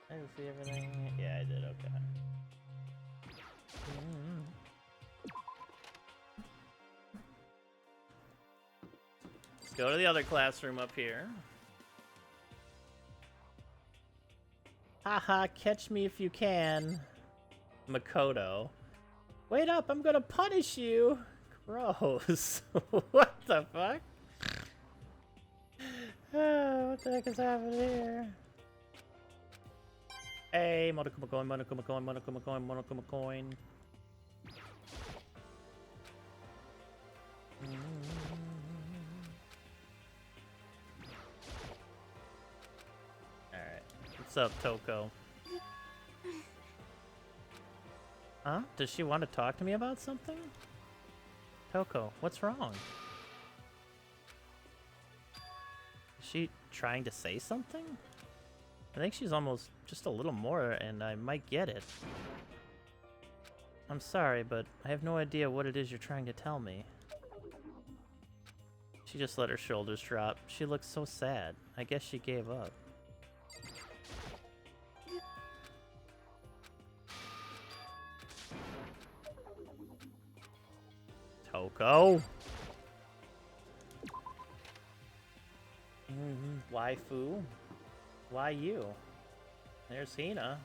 I didn't see everything. Yeah, I did. Okay. Let's go to the other classroom up here. Haha, catch me if you can. Makoto. Wait up, I'm gonna punish you! Gross. What the fuck? Oh, what the heck is happening here? Hey, Monokuma coin, Monokuma coin, Monokuma coin, Monokuma coin. Alright. What's up, Toko? Huh? Does she want to talk to me about something? Toko, what's wrong? Is she trying to say something? I think she's almost just a little more, and I might get it. I'm sorry, but I have no idea what it is you're trying to tell me. She just let her shoulders drop. She looks so sad. I guess she gave up. Toko? Waifu? Why you? There's Hina.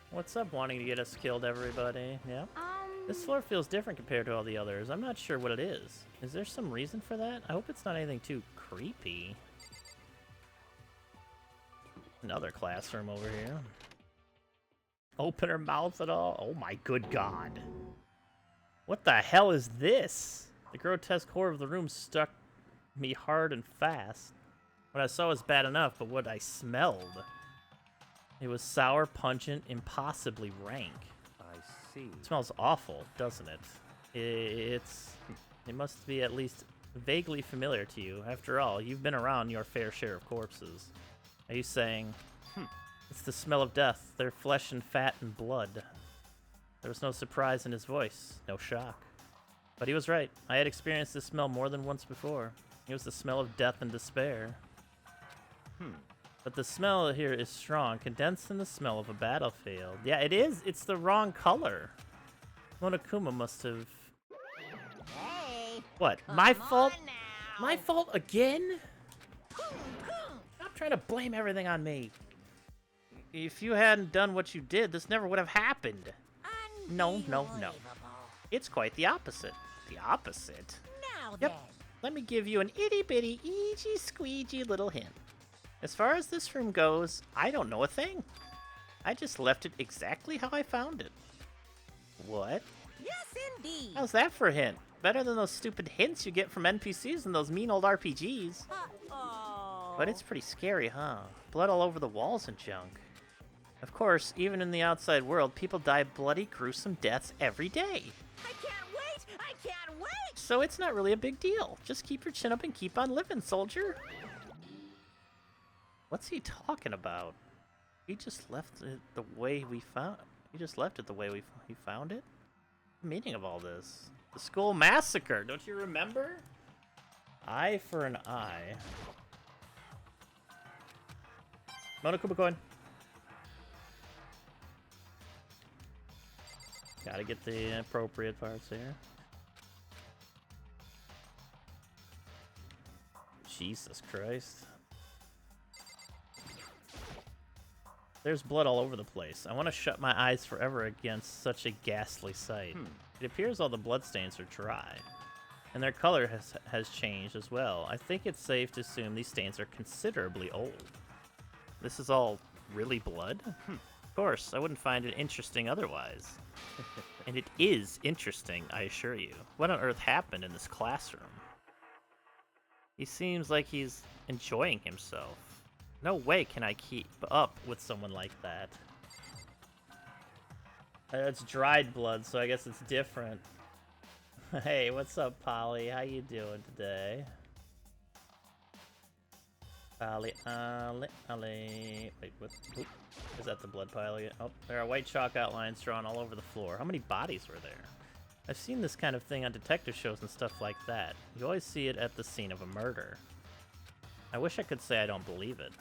What's up wanting to get us killed, everybody? Yeah? This floor feels different compared to all the others. I'm not sure what it is. Is there some reason for that? I hope it's not anything too creepy. Another classroom over here. Open her mouth at all? Oh my good god. What the hell is this? The grotesque horror of the room stuck me hard and fast. What I saw was bad enough, but what I smelled... It was sour, pungent, impossibly rank. I see. It smells awful, doesn't it? It must be at least vaguely familiar to you. After all, you've been around your fair share of corpses. Are you saying, it's the smell of death, their flesh and fat and blood? There was no surprise in his voice, no shock. But he was right. I had experienced this smell more than once before. It was the smell of death and despair. But the smell here is strong, condensed in the smell of a battlefield. Yeah, it is. It's the wrong color. Monokuma must have... Hey! What? My fault? My fault again? Stop trying to blame everything on me. If you hadn't done what you did, this never would have happened. No, no, no. It's quite the opposite. The opposite? Now Yep. Let me give you an itty-bitty, easy-squeegee little hint. As far as this room goes, I don't know a thing. I just left it exactly how I found it. What? Yes, indeed. How's that for a hint? Better than those stupid hints you get from NPCs in those mean old RPGs. Uh-oh. But it's pretty scary, huh? Blood all over the walls and junk. Of course, even in the outside world, people die bloody, gruesome deaths every day. I can't wait! I can't wait! So it's not really a big deal. Just keep your chin up and keep on living, soldier. What's he talking about? He just left it the way we found. He just left it the way he found it. The meaning of all this? The school massacre. Don't you remember? Eye for an eye. Monokuma coin. Gotta get the appropriate parts here. Jesus Christ. There's blood all over the place. I want to shut my eyes forever against such a ghastly sight. It appears all the bloodstains are dry, and their color has changed as well. I think it's safe to assume these stains are considerably old. This is all really blood? Of course, I wouldn't find it interesting otherwise. And it is interesting, I assure you. What on earth happened in this classroom? He seems like he's enjoying himself. No way can I keep up with someone like that. It's dried blood, so I guess it's different. Hey, what's up, Polly? How you doing today? Polly, Ollie. Wait, what? Oop. Is that the blood pile again? Oh, there are white chalk outlines drawn all over the floor. How many bodies were there? I've seen this kind of thing on detective shows and stuff like that. You always see it at the scene of a murder. I wish I could say I don't believe it.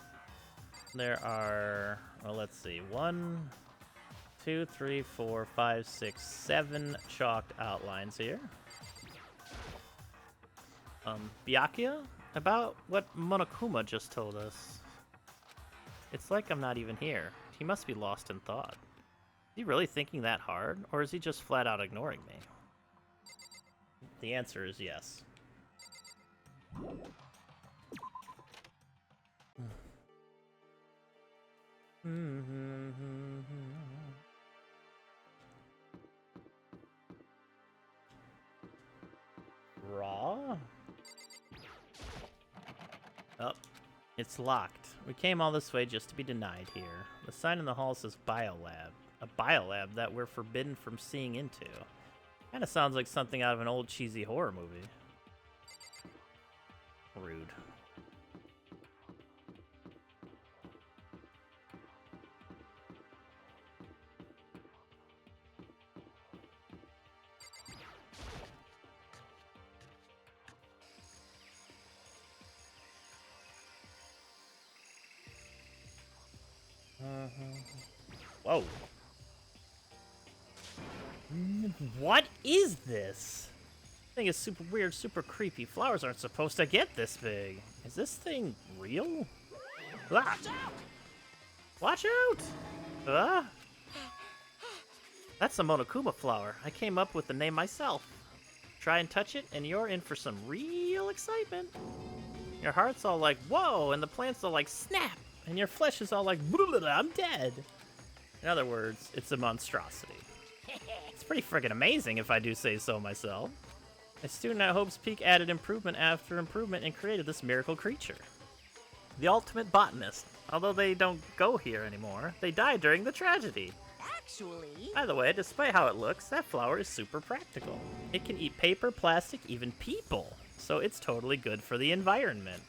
There are, well, let's see, 1, 2, 3, 4, 5, 6, 7 chalked outlines here. Byakuya? About what Monokuma just told us. It's like I'm not even here. He must be lost in thought. Is he really thinking that hard, or is he just flat out ignoring me? The answer is yes. Raw? Oh, it's locked. We came all this way just to be denied here. The sign in the hall says biolab. A biolab that we're forbidden from seeing into. Kinda sounds like something out of an old cheesy horror movie. Rude. Whoa. What is this? This thing is super weird, super creepy. Flowers aren't supposed to get this big. Is this thing real? Ah. Watch out! That's a Monokuma flower. I came up with the name myself. Try and touch it, and you're in for some real excitement. Your heart's all like, whoa, and the plant's all like, snap, and your flesh is all like, I'm dead. In other words, it's a monstrosity. It's pretty friggin' amazing, if I do say so myself. A student at Hope's Peak added improvement after improvement and created this miracle creature. The ultimate botanist. Although they don't go here anymore, they died during the tragedy. Actually... By the way, despite how it looks, that flower is super practical. It can eat paper, plastic, even people. So it's totally good for the environment.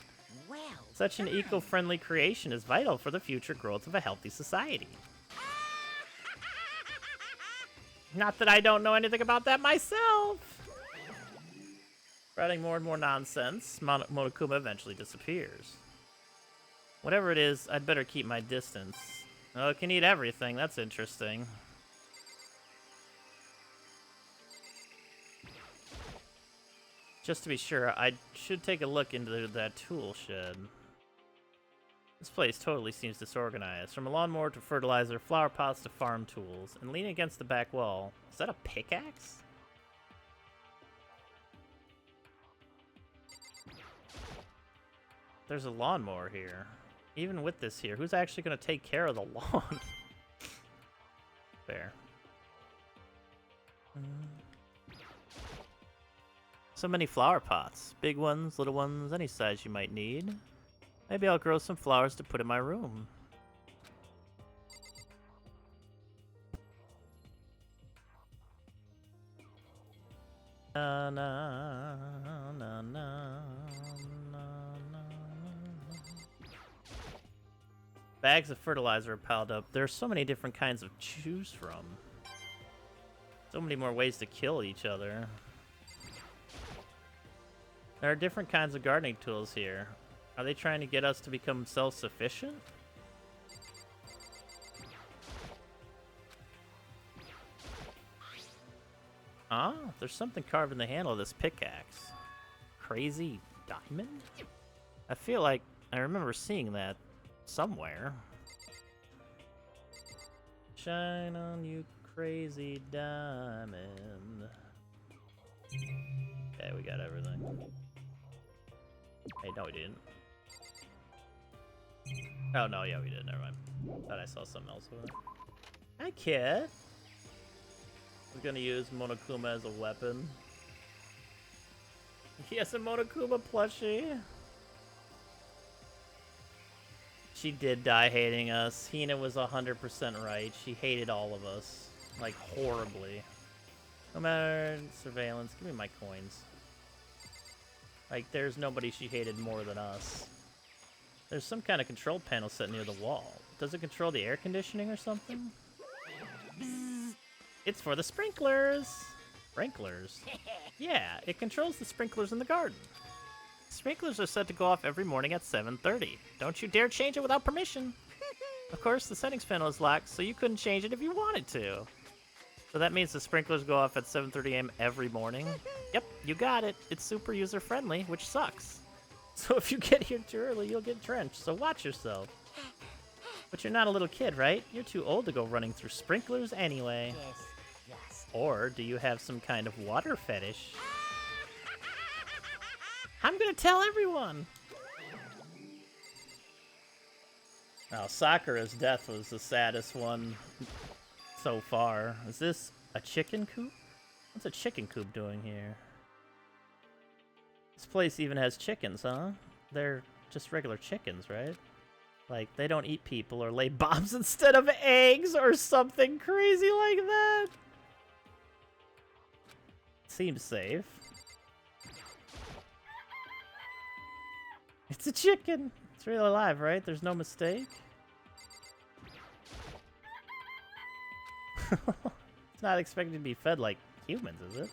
Well Such an eco-friendly creation is vital for the future growth of a healthy society. Not that I don't know anything about that myself! Spreading more and more nonsense, Monokuma eventually disappears. Whatever it is, I'd better keep my distance. Oh, it can eat everything, that's interesting. Just to be sure, I should take a look into that tool shed. This place totally seems disorganized. From a lawnmower to fertilizer, flower pots to farm tools, and leaning against the back wall. Is that a pickaxe? There's a lawnmower here. Even with this here, who's actually going to take care of the lawn? Fair. So many flower pots. Big ones, little ones, any size you might need. Maybe I'll grow some flowers to put in my room. Na, na, na, na, na, na. Bags of fertilizer are piled up. There are so many different kinds of choose from. So many more ways to kill each other. There are different kinds of gardening tools here. Are they trying to get us to become self-sufficient? Ah, there's something carved in the handle of this pickaxe. Crazy diamond? I feel like I remember seeing that somewhere. Shine on you, crazy diamond. Okay, we got everything. Hey, no, we didn't. Oh, no, yeah, we did. Never mind. Thought I saw something else over there. Hi, kid. We're gonna use Monokuma as a weapon. He has a Monokuma plushie. She did die hating us. Hina was 100% right. She hated all of us. Like, horribly. No matter surveillance, give me my coins. Like, there's nobody she hated more than us. There's some kind of control panel set near the wall. Does it control the air conditioning or something? Bzz. It's for the sprinklers! Sprinklers? Yeah, it controls the sprinklers in the garden. Sprinklers are set to go off every morning at 7:30. Don't you dare change it without permission. Of course, the settings panel is locked, so you couldn't change it if you wanted to. So that means the sprinklers go off at 7:30 a.m. every morning? Yep, you got it. It's super user-friendly, which sucks. So if you get here too early, you'll get drenched, so watch yourself. But you're not a little kid, right? You're too old to go running through sprinklers anyway. Yes. Or do you have some kind of water fetish? I'm gonna tell everyone! Now, Sakura's death was the saddest one so far. Is this a chicken coop? What's a chicken coop doing here? This place even has chickens, huh? They're just regular chickens, right? Like, they don't eat people or lay bombs instead of eggs or something crazy like that. Seems safe. It's a chicken. It's really alive, right? There's no mistake. It's not expected to be fed like humans, is it?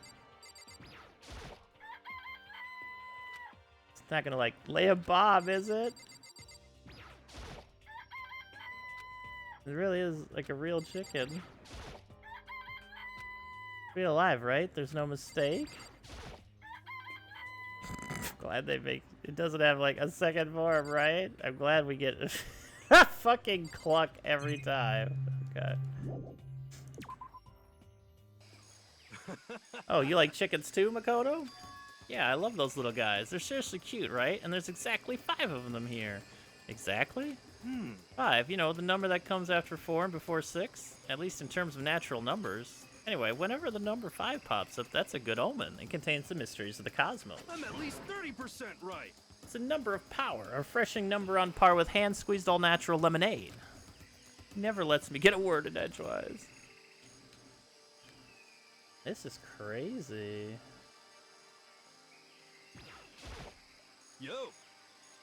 It's not gonna, like, lay a bomb, is it? It really is like a real chicken. Real alive, right? There's no mistake. Glad they make it doesn't have like a second form, right? I'm glad we get a fucking cluck every time. Okay. Oh, you like chickens too, Makoto? Yeah, I love those little guys. They're seriously cute, right? And there's exactly 5 of them here. Exactly? 5, you know, the number that comes after 4 and before 6, at least in terms of natural numbers. Anyway, whenever the number 5 pops up, that's a good omen. It contains the mysteries of the cosmos. I'm at least 30% right. It's a number of power, a refreshing number on par with hand-squeezed all-natural lemonade. He never lets me get a word in edgewise. This is crazy. Yo.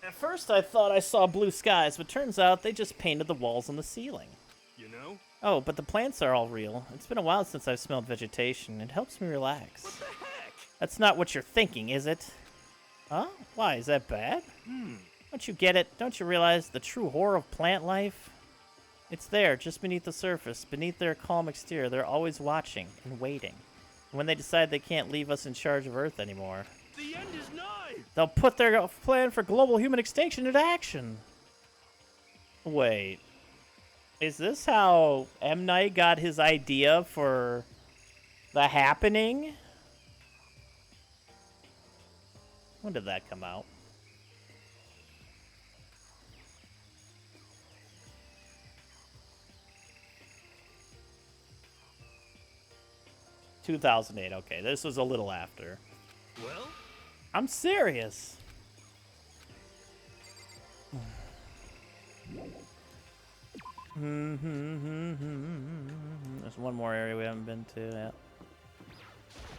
At first I thought I saw blue skies, but turns out they just painted the walls and the ceiling. You know? Oh, but the plants are all real. It's been a while since I've smelled vegetation. It helps me relax. What the heck? That's not what you're thinking, is it? Huh? Why, is that bad? Don't you get it? Don't you realize the true horror of plant life? It's there, just beneath the surface. Beneath their calm exterior, they're always watching and waiting. And when they decide they can't leave us in charge of Earth anymore, The end is nigh! they'll put their plan for global human extinction into action. Wait. Is this how M. Night got his idea for The Happening? When did that come out? ...2008. Okay, this was a little after. Well? I'm serious. There's one more area we haven't been to yet.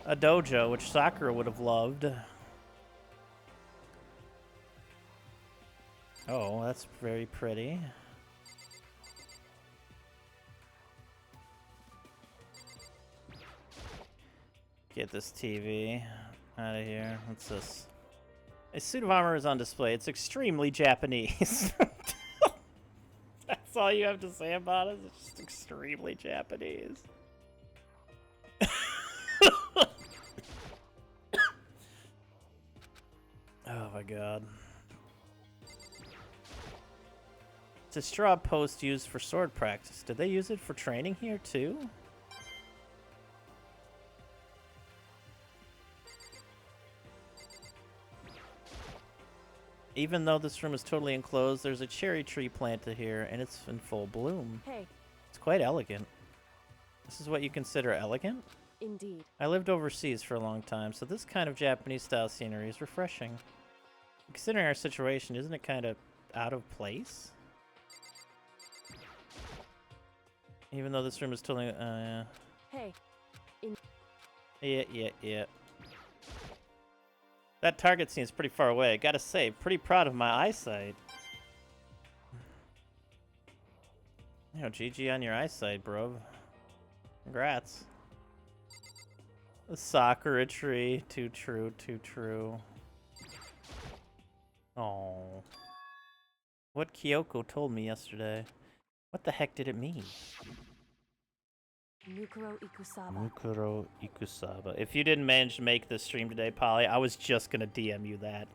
A dojo, which Sakura would have loved. Oh, that's very pretty. Get this TV out of here. What's this? A suit of armor is on display. It's extremely Japanese. That's all you have to say about it? It's just extremely Japanese. my god. It's a straw post used for sword practice. Did they use it for training here too? Even though this room is totally enclosed, there's a cherry tree planted here, and it's in full bloom. Hey, It's quite elegant. This is what you consider elegant? indeed. I lived overseas for a long time, so this kind of Japanese-style scenery is refreshing. Considering our situation, isn't it kind of out of place? Even though this room is totally... Hey, Yeah. That target seems pretty far away. Gotta say, pretty proud of my eyesight. You know, GG on your eyesight, bro. Congrats. The Sakura tree. Too true, too true. Oh. What Kyoko told me yesterday. What the heck did it mean? Mukuro Ikusaba. Mukuro Ikusaba. If you didn't manage to make this stream today, Polly, I was just gonna DM you that.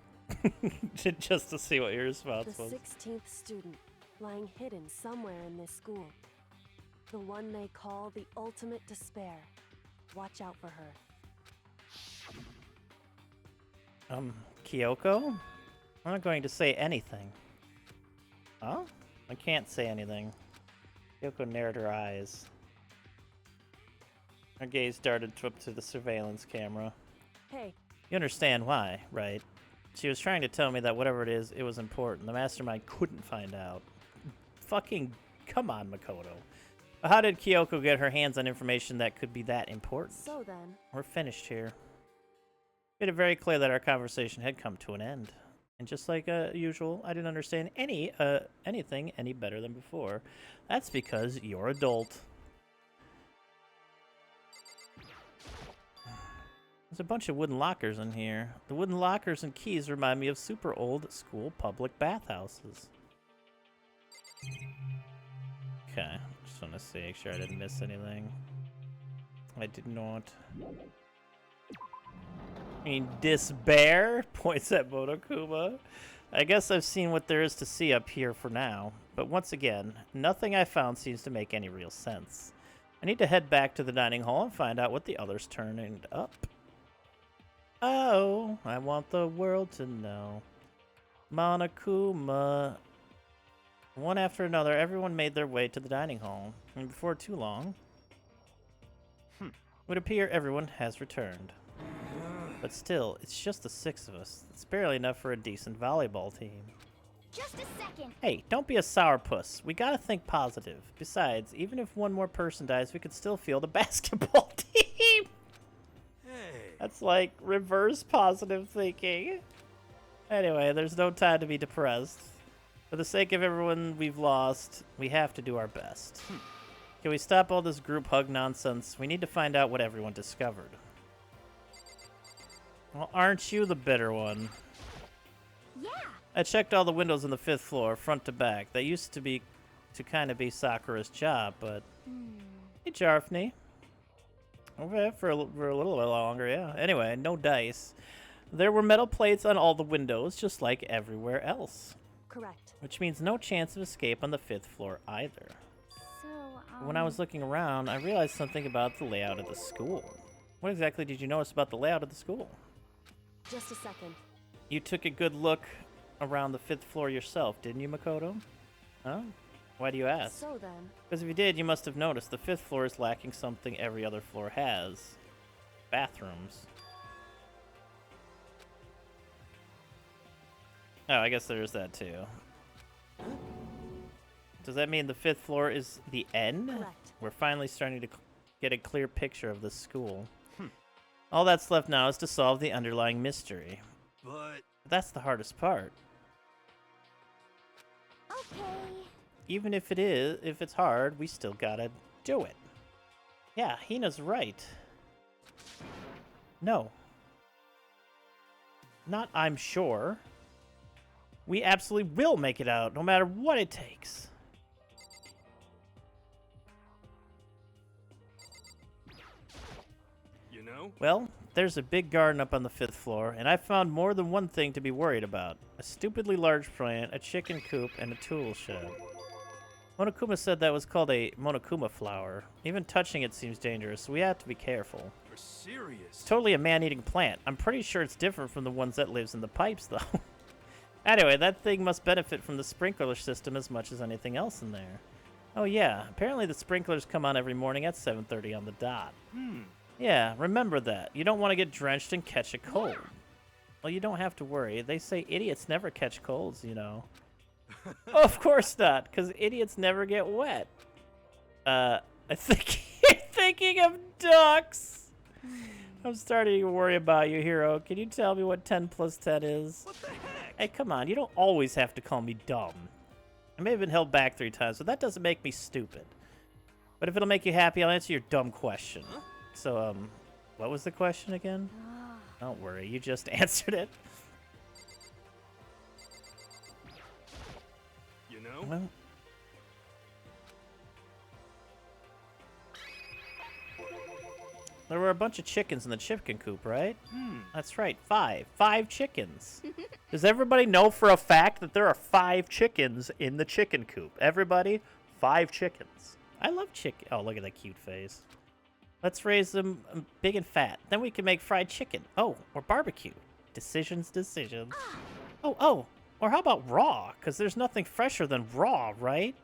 Just to see what your response The was. 16th student, lying hidden somewhere in this school. The one they call the ultimate despair. Watch out for her. Kyoko? I'm not going to say anything. Huh? I can't say anything. Kyoko narrowed her eyes. Her gaze darted up to the surveillance camera. Hey, You understand why, right? She was trying to tell me that whatever it is, it was important. The mastermind couldn't find out. Fucking come on, Makoto. How did Kyoko get her hands on information that could be that important? so then, We're finished here. Made it very clear that our conversation had come to an end. And just like usual, I didn't understand anything any better than before. That's because you're adult. There's a bunch of wooden lockers in here. The wooden lockers and keys remind me of super old school public bathhouses. Okay, just want to see, make sure I didn't miss anything. I did not. I mean, despair? Points at Monokuma. I guess I've seen what there is to see up here for now. But once again, nothing I found seems to make any real sense. I need to head back to the dining hall and find out what the others turned up. Oh, I want the world to know. Monokuma. One after another, everyone made their way to the dining hall. And before too long, it would appear everyone has returned. But still, it's just the 6 of us. It's barely enough for a decent volleyball team. Just a second. Hey, don't be a sourpuss. We gotta think positive. Besides, even if one more person dies, we could still field a basketball team. Hey. That's like reverse positive thinking. Anyway, there's no time to be depressed. For the sake of everyone we've lost, we have to do our best. Can we stop all this group hug nonsense? We need to find out what everyone discovered. Well, aren't you the bitter one? Yeah. I checked all the windows on the 5th floor, front to back. That used to kind of be Sakura's job, but... Hey, Jarfney. Okay, for a little bit longer, yeah. Anyway, no dice. There were metal plates on all the windows, just like everywhere else. correct. Which means no chance of escape on the 5th floor either. So, When I was looking around, I realized something about the layout of the school. What exactly did you notice about the layout of the school? Just a second. You took a good look around the 5th floor yourself, didn't you, Makoto? Huh? Why do you ask? So then, Because if you did, you must have noticed the 5th floor is lacking something every other floor has. Bathrooms. Oh, I guess there is that too. Does that mean the 5th floor is the end? correct. We're finally starting to get a clear picture of this school. All that's left now is to solve the underlying mystery. But That's the hardest part. okay. Even if it's hard, we still gotta do it. Yeah, Hina's right. No. Not I'm sure. We absolutely will make it out, no matter what it takes. you know, Well, there's a big garden up on the 5th floor, and I found more than one thing to be worried about. A stupidly large plant, a chicken coop, and a tool shed. Monokuma said that was called a Monokuma flower. Even touching it seems dangerous, so we have to be careful. You're serious? It's totally a man-eating plant. I'm pretty sure it's different from the ones that lives in the pipes, though. Anyway, that thing must benefit from the sprinkler system as much as anything else in there. Oh yeah, apparently the sprinklers come on every morning at 7:30 on the dot. Yeah, remember that. You don't want to get drenched and catch a cold. Well, you don't have to worry. They say idiots never catch colds, you know. Oh, of course not, because idiots never get wet. I think you're thinking of ducks. I'm starting to worry about you, Hero. Can you tell me what 10 plus 10 is? What the heck? Hey, come on. You don't always have to call me dumb. I may have been held back 3 times, but that doesn't make me stupid. But if it'll make you happy, I'll answer your dumb question. Huh? So, what was the question again? Don't worry, you just answered it. You know? Well, there were a bunch of chickens in the chicken coop, right? That's right, 5. 5 chickens. Does everybody know for a fact that there are 5 chickens in the chicken coop? Everybody, 5 chickens. I love chicken. Oh, look at that cute face. Let's raise them big and fat. Then we can make fried chicken. Oh, or barbecue. Decisions. Oh. Or how about raw? Because there's nothing fresher than raw, right?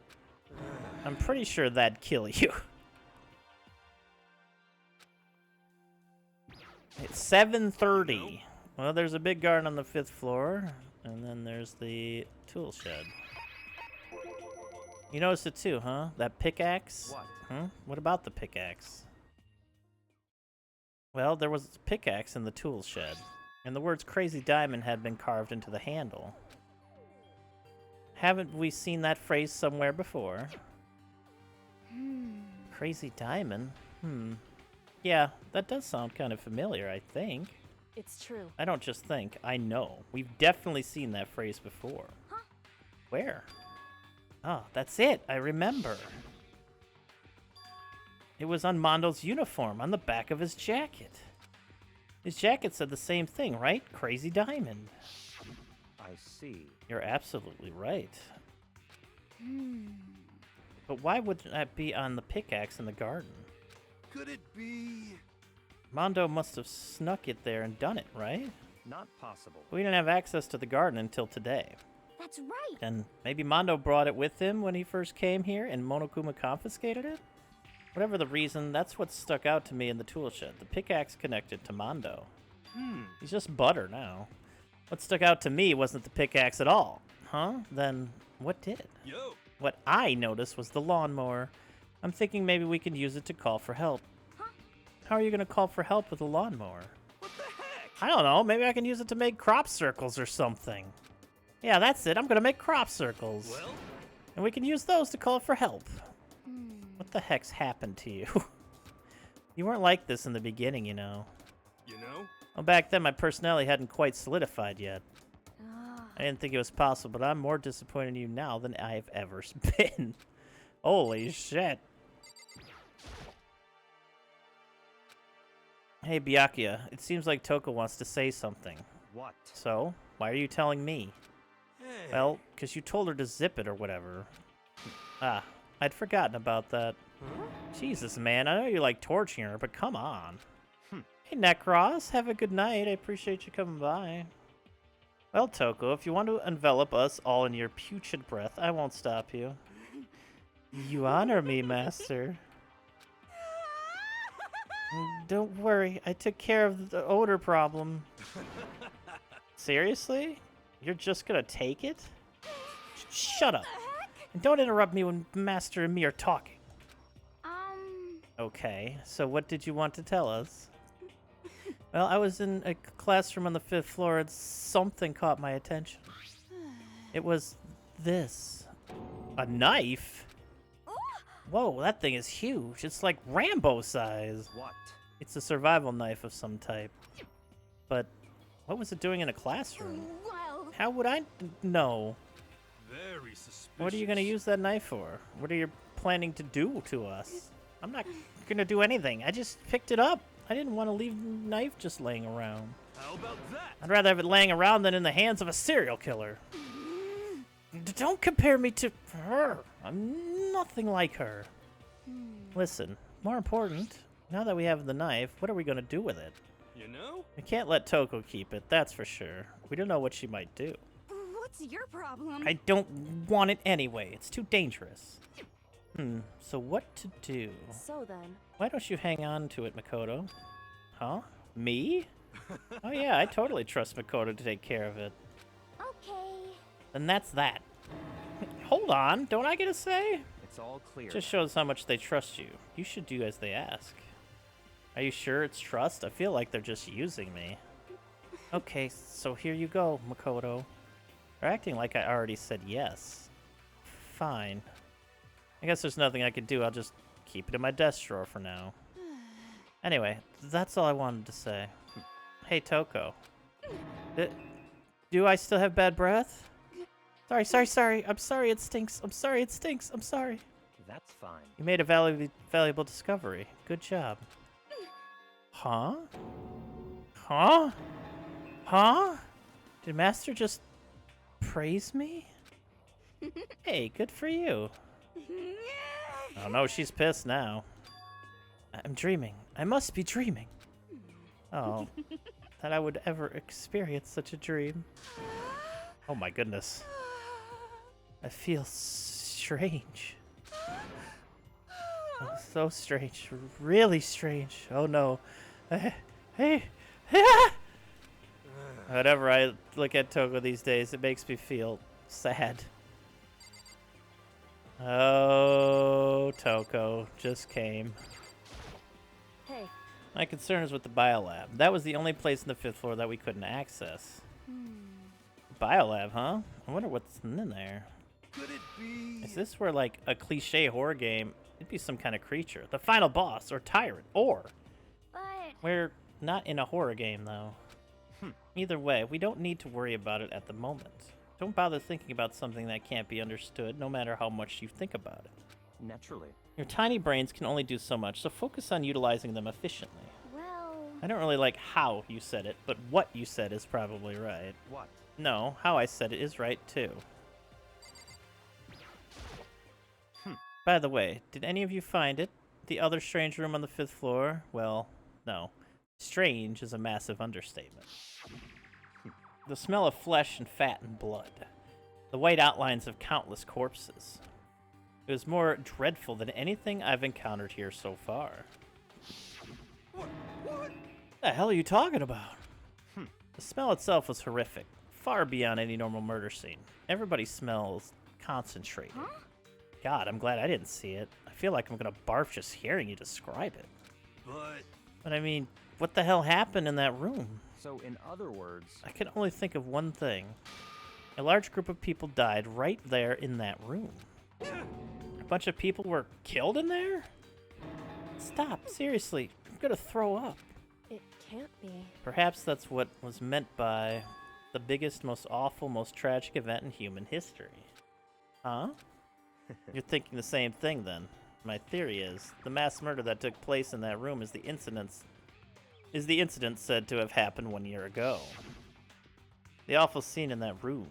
I'm pretty sure that'd kill you. It's 7:30. Well, there's a big garden on the 5th floor. And then there's the tool shed. You noticed it too, huh? That pickaxe? What? Huh? What about the pickaxe? Well, there was a pickaxe in the tool shed, and the words Crazy Diamond had been carved into the handle. Haven't we seen that phrase somewhere before? Crazy Diamond? Yeah, that does sound kind of familiar, I think. It's true. I don't just think, I know. We've definitely seen that phrase before. Huh? Where? Oh, that's it. I remember. It was on Mondo's uniform, on the back of his jacket. His jacket said the same thing, right? Crazy Diamond. I see. You're absolutely right. But why would that be on the pickaxe in the garden? Could it be? Mondo must have snuck it there and done it, right? Not possible. We didn't have access to the garden until today. That's right. And maybe Mondo brought it with him when he first came here and Monokuma confiscated it? Whatever the reason, that's what stuck out to me in the tool shed. The pickaxe connected to Mondo. He's just butter now. What stuck out to me wasn't the pickaxe at all. Huh? Then what did? Yo. What I noticed was the lawnmower. I'm thinking maybe we can use it to call for help. Huh? How are you going to call for help with a lawnmower? What the heck? I don't know. Maybe I can use it to make crop circles or something. Yeah, that's it. I'm going to make crop circles. Well? And we can use those to call for help. What the heck's happened to you? You weren't like this in the beginning, you know. You know? Well, back then my personality hadn't quite solidified yet. I didn't think it was possible, but I'm more disappointed in you now than I've ever been. Holy shit. Hey, Byakuya, it seems like Toko wants to say something. What? So, why are you telling me? Hey. Well, because you told her to zip it or whatever. Ah, I'd forgotten about that. Jesus, man, I know you like torturing her, but come on. Hey, Necros, have a good night. I appreciate you coming by. Well, Toko, if you want to envelop us all in your putrid breath, I won't stop you. You honor me, Master. Don't worry, I took care of the odor problem. Seriously? You're just gonna take it? Shut up. And don't interrupt me when Master and me are talking. Okay, so what did you want to tell us? Well, I was in a classroom on the 5th floor and something caught my attention. It was this. A knife? Whoa, that thing is huge. It's like Rambo size. What? It's a survival knife of some type. But what was it doing in a classroom? Well, How would I know? Very suspicious. What are you going to use that knife for? What are you planning to do to us? I'm not going to do anything. I just picked it up. I didn't want to leave the knife just laying around. How about that? I'd rather have it laying around than in the hands of a serial killer. Don't compare me to her. I'm nothing like her. Listen, more important, now that we have the knife, what are we going to do with it? You know? We can't let Toko keep it, that's for sure. We don't know what she might do. What's your problem? I don't want it anyway. It's too dangerous. So what to do? So then, Why don't you hang on to it, Makoto? Huh? Me? Oh yeah, I totally trust Makoto to take care of it. Okay. Then that's that. Hold on, don't I get a say? It's all clear. Just shows how much they trust you. You should do as they ask. Are you sure it's trust? I feel like they're just using me. Okay, so here you go, Makoto. You're acting like I already said yes. Fine. I guess there's nothing I could do. I'll just keep it in my desk drawer for now. Anyway, that's all I wanted to say. Hey, Toko. Do I still have bad breath? Sorry. I'm sorry it stinks. I'm sorry it stinks. I'm sorry. That's fine. You made a valuable discovery. Good job. Huh? Huh? Huh? Did Master just praise me? Hey, good for you. Oh no, she's pissed now. I'm dreaming. I must be dreaming. Oh, that I would ever experience such a dream. Oh my goodness. I feel strange. Oh, so strange. Really strange. Oh no. Hey. Whenever I look at Toko these days, it makes me feel sad. Oh, Toko just came. hey, My concern is with the biolab. That was the only place in the 5th floor that we couldn't access. Biolab, huh? I wonder what's in there. Could it be? Is this where, like, a cliche horror game? It'd be some kind of creature. The final boss, or tyrant, or... But We're not in a horror game, though. Either way, we don't need to worry about it at the moment. Don't bother thinking about something that can't be understood, no matter how much you think about it. Naturally. Your tiny brains can only do so much, so focus on utilizing them efficiently. well, I don't really like how you said it, but what you said is probably right. What? No, how I said it is right, too. By the way, did any of you find it? The other strange room on the 5th floor? Well, no. Strange is a massive understatement. The smell of flesh and fat and blood. The white outlines of countless corpses. It was more dreadful than anything I've encountered here so far. What? The hell are you talking about? The smell itself was horrific, far beyond any normal murder scene. Everybody smells concentrated. God, I'm glad I didn't see it. I feel like I'm gonna barf just hearing you describe it. But I mean, what the hell happened in that room? So, in other words, I can only think of one thing. A large group of people died right there in that room. A bunch of people were killed in there? Stop, seriously. I'm gonna throw up. it can't be. Perhaps that's what was meant by the biggest, most awful, most tragic event in human history. Huh? You're thinking the same thing, then. My theory is, the mass murder that took place in that room is the incident said to have happened 1 year ago. The awful scene in that room.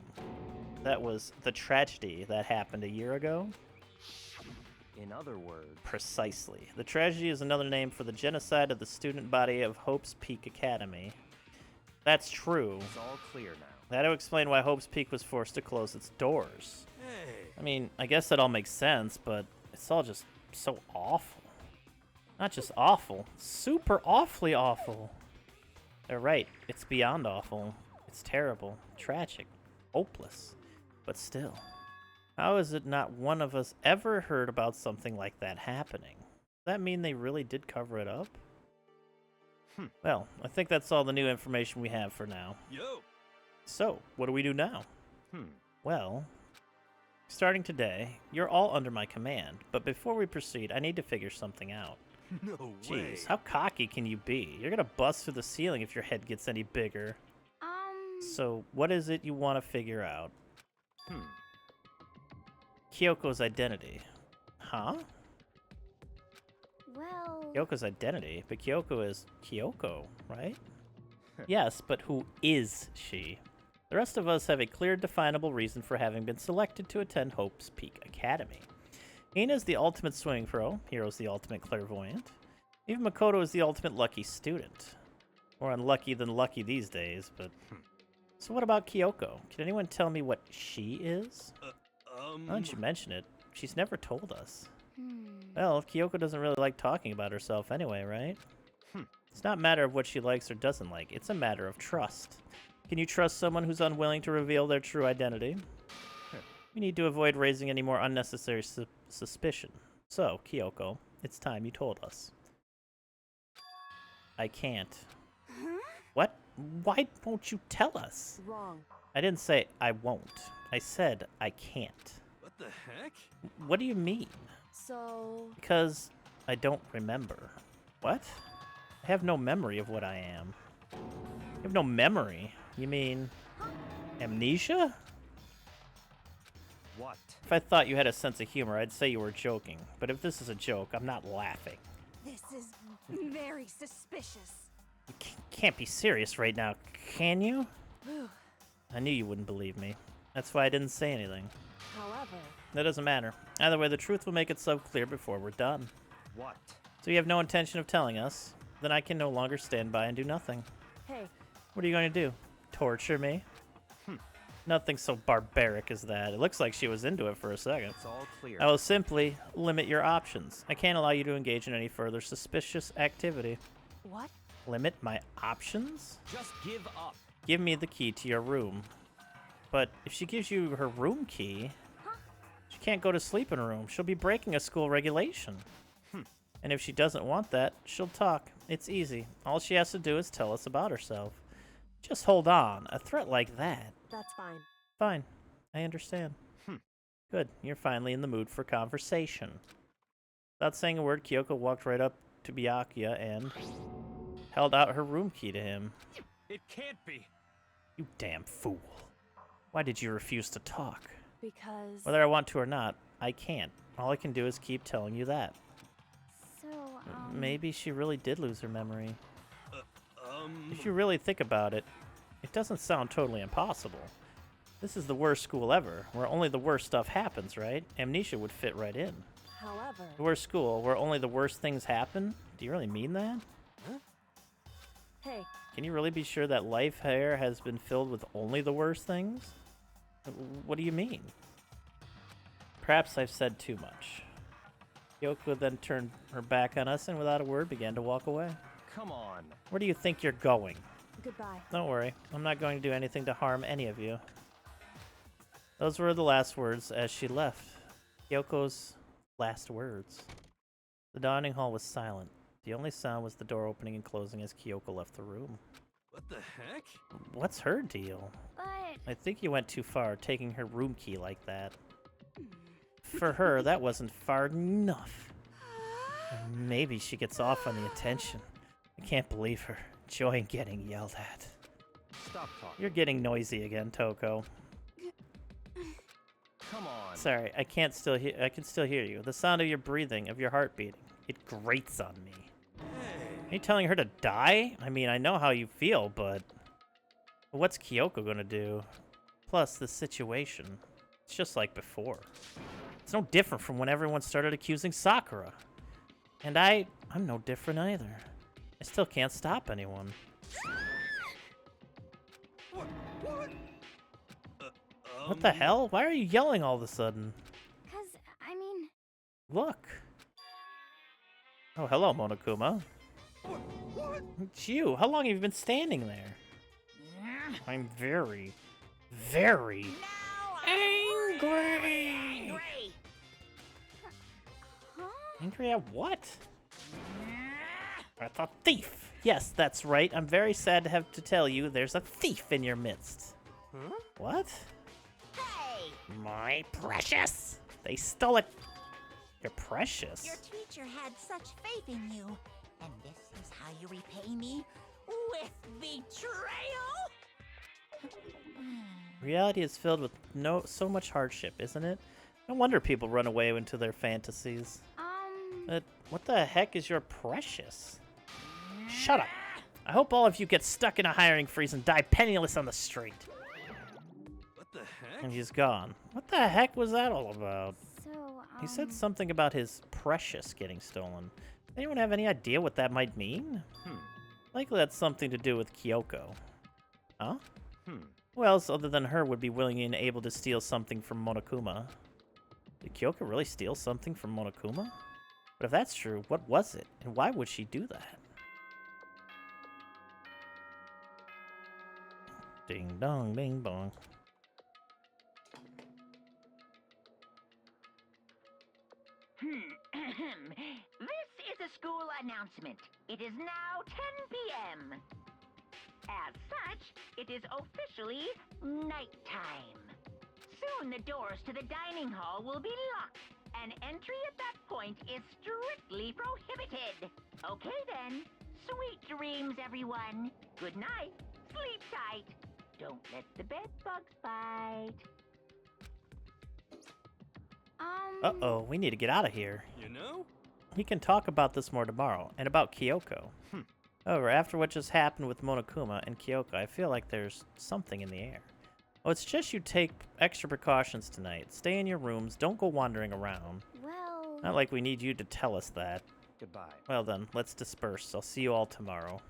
That was the tragedy that happened a year ago? in other words, Precisely. The tragedy is another name for the genocide of the student body of Hope's Peak Academy. That's true. it's all clear now. That'll explain why Hope's Peak was forced to close its doors. Hey. I mean, I guess that all makes sense, but it's all just so awful. Not just awful, super awfully awful. They're right, it's beyond awful. It's terrible, tragic, hopeless. But still, how is it not one of us ever heard about something like that happening? Does that mean they really did cover it up? Well, I think that's all the new information we have for now. Yo. So, what do we do now? Hmm. Well, starting today, you're all under my command, but before we proceed, I need to figure something out. No way. Jeez, how cocky can you be? You're gonna bust through the ceiling if your head gets any bigger. So, what is it you want to figure out? Kyoko's identity. Huh? well, Kyoko's identity, but Kyoko is Kyoko, right? Yes, but who is she? The rest of us have a clear, definable reason for having been selected to attend Hope's Peak Academy. Ina's the ultimate swimming pro, Hiro's the ultimate clairvoyant. Even Makoto is the ultimate lucky student. More unlucky than lucky these days, but... So what about Kyoko? Can anyone tell me what she is? Why don't you mention it? She's never told us. Well, Kyoko doesn't really like talking about herself anyway, right? It's not a matter of what she likes or doesn't like. It's a matter of trust. Can you trust someone who's unwilling to reveal their true identity? We need to avoid raising any more unnecessary suspicion. So, Kyoko, it's time you told us. I can't. What? Why won't you tell us? Wrong. I didn't say I won't. I said I can't. What the heck? What do you mean? So... Because I don't remember. What? I have no memory of what I am. You have no memory? You mean... amnesia? What? If I thought you had a sense of humor, I'd say you were joking. But if this is a joke, I'm not laughing. This is very suspicious. You can't be serious right now, can you? I knew you wouldn't believe me. That's why I didn't say anything. However... That doesn't matter. Either way, the truth will make itself clear before we're done. What? So you have no intention of telling us? Then I can no longer stand by and do nothing. Hey, What are you going to do? Torture me? Nothing so barbaric as that. It looks like she was into it for a second. It's all clear. I will simply limit your options. I can't allow you to engage in any further suspicious activity. what? Limit my options? Just give up. Give me the key to your room. But if she gives you her room key, she can't go to sleep in her room. She'll be breaking a school regulation. And if she doesn't want that, she'll talk. It's easy. All she has to do is tell us about herself. Just hold on. A threat like that. That's fine. Fine. I understand. Good. You're finally in the mood for conversation. Without saying a word, Kyoko walked right up to Byakuya and held out her room key to him. It can't be. You damn fool. Why did you refuse to talk? Because... Whether I want to or not, I can't. All I can do is keep telling you that. So, Maybe she really did lose her memory. If you really think about it, it doesn't sound totally impossible. This is the worst school ever, where only the worst stuff happens, right? Amnesia would fit right in. However... The worst school, where only the worst things happen? Do you really mean that? Hey, Can you really be sure that life here has been filled with only the worst things? What do you mean? Perhaps I've said too much. Kyoko then turned her back on us and without a word began to walk away. Come on. Where do you think you're going? goodbye. Don't worry, I'm not going to do anything to harm any of you. Those were the last words as she left. Kyoko's last words. The dining hall was silent. The only sound was the door opening and closing as Kyoko left the room. What the heck? What's her deal? but I think you went too far, taking her room key like that. For her, that wasn't far enough. Maybe she gets off on the attention. I can't believe her. Enjoying getting yelled at. Stop talking. You're getting noisy again, Toko. Come on. Sorry, I can still hear you. The sound of your breathing, of your heart beating. It grates on me. Are you telling her to die? I mean, I know how you feel, but what's Kyoko gonna do? Plus, the situation. It's just like before. It's no different from when everyone started accusing Sakura. And I'm no different either. I still can't stop anyone. What? What the hell? Why are you yelling all of a sudden? because I mean, Look. Oh, hello, Monokuma. What? It's you. How long have you been standing there? I'm very, very angry. huh? Angry at what? At the thief. Yes, that's right. I'm very sad to have to tell you there's a thief in your midst. Huh? What? Hey! My precious. They stole it. You're precious. Your teacher had such faith in you. And this is how you repay me? With betrayal? Reality is filled with so much hardship, isn't it? No wonder people run away into their fantasies. But what the heck is your precious? Shut up. I hope all of you get stuck in a hiring freeze and die penniless on the street. What the heck? And he's gone. What the heck was that all about? So, He said something about his precious getting stolen. Anyone have any idea what that might mean? Likely that's something to do with Kyoko. Huh? Who else other than her would be willing and able to steal something from Monokuma? Did Kyoko really steal something from Monokuma? But if that's true, what was it? And why would she do that? Ding dong, ding bong. This is a school announcement. It is now 10 p.m. As such, it is officially nighttime. Soon the doors to the dining hall will be locked, and entry at that point is strictly prohibited. Okay then, sweet dreams, everyone. Good night. Sleep tight. Don't let the bed bugs bite. Uh-oh, we need to get out of here. You know? We can talk about this more tomorrow, and about Kyoko. However, after what just happened with Monokuma and Kyoko, I feel like there's something in the air. Oh, it's just you take extra precautions tonight. Stay in your rooms, don't go wandering around. well, Not like we need you to tell us that. Goodbye. Well then, let's disperse. I'll see you all tomorrow.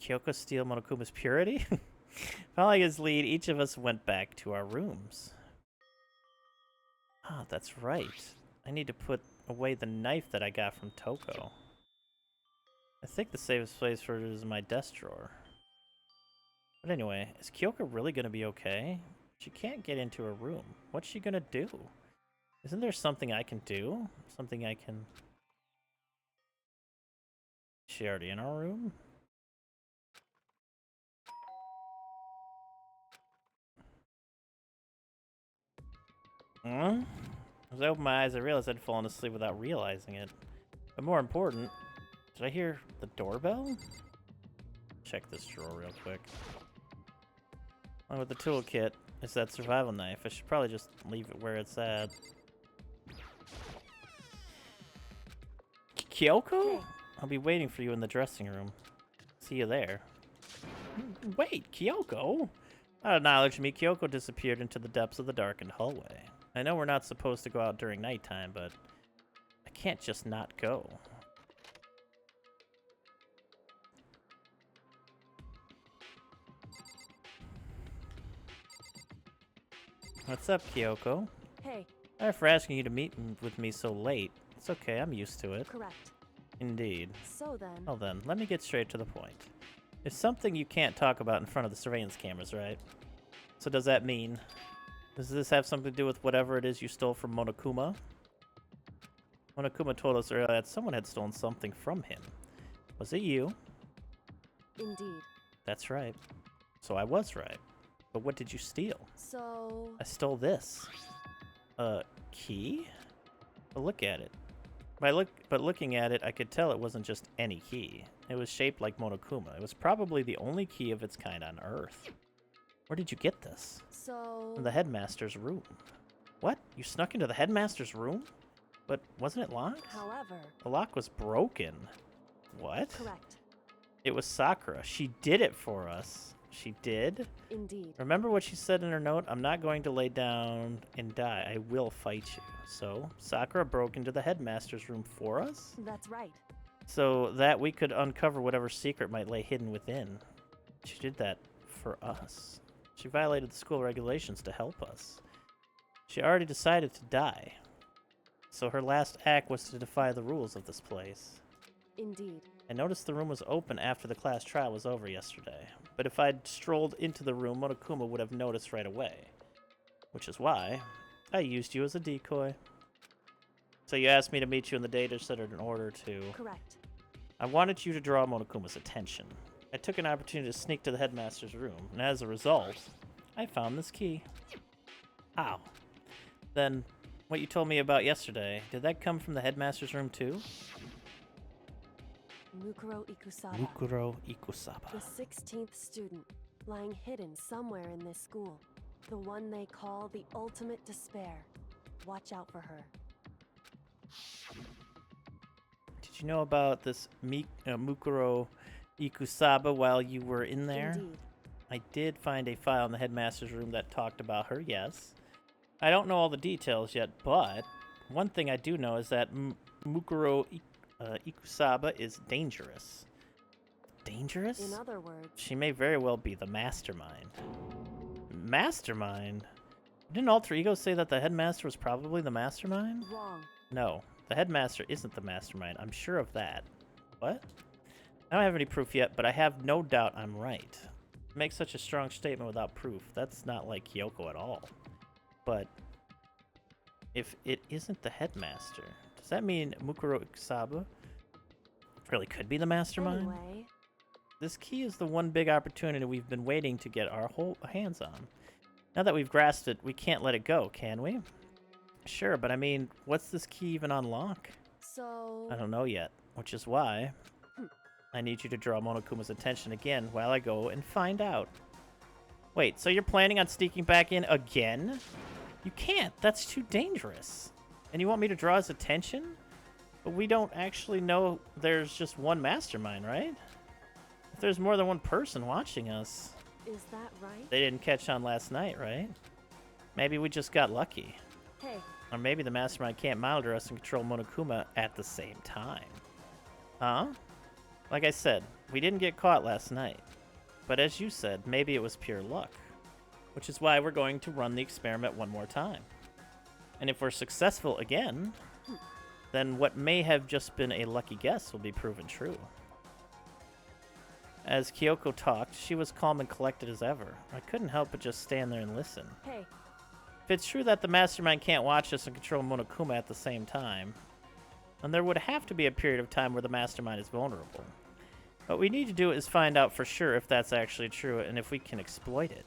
Kyoko steal Monokuma's purity? Following his lead, each of us went back to our rooms. Ah, that's right. I need to put away the knife that I got from Toko. I think the safest place for it is in my desk drawer. But anyway, is Kyoko really gonna be okay? She can't get into her room. What's she gonna do? Isn't there something I can do? Something I can... Is she already in our room? As I opened my eyes, I realized I'd fallen asleep without realizing it. But more important, did I hear the doorbell? Check this drawer real quick. Along with the toolkit is that survival knife. I should probably just leave it where it's at. Kyoko? I'll be waiting for you in the dressing room. See you there. Wait, Kyoko? Without acknowledging me, Kyoko disappeared into the depths of the darkened hallway. I know we're not supposed to go out during nighttime, but I can't just not go. What's up, Kyoko? Hey, Sorry for asking you to meet with me so late. It's okay, I'm used to it. correct. Indeed. So then, Well then, let me get straight to the point. There's something you can't talk about in front of the surveillance cameras, right? So does that mean... Does this have something to do with whatever it is you stole from Monokuma? Monokuma told us earlier that someone had stolen something from him. Was it you? indeed. That's right. So I was right. But what did you steal? So, I stole this. A key? But look at it. But looking at it, I could tell it wasn't just any key. It was shaped like Monokuma. It was probably the only key of its kind on Earth. Where did you get this? so... From the headmaster's room. What? You snuck into the headmaster's room? But wasn't it locked? However, The lock was broken. What? correct. It was Sakura. She did it for us. She did? Indeed. Remember what she said in her note? I'm not going to lay down and die. I will fight you. So, Sakura broke into the headmaster's room for us? That's right. So that we could uncover whatever secret might lay hidden within. She did that for us. She violated the school regulations to help us. She already decided to die. So her last act was to defy the rules of this place. Indeed. I noticed the room was open after the class trial was over yesterday. But if I'd strolled into the room, Monokuma would have noticed right away. Which is why I used you as a decoy. So you asked me to meet you in the data center in order to... Correct. I wanted you to draw Monokuma's attention. I took an opportunity to sneak to the headmaster's room, and as a result, I found this key. How? Then, what you told me about yesterday, did that come from the headmaster's room too? Mukuro Ikusaba. Mukuro Ikusaba. The 16th student, lying hidden somewhere in this school. The one they call the ultimate despair. Watch out for her. Did you know about this Mukuro Ikusaba while you were in there? Indeed. I did find a file in the headmaster's room that talked about her, yes. I don't know all the details yet, but one thing I do know is that Mukuro Ikusaba is dangerous. Dangerous? In other words, She may very well be the mastermind. Mastermind? Didn't Alter Ego say that the headmaster was probably the mastermind? wrong. No, the headmaster isn't the mastermind. I'm sure of that. What? I don't have any proof yet, but I have no doubt I'm right. Make such a strong statement without proof. That's not like Kyoko at all. But if it isn't the headmaster, does that mean Mukuro Ikusaba really could be the mastermind? Anyway, This key is the one big opportunity we've been waiting to get our whole hands on. Now that we've grasped it, we can't let it go, can we? Sure, but I mean, what's this key even unlock? so I don't know yet, which is why I need you to draw Monokuma's attention again while I go and find out. Wait, so you're planning on sneaking back in again? You can't. That's too dangerous. And you want me to draw his attention? But we don't actually know there's just one mastermind, right? If there's more than one person watching us, is that right? they didn't catch on last night, right? Maybe we just got lucky. Hey, Or maybe the mastermind can't monitor us and control Monokuma at the same time. Huh? Like I said, we didn't get caught last night. But as you said, maybe it was pure luck. Which is why we're going to run the experiment one more time. And if we're successful again, then what may have just been a lucky guess will be proven true. As Kyoko talked, she was calm and collected as ever. I couldn't help but just stand there and listen. hey, If it's true that the mastermind can't watch us and control Monokuma at the same time, then there would have to be a period of time where the mastermind is vulnerable. What we need to do is find out for sure if that's actually true and if we can exploit it.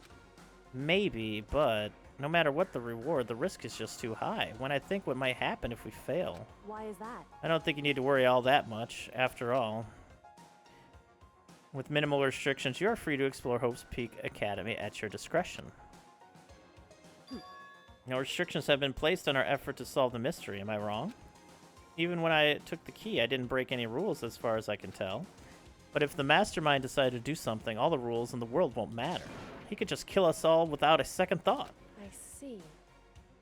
Maybe, but no matter what the reward, the risk is just too high. When I think what might happen if we fail, why is that? I don't think you need to worry all that much. After all, with minimal restrictions, you are free to explore Hope's Peak Academy at your discretion. No restrictions have been placed on our effort to solve the mystery, am I wrong? Even when I took the key, I didn't break any rules as far as I can tell. But if the mastermind decided to do something, all the rules in the world won't matter. He could just kill us all without a second thought. I see.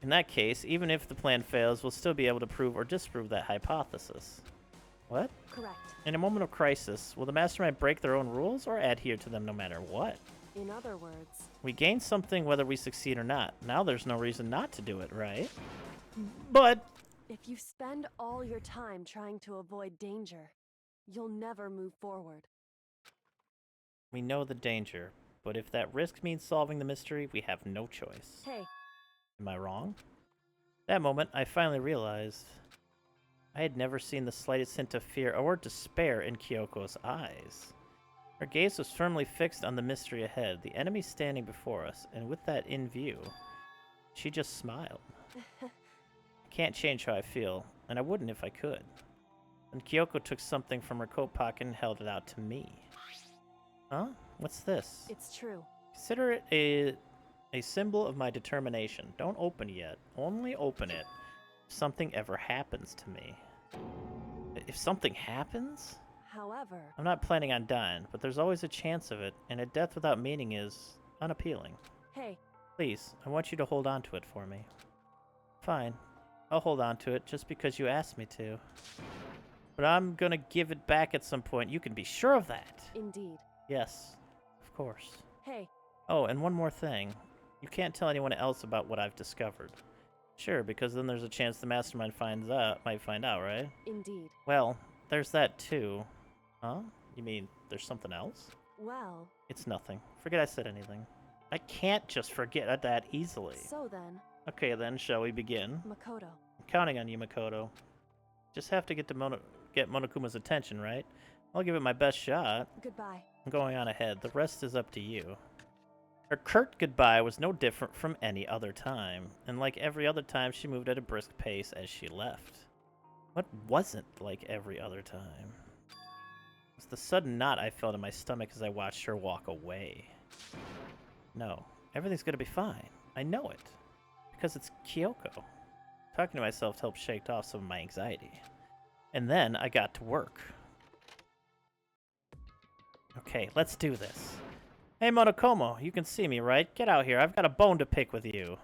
In that case, even if the plan fails, we'll still be able to prove or disprove that hypothesis. What? Correct. In a moment of crisis, will the mastermind break their own rules or adhere to them no matter what? In other words, We gain something whether we succeed or not. Now there's no reason not to do it, right? But if you spend all your time trying to avoid danger, you'll never move forward. we know the danger. But if that risk means solving the mystery, we have no choice. Hey, Am I wrong? That moment, I finally realized I had never seen the slightest hint of fear or despair in Kyoko's eyes. Her gaze was firmly fixed on the mystery ahead, the enemy standing before us, and with that in view, she just smiled. I can't change how I feel, and I wouldn't if I could. And Kyoko took something from her coat pocket and held it out to me. Huh? What's this? it's true. Consider it a symbol of my determination. Don't open it yet. Only open it if something ever happens to me. If something happens? However, I'm not planning on dying, but there's always a chance of it, and a death without meaning is unappealing. hey, Please, I want you to hold on to it for me. Fine. I'll hold on to it just because you asked me to. But I'm gonna give it back at some point. You can be sure of that. indeed. Yes, of course. Hey, Oh, and one more thing. You can't tell anyone else about what I've discovered. Sure, because then there's a chance the mastermind might find out, right? indeed. Well, there's that too. Huh? You mean there's something else? Well, It's nothing. Forget I said anything. I can't just forget that easily. so then, Okay then, shall we begin? Makoto. I'm counting on you, Makoto. Just have to get Monokuma's attention, right? I'll give it my best shot. Goodbye. I'm going on ahead. The rest is up to you. Her curt goodbye was no different from any other time, and like every other time, she moved at a brisk pace as she left. What wasn't like every other time? It was the sudden knot I felt in my stomach as I watched her walk away. No, everything's gonna be fine. I know it. Because it's Kyoko. talking to myself to help shake off some of my anxiety. And then I got to work. Okay, let's do this. Hey, Monokuma, you can see me, right? Get out here. I've got a bone to pick with you.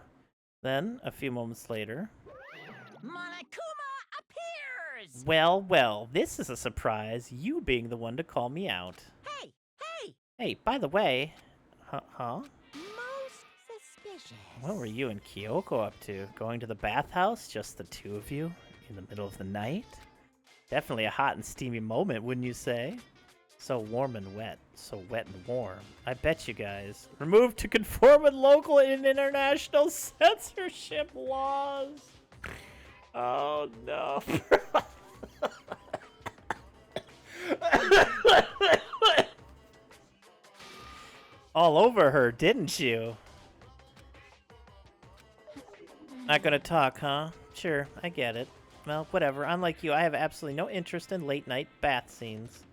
Then, a few moments later... Monokuma appears! Well, well, this is a surprise. You being the one to call me out. Hey, hey! Hey, by the way... Huh? Most suspicious. What were you and Kyoko up to? Going to the bathhouse? Just the two of you? In the middle of the night? Definitely a hot and steamy moment, wouldn't you say? So warm and wet. So wet and warm. I bet you guys. Removed to conform with local and international censorship laws. Oh no. All over her, didn't you? Not gonna talk, huh? Sure, I get it. Well, whatever. Unlike you, I have absolutely no interest in late-night bath scenes.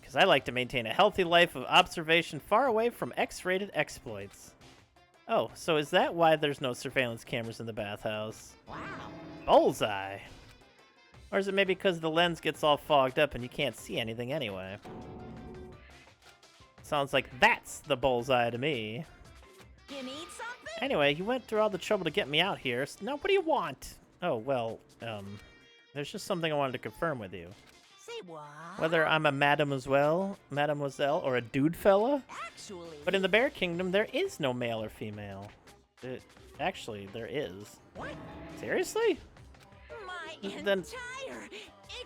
Because I like to maintain a healthy life of observation far away from X-rated exploits. Oh, so is that why there's no surveillance cameras in the bathhouse? Wow. Bullseye! Or is it maybe because the lens gets all fogged up and you can't see anything anyway? Sounds like that's the bullseye to me. You need something? Anyway, you went through all the trouble to get me out here, so now what do you want? Oh, well, there's just something I wanted to confirm with you. Say what? Whether I'm a mademoiselle, or a dude fella? Actually... But in the Bear Kingdom, there is no male or female. Actually, there is. What? Seriously? My Then- entire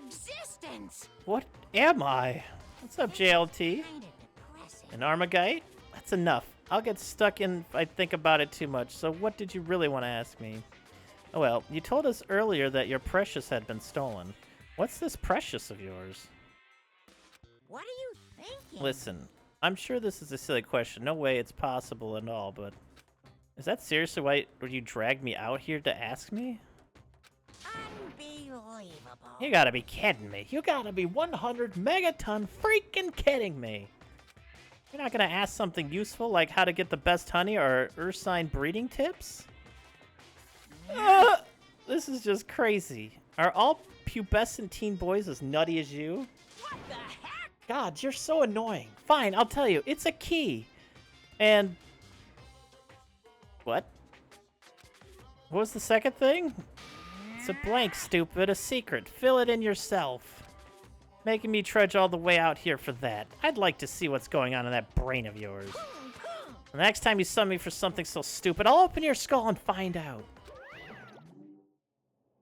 existence! What am I? What's up, JLT? Kinda depressing. An Armagite? That's enough. I'll get stuck in if I think about it too much, so what did you really want to ask me? Oh well, you told us earlier that your Precious had been stolen. What's this Precious of yours? What are you thinking? Listen, I'm sure this is a silly question. No way it's possible and all, but... Is that seriously why you dragged me out here to ask me? Unbelievable. You gotta be kidding me. You gotta be 100 megaton freaking kidding me. You're not gonna ask something useful like how to get the best honey or ursine breeding tips? This is just crazy. Are all pubescent teen boys as nutty as you? What the heck? God, you're so annoying. Fine, I'll tell you. It's a key. And... What? What was the second thing? It's a blank, stupid. A secret. Fill it in yourself. Making me trudge all the way out here for that. I'd like to see what's going on in that brain of yours. The next time you summon me for something so stupid, I'll open your skull and find out.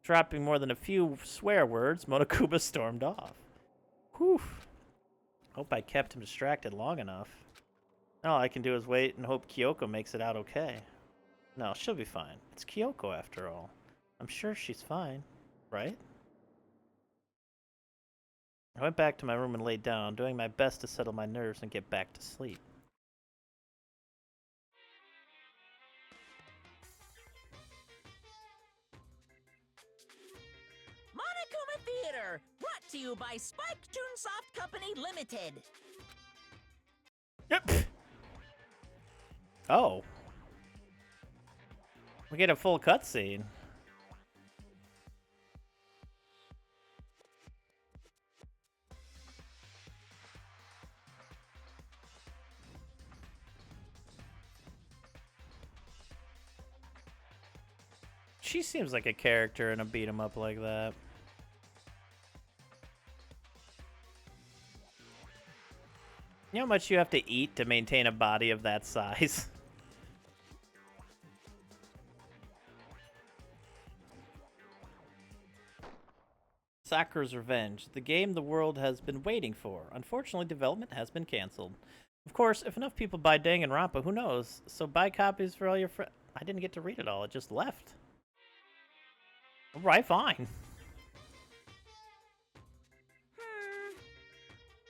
Dropping more than a few swear words, Monokuma stormed off. Whew. Hope I kept him distracted long enough. All I can do is wait and hope Kyoko makes it out okay. No, she'll be fine. It's Kyoko after all. I'm sure she's fine, right? I went back to my room and laid down, doing my best to settle my nerves and get back to sleep. Monokuma Theater, brought to you by Spike Toonsoft Company Limited. Yep. Oh. We get a full cutscene. She seems like a character in a beat 'em up like that. You know how much you have to eat to maintain a body of that size? Sakura's Revenge, the game the world has been waiting for. Unfortunately, development has been canceled. Of course, if enough people buy Danganronpa, who knows? So buy copies for all your friends. I didn't get to read it all, it just left. Alright, fine.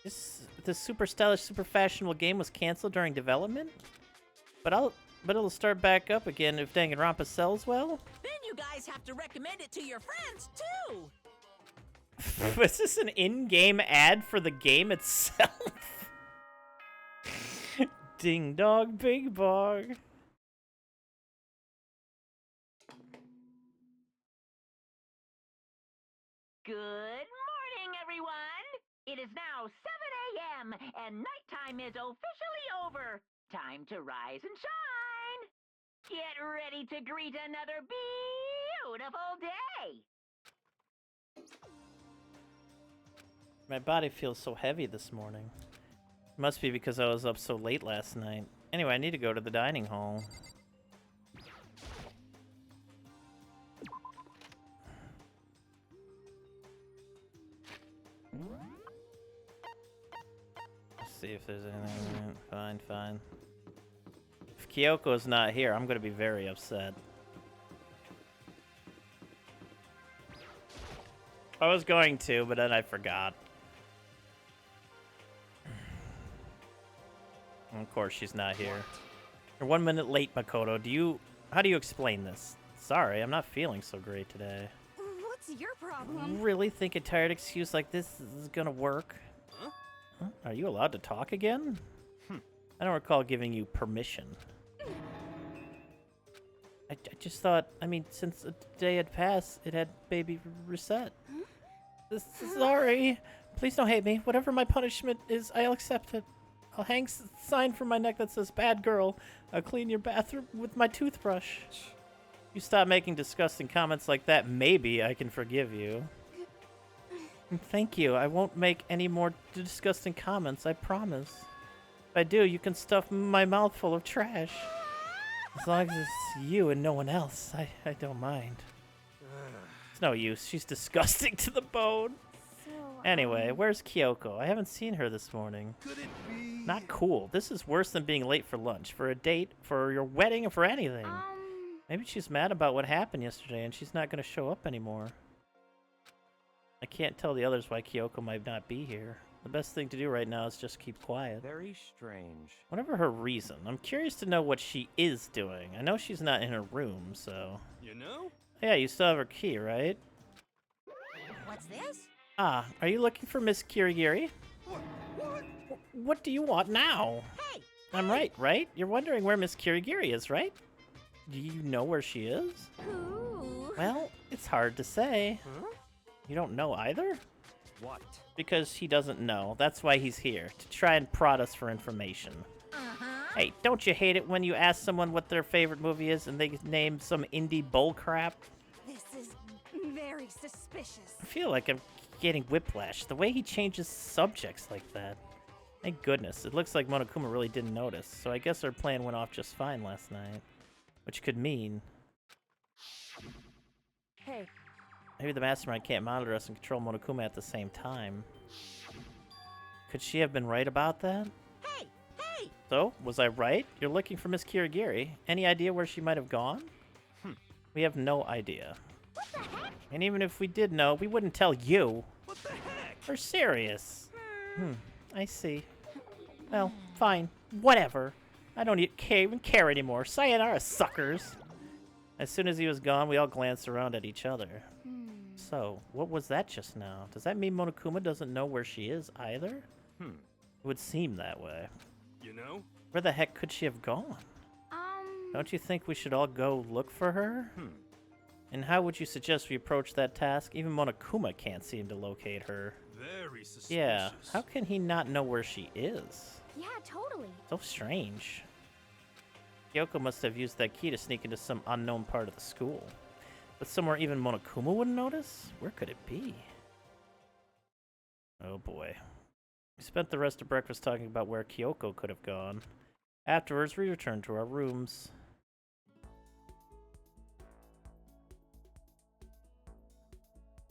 This super stylish, super fashionable game was canceled during development? But it'll start back up again if Danganronpa sells well? Then you guys have to recommend it to your friends, too! Was this an in-game ad for the game itself? Ding dong, big bog. Good morning, everyone! It is now 7 a.m., and nighttime is officially over. Time to rise and shine! Get ready to greet another beautiful day! My body feels so heavy this morning. Must be because I was up so late last night. Anyway, I need to go to the dining hall. Let's see if there's anything. Fine. If Kyoko's not here, I'm gonna be very upset. I was going to, but then I forgot. And of course, she's not here. You're 1 minute late, Makoto. How do you explain this? Sorry, I'm not feeling so great today. What's your problem? Really think a tired excuse like this is gonna work? Huh? Are you allowed to talk again? I don't recall giving you permission. I just thought, since a day had passed, it had baby reset. Sorry. Please don't hate me. Whatever my punishment is, I'll accept it. I'll hang a sign from my neck that says, "Bad girl." I'll clean your bathroom with my toothbrush. You stop making disgusting comments like that, maybe I can forgive you. Thank you. I won't make any more disgusting comments, I promise. If I do, you can stuff my mouth full of trash. As long as it's you and no one else, I don't mind. It's no use. She's disgusting to the bone. Anyway, where's Kyoko? I haven't seen her this morning. Could it be? Not cool. This is worse than being late for lunch, for a date, for your wedding, or for anything. Maybe she's mad about what happened yesterday and she's not going to show up anymore. I can't tell the others why Kyoko might not be here. The best thing to do right now is just keep quiet. Very strange. Whatever her reason, I'm curious to know what she is doing. I know she's not in her room, so... You know? Yeah, you still have her key, right? What's this? Ah, are you looking for Miss Kirigiri? What? What do you want now? Hey! I'm right? You're wondering where Miss Kirigiri is, right? Do you know where she is? Who? Well, it's hard to say. Huh? You don't know either? What? Because he doesn't know. That's why he's here, to try and prod us for information. Hey, don't you hate it when you ask someone what their favorite movie is and they name some indie bullcrap? This is very suspicious. I feel like I'm getting whiplash, the way he changes subjects like that. Thank goodness, it looks like Monokuma really didn't notice, so I guess our plan went off just fine last night. Which could mean... Hey, maybe the mastermind can't monitor us and control Monokuma at the same time. Could she have been right about that? Hey! Hey! So, was I right? You're looking for Miss Kirigiri. Any idea where she might have gone? We have no idea. What the heck? And even if we did know, we wouldn't tell you. What the heck? We're serious. I see. Well, fine. Whatever. I don't even care anymore. Sayonara, suckers. As soon as he was gone, we all glanced around at each other. So, what was that just now? Does that mean Monokuma doesn't know where she is either? It would seem that way. You know? Where the heck could she have gone? Don't you think we should all go look for her? And how would you suggest we approach that task? Even Monokuma can't seem to locate her. Very suspicious. Yeah, how can he not know where she is? Yeah, totally. So strange. Kyoko must have used that key to sneak into some unknown part of the school. But somewhere even Monokuma wouldn't notice? Where could it be? Oh boy. We spent the rest of breakfast talking about where Kyoko could have gone. Afterwards, we returned to our rooms.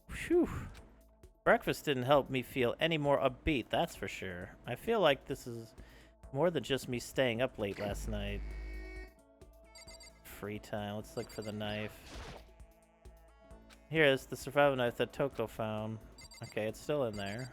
Phew. Breakfast didn't help me feel any more upbeat, that's for sure. I feel like this is more than just me staying up late last night. Free time, let's look for the knife. Here is the survival knife that Toko found. Okay, it's still in there.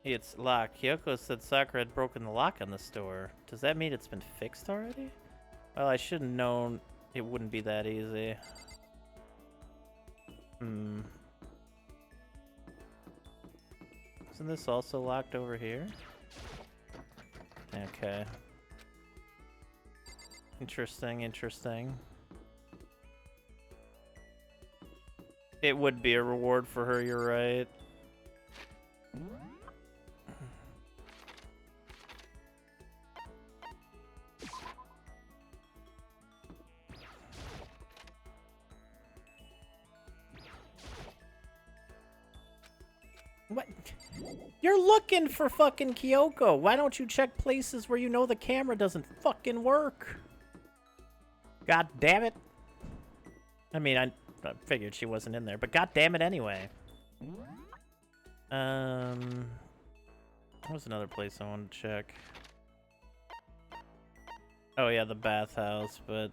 It's locked. Kyoko said Sakura had broken the lock on the store. Does that mean it's been fixed already? Well, I should have known it wouldn't be that easy. Isn't this also locked over here? Okay. Interesting, interesting. It would be a reward for her, you're right. What? You're looking for fucking Kyoko. Why don't you check places where you know the camera doesn't fucking work? God damn it. I mean, I figured she wasn't in there, but god damn it anyway. What was another place I wanted to check? Oh yeah, the bathhouse, but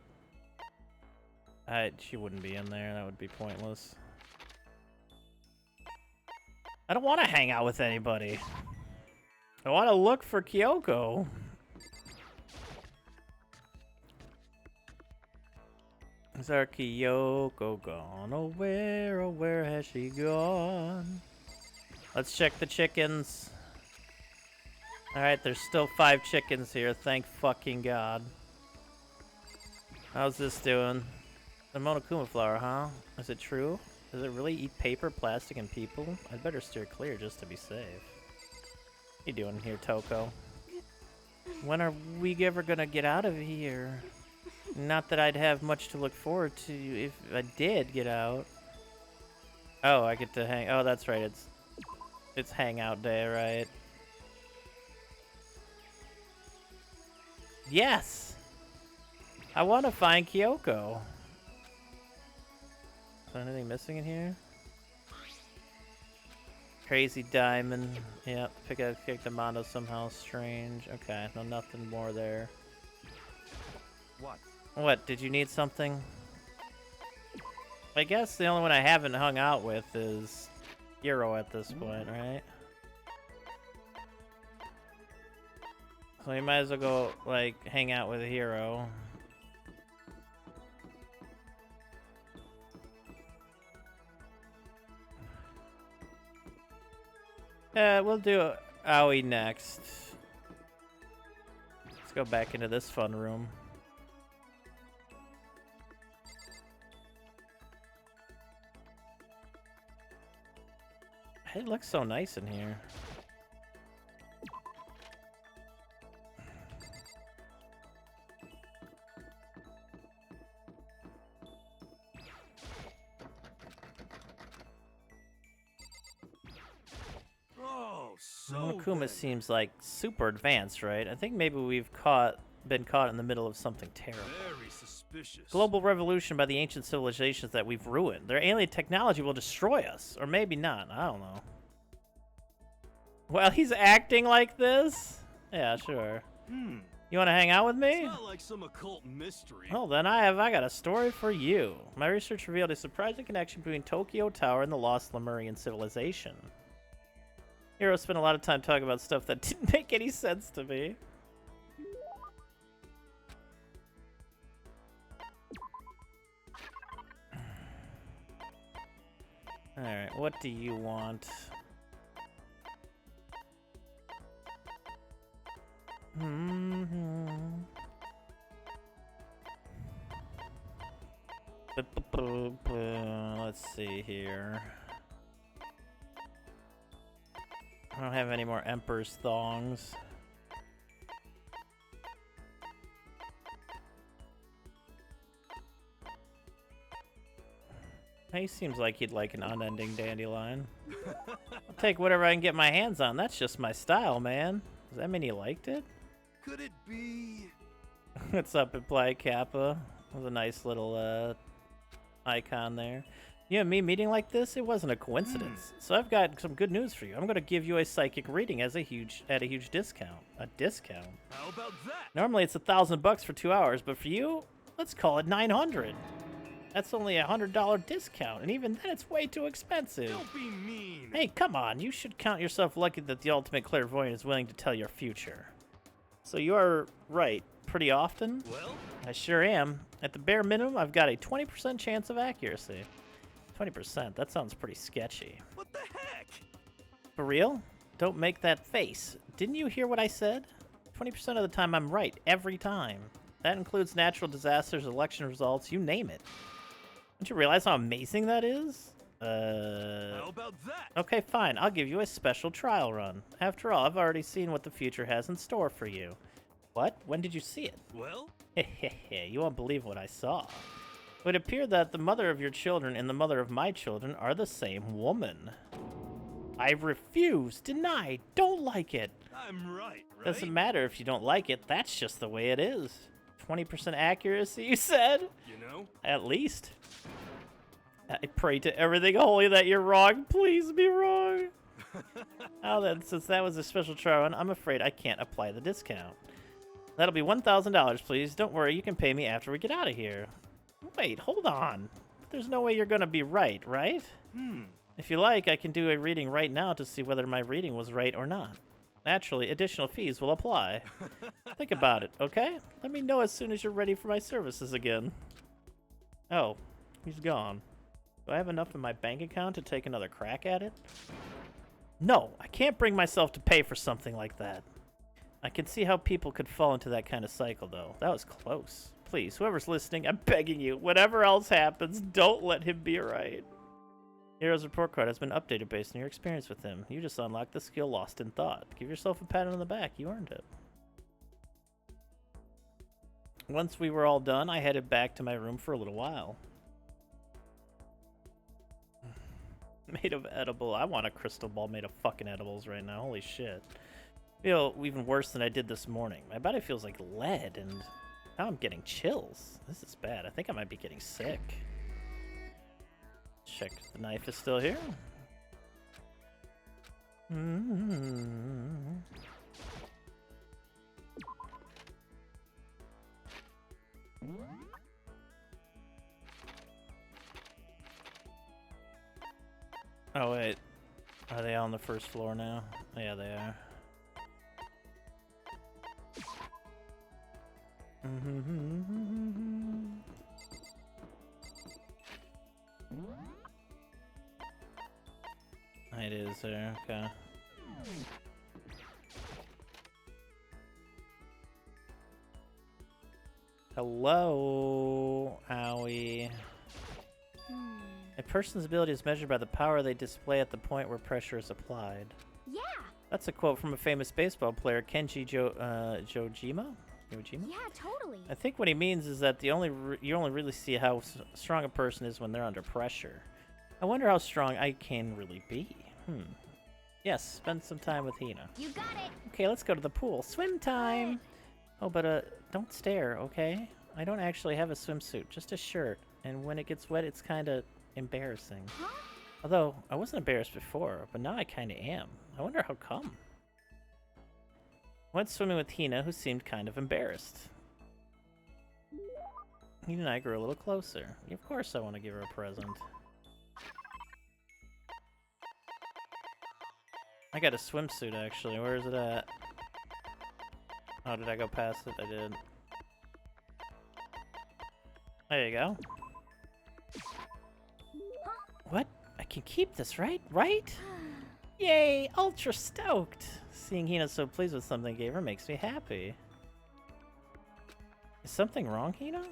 she wouldn't be in there. That would be pointless. I don't want to hang out with anybody. I want to look for Kyoko. Is our Kyoko gone? Oh, where has she gone? Let's check the chickens. Alright, there's still 5 chickens here, thank fucking god. How's this doing? The Monokuma flower, huh? Is it true? Does it really eat paper, plastic, and people? I'd better steer clear just to be safe. What you doing here, Toko? When are we ever gonna get out of here? Not that I'd have much to look forward to if I did get out. Oh, I get to hang. Oh, that's right. It's hangout day, right? Yes! I want to find Kyoko. Is there anything missing in here? Crazy diamond. Yep, pick the Mondo somehow strange. Okay, no, nothing more there. What? What, did you need something? I guess the only one I haven't hung out with is Hero at this point, right? So we might as well go, like, hang out with Hero. We'll do Aoi next. Let's go back into this fun room. It looks so nice in here. Monokuma seems like super advanced, right? I think maybe we've been caught in the middle of something terrible. Very suspicious. Global revolution by the ancient civilizations that we've ruined. Their alien technology will destroy us. Or maybe not. I don't know. Well, he's acting like this? Yeah, sure. You want to hang out with me? It's not like some occult mystery. Well, then I got a story for you. My research revealed a surprising connection between Tokyo Tower and the lost Lemurian civilization. Hero spent a lot of time talking about stuff that didn't make any sense to me. Alright, what do you want? Let's see here. I don't have any more Emperor's thongs. He seems like he'd like an unending dandelion. I'll take whatever I can get my hands on. That's just my style, man. Does that mean he liked it? Could it be? What's up, Imply Kappa? With a nice little icon there. You and me meeting like this, it wasn't a coincidence. So I've got some good news for you. I'm going to give you a psychic reading at a huge discount. A discount? How about that? Normally it's $1,000 for 2 hours, but for you, let's call it $900. That's only a $100 discount, and even then it's way too expensive. Don't be mean. Hey, come on. You should count yourself lucky that the ultimate clairvoyant is willing to tell your future. So you are right. pretty often? Well? I sure am. At the bare minimum, I've got a 20% chance of accuracy. 20%? That sounds pretty sketchy. What the heck? For real? Don't make that face. Didn't you hear what I said? 20% of the time I'm right, every time. That includes natural disasters, election results, you name it. Don't you realize how amazing that is? How about that? Okay, fine. I'll give you a special trial run. After all, I've already seen what the future has in store for you. What? When did you see it? Well? Hehehe, you won't believe what I saw. It would appear that the mother of your children and the mother of my children are the same woman. I refuse, deny, don't like it. I'm right? Doesn't matter if you don't like it, that's just the way it is. 20% accuracy, you said? You know? At least. I pray to everything holy that you're wrong. Please be wrong. Now then, since that was a special trial run, I'm afraid I can't apply the discount. That'll be $1,000, please. Don't worry, you can pay me after we get out of here. Wait, hold on. There's no way you're gonna be right, right? If you like, I can do a reading right now to see whether my reading was right or not. Naturally, additional fees will apply. Think about it, okay? Let me know as soon as you're ready for my services again. Oh, he's gone. Do I have enough in my bank account to take another crack at it? No, I can't bring myself to pay for something like that. I can see how people could fall into that kind of cycle, though. That was close. Please, whoever's listening, I'm begging you, whatever else happens, don't let him be right. Hero's report card has been updated based on your experience with him. You just unlocked the skill lost in thought. Give yourself a pat on the back. You earned it. Once we were all done, I headed back to my room for a little while. Made of edible. I want a crystal ball made of fucking edibles right now. Holy shit. I feel even worse than I did this morning. My body feels like lead, and now I'm getting chills. This is bad. I think I might be getting sick. Check if the knife is still here. Oh wait, are they on the first floor now? Yeah, they are. It is there, okay. Hello, Owie. A person's ability is measured by the power they display at the point where pressure is applied. Yeah. That's a quote from a famous baseball player, Kenji Yojima? Yeah, totally. I think what he means is that you only really see how strong a person is when they're under pressure. I wonder how strong I can really be. Yes, spend some time with Hina. You got it. Okay, let's go to the pool. Swim time! Oh, but don't stare, okay? I don't actually have a swimsuit, just a shirt. And when it gets wet, it's kinda embarrassing. Huh? Although, I wasn't embarrassed before, but now I kinda am. I wonder how come. I went swimming with Hina, who seemed kind of embarrassed. Hina and I grew a little closer. Of course I want to give her a present. I got a swimsuit, actually. Where is it at? Oh, did I go past it? I did. There you go. What? I can keep this, right? Right? Yay! Ultra stoked! Seeing Hina so pleased with something I gave her makes me happy. Is something wrong, Hina?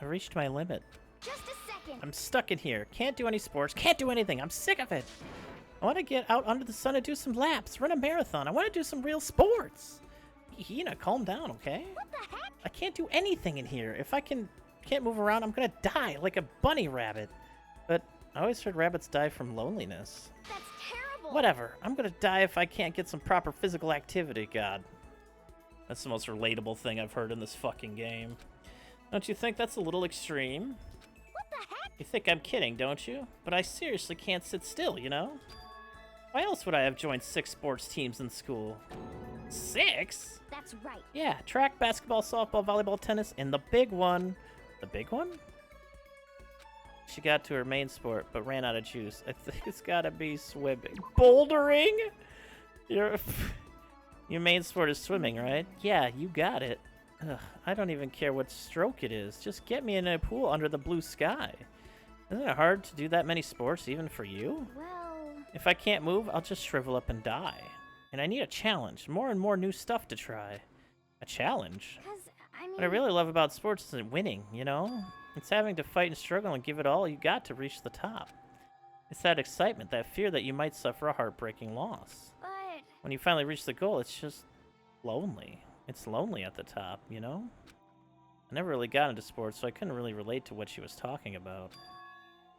I reached my limit. Just a second. I'm stuck in here. Can't do any sports. Can't do anything. I'm sick of it. I want to get out under the sun and do some laps. Run a marathon. I want to do some real sports. Hina, calm down, okay? What the heck? I can't do anything in here. If I can't move around, I'm gonna die like a bunny rabbit. But I always heard rabbits die from loneliness. That's terrible. Whatever. I'm gonna die if I can't get some proper physical activity, God. That's the most relatable thing I've heard in this fucking game. Don't you think that's a little extreme? What the heck? You think I'm kidding, don't you? But I seriously can't sit still, you know? Why else would I have joined 6 sports teams in school? 6? That's right. Yeah, track, basketball, softball, volleyball, tennis, and the big one. The big one? She got to her main sport, but ran out of juice. I think it's gotta be swimming. Bouldering? Your main sport is swimming, right? Yeah, you got it. Ugh, I don't even care what stroke it is. Just get me in a pool under the blue sky. Isn't it hard to do that many sports, even for you? Well, If I can't move, I'll just shrivel up and die. And I need a challenge, more and more new stuff to try. A challenge? because, I mean... What I really love about sports isn't winning, you know? It's having to fight and struggle and give it all you got to reach the top. It's that excitement, that fear that you might suffer a heartbreaking loss. But... When you finally reach the goal, it's just lonely. It's lonely at the top, you know? I never really got into sports, so I couldn't really relate to what she was talking about.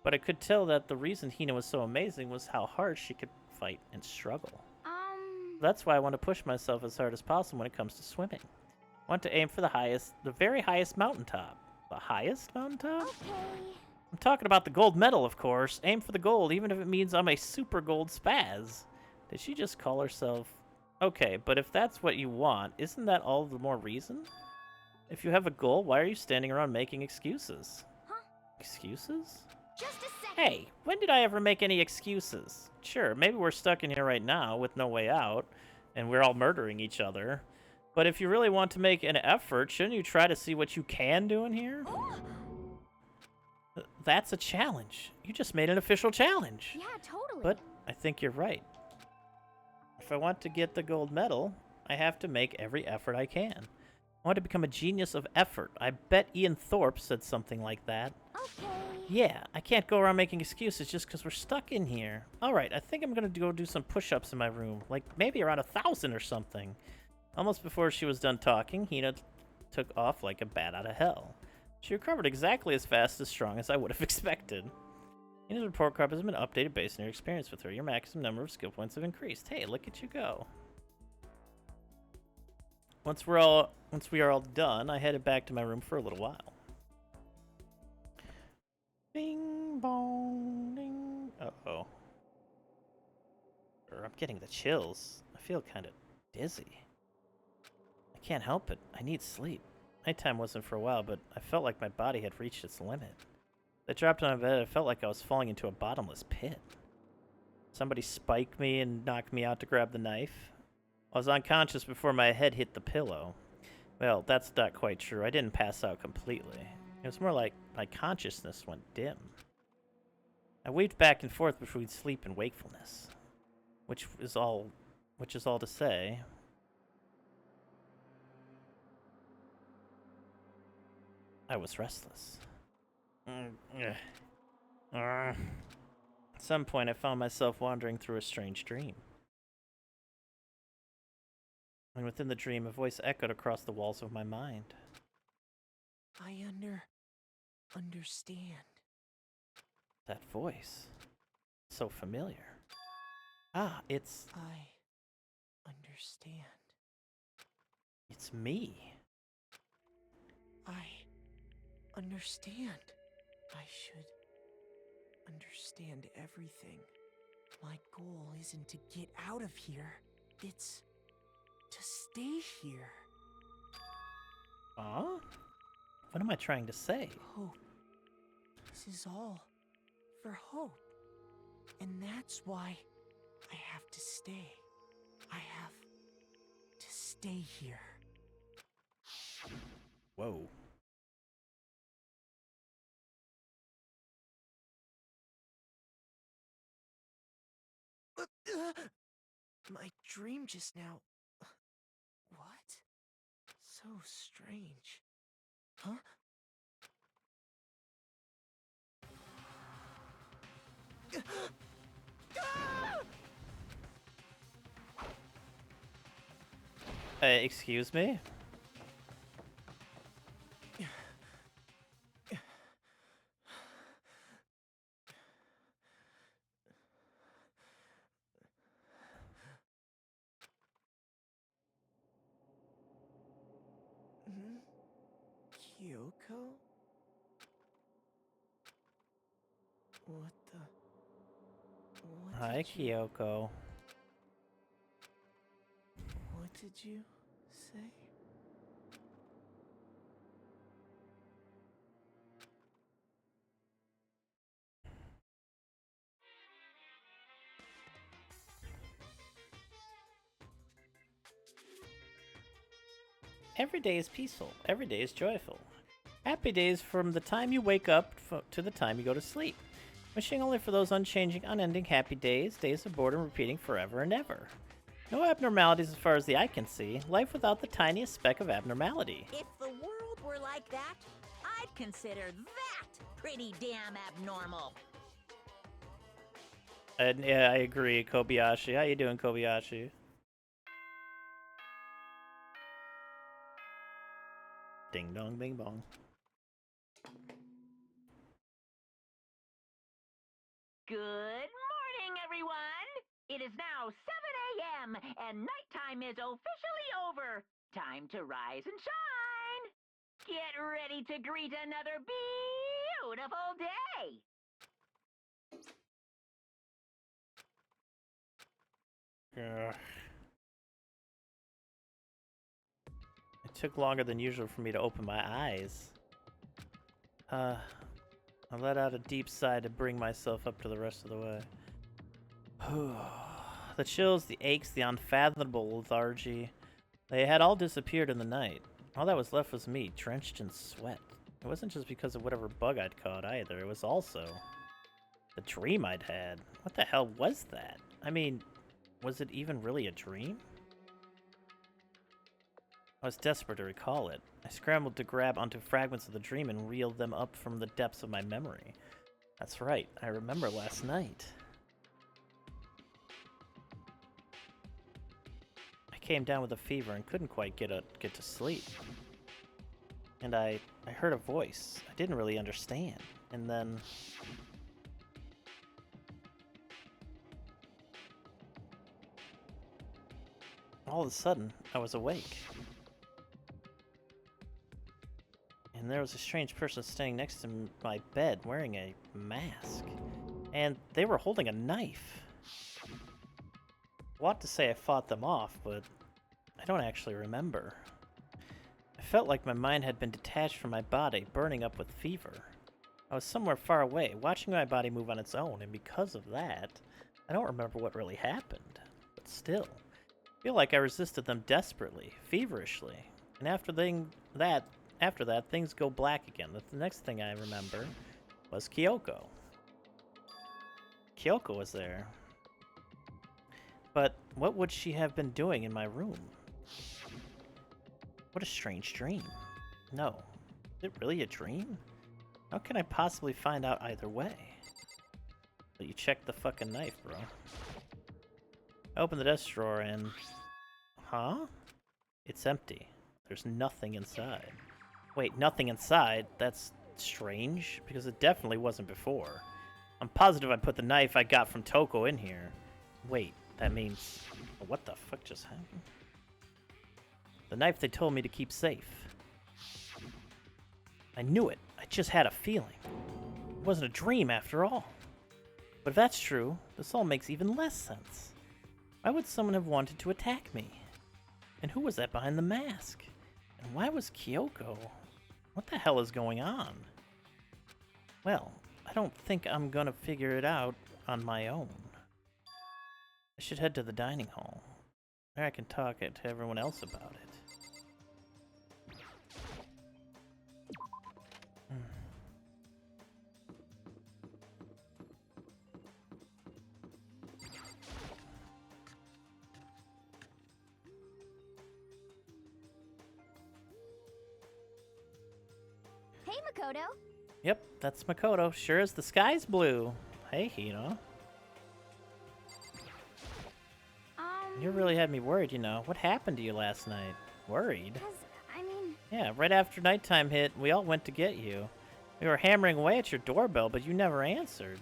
But I could tell that the reason Hina was so amazing was how hard she could fight and struggle. That's why I want to push myself as hard as possible when it comes to swimming. I want to aim for the very highest mountaintop. The highest mountaintop? Okay. I'm talking about the gold medal, of course. Aim for the gold, even if it means I'm a super gold spaz. Did she just call herself... Okay, but if that's what you want, isn't that all the more reason? If you have a goal, why are you standing around making excuses? Huh? Excuses? Just a second. Hey, when did I ever make any excuses? Sure, maybe we're stuck in here right now with no way out, and we're all murdering each other. But if you really want to make an effort, shouldn't you try to see what you can do in here? That's a challenge. You just made an official challenge. Yeah, totally. But I think you're right. If I want to get the gold medal, I have to make every effort I can. I want to become a genius of effort. I bet Ian Thorpe said something like that. Okay. Yeah, I can't go around making excuses just because we're stuck in here. Alright, I think I'm gonna go do some push-ups in my room. Like, maybe around 1,000 or something. Almost before she was done talking, Hina took off like a bat out of hell. She recovered exactly as fast as strong as I would have expected. Hina's report card has been updated based on your experience with her. Your maximum number of skill points have increased. Hey, look at you go. Once we are all done, I headed back to my room for a little while. Bing bong ding. Uh-oh. I'm getting the chills. I feel kind of dizzy. I can't help it. I need sleep. Nighttime wasn't for a while, but I felt like my body had reached its limit. As I dropped on my bed, I felt like I was falling into a bottomless pit. Somebody spiked me and knocked me out to grab the knife. I was unconscious before my head hit the pillow. Well, that's not quite true. I didn't pass out completely. It was more like my consciousness went dim. I weaved back and forth between sleep and wakefulness, which is all to say, I was restless. At some point, I found myself wandering through a strange dream. And within the dream, a voice echoed across the walls of my mind. I understand. That voice. So familiar. Ah, it's I understand. It's me. I understand. I should understand everything. My goal isn't to get out of here. It's to stay here. Huh? What am I trying to say? Hope. This is all for Hope. And that's why I have to stay. I have to stay here. Whoa. My dream just now. What? So strange. Huh? Excuse me? Kyoko? What the? Hi, Kyoko. What did you say? Every day is peaceful. Every day is joyful. Happy days from the time you wake up to the time you go to sleep. Wishing only for those unchanging, unending happy days, days of boredom repeating forever and ever. No abnormalities as far as the eye can see. Life without the tiniest speck of abnormality. If the world were like that, I'd consider that pretty damn abnormal. And yeah, I agree, Kobayashi. How you doing, Kobayashi? Ding dong, bing bong. Good morning, everyone! It is now 7 a.m., and nighttime is officially over. Time to rise and shine! Get ready to greet another beautiful day! Ugh. It took longer than usual for me to open my eyes. I let out a deep sigh to bring myself up to the rest of the way. The chills, the aches, the unfathomable lethargy, they had all disappeared in the night. All that was left was me, drenched in sweat. It wasn't just because of whatever bug I'd caught either, it was also the dream I'd had. What the hell was that? I mean, was it even really a dream? I was desperate to recall it. I scrambled to grab onto fragments of the dream and reel them up from the depths of my memory. That's right, I remember last night. I came down with a fever and couldn't quite get to sleep. And I heard a voice. I didn't really understand. And then all of a sudden, I was awake. And there was a strange person standing next to my bed wearing a mask. And they were holding a knife. I want to say I fought them off, but I don't actually remember. I felt like my mind had been detached from my body, burning up with fever. I was somewhere far away, watching my body move on its own, and because of that, I don't remember what really happened. But still, I feel like I resisted them desperately, feverishly. And after that, things go black again. The next thing I remember was Kyoko. Kyoko was there. But what would she have been doing in my room? What a strange dream. No. Is it really a dream? How can I possibly find out either way? But you check the fucking knife, bro. I open the desk drawer and... Huh? It's empty. There's nothing inside. Wait, nothing inside? That's strange, because it definitely wasn't before. I'm positive I put the knife I got from Toko in here. Wait, that means... What the fuck just happened? The knife they told me to keep safe. I knew it. I just had a feeling. It wasn't a dream after all. But if that's true, this all makes even less sense. Why would someone have wanted to attack me? And who was that behind the mask? And why was Kyoko? What the hell is going on? Well, I don't think I'm gonna figure it out on my own. I should head to the dining hall. There I can talk to everyone else about it. Hey, Makoto. Yep, that's Makoto. Sure as the sky's blue. Hey, Hino. You really had me worried, you know. What happened to you last night? Worried? 'Cause, I mean... Yeah, right after nighttime hit, we all went to get you. We were hammering away at your doorbell, but you never answered.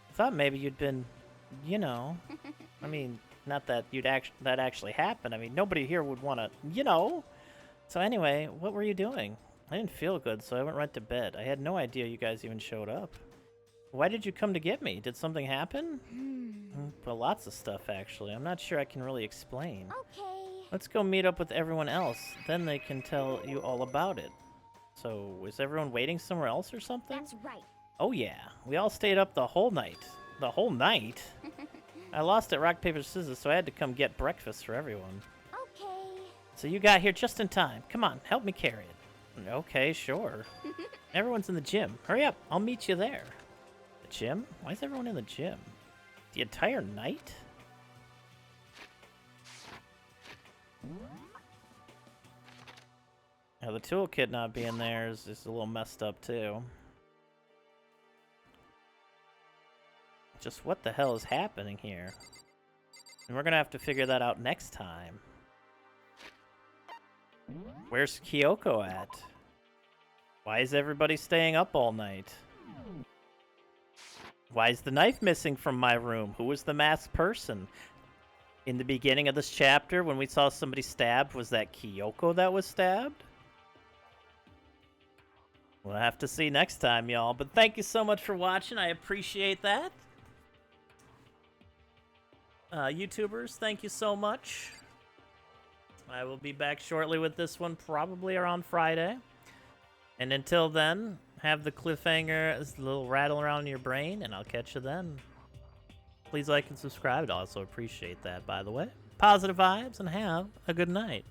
I thought maybe you'd been, you know... I mean, not that that actually happened. I mean, nobody here would want to, you know... So anyway, what were you doing? I didn't feel good, so I went right to bed. I had no idea you guys even showed up. Why did you come to get me? Did something happen? Well, lots of stuff, actually. I'm not sure I can really explain. Okay. Let's go meet up with everyone else. Then they can tell you all about it. So, is everyone waiting somewhere else or something? That's right. Oh yeah, we all stayed up the whole night. The whole night? I lost at rock, paper, scissors, so I had to come get breakfast for everyone. Okay. So you got here just in time. Come on, help me carry it. Okay, sure. Everyone's in the gym. Hurry up, I'll meet you there. The gym? Why is everyone in the gym? The entire night? Now the toolkit not being there is just a little messed up too. Just what the hell is happening here? And we're gonna have to figure that out next time. Where's Kyoko at? Why is everybody staying up all night? Why is the knife missing from my room? Who was the masked person? In the beginning of this chapter, when we saw somebody stabbed, was that Kyoko that was stabbed? We'll have to see next time, y'all. But thank you so much for watching. I appreciate that. YouTubers, thank you so much. I will be back shortly with this one, probably around Friday. And until then, have the cliffhanger, this little rattle around in your brain, and I'll catch you then. Please like and subscribe. I'd also appreciate that, by the way. Positive vibes, and have a good night.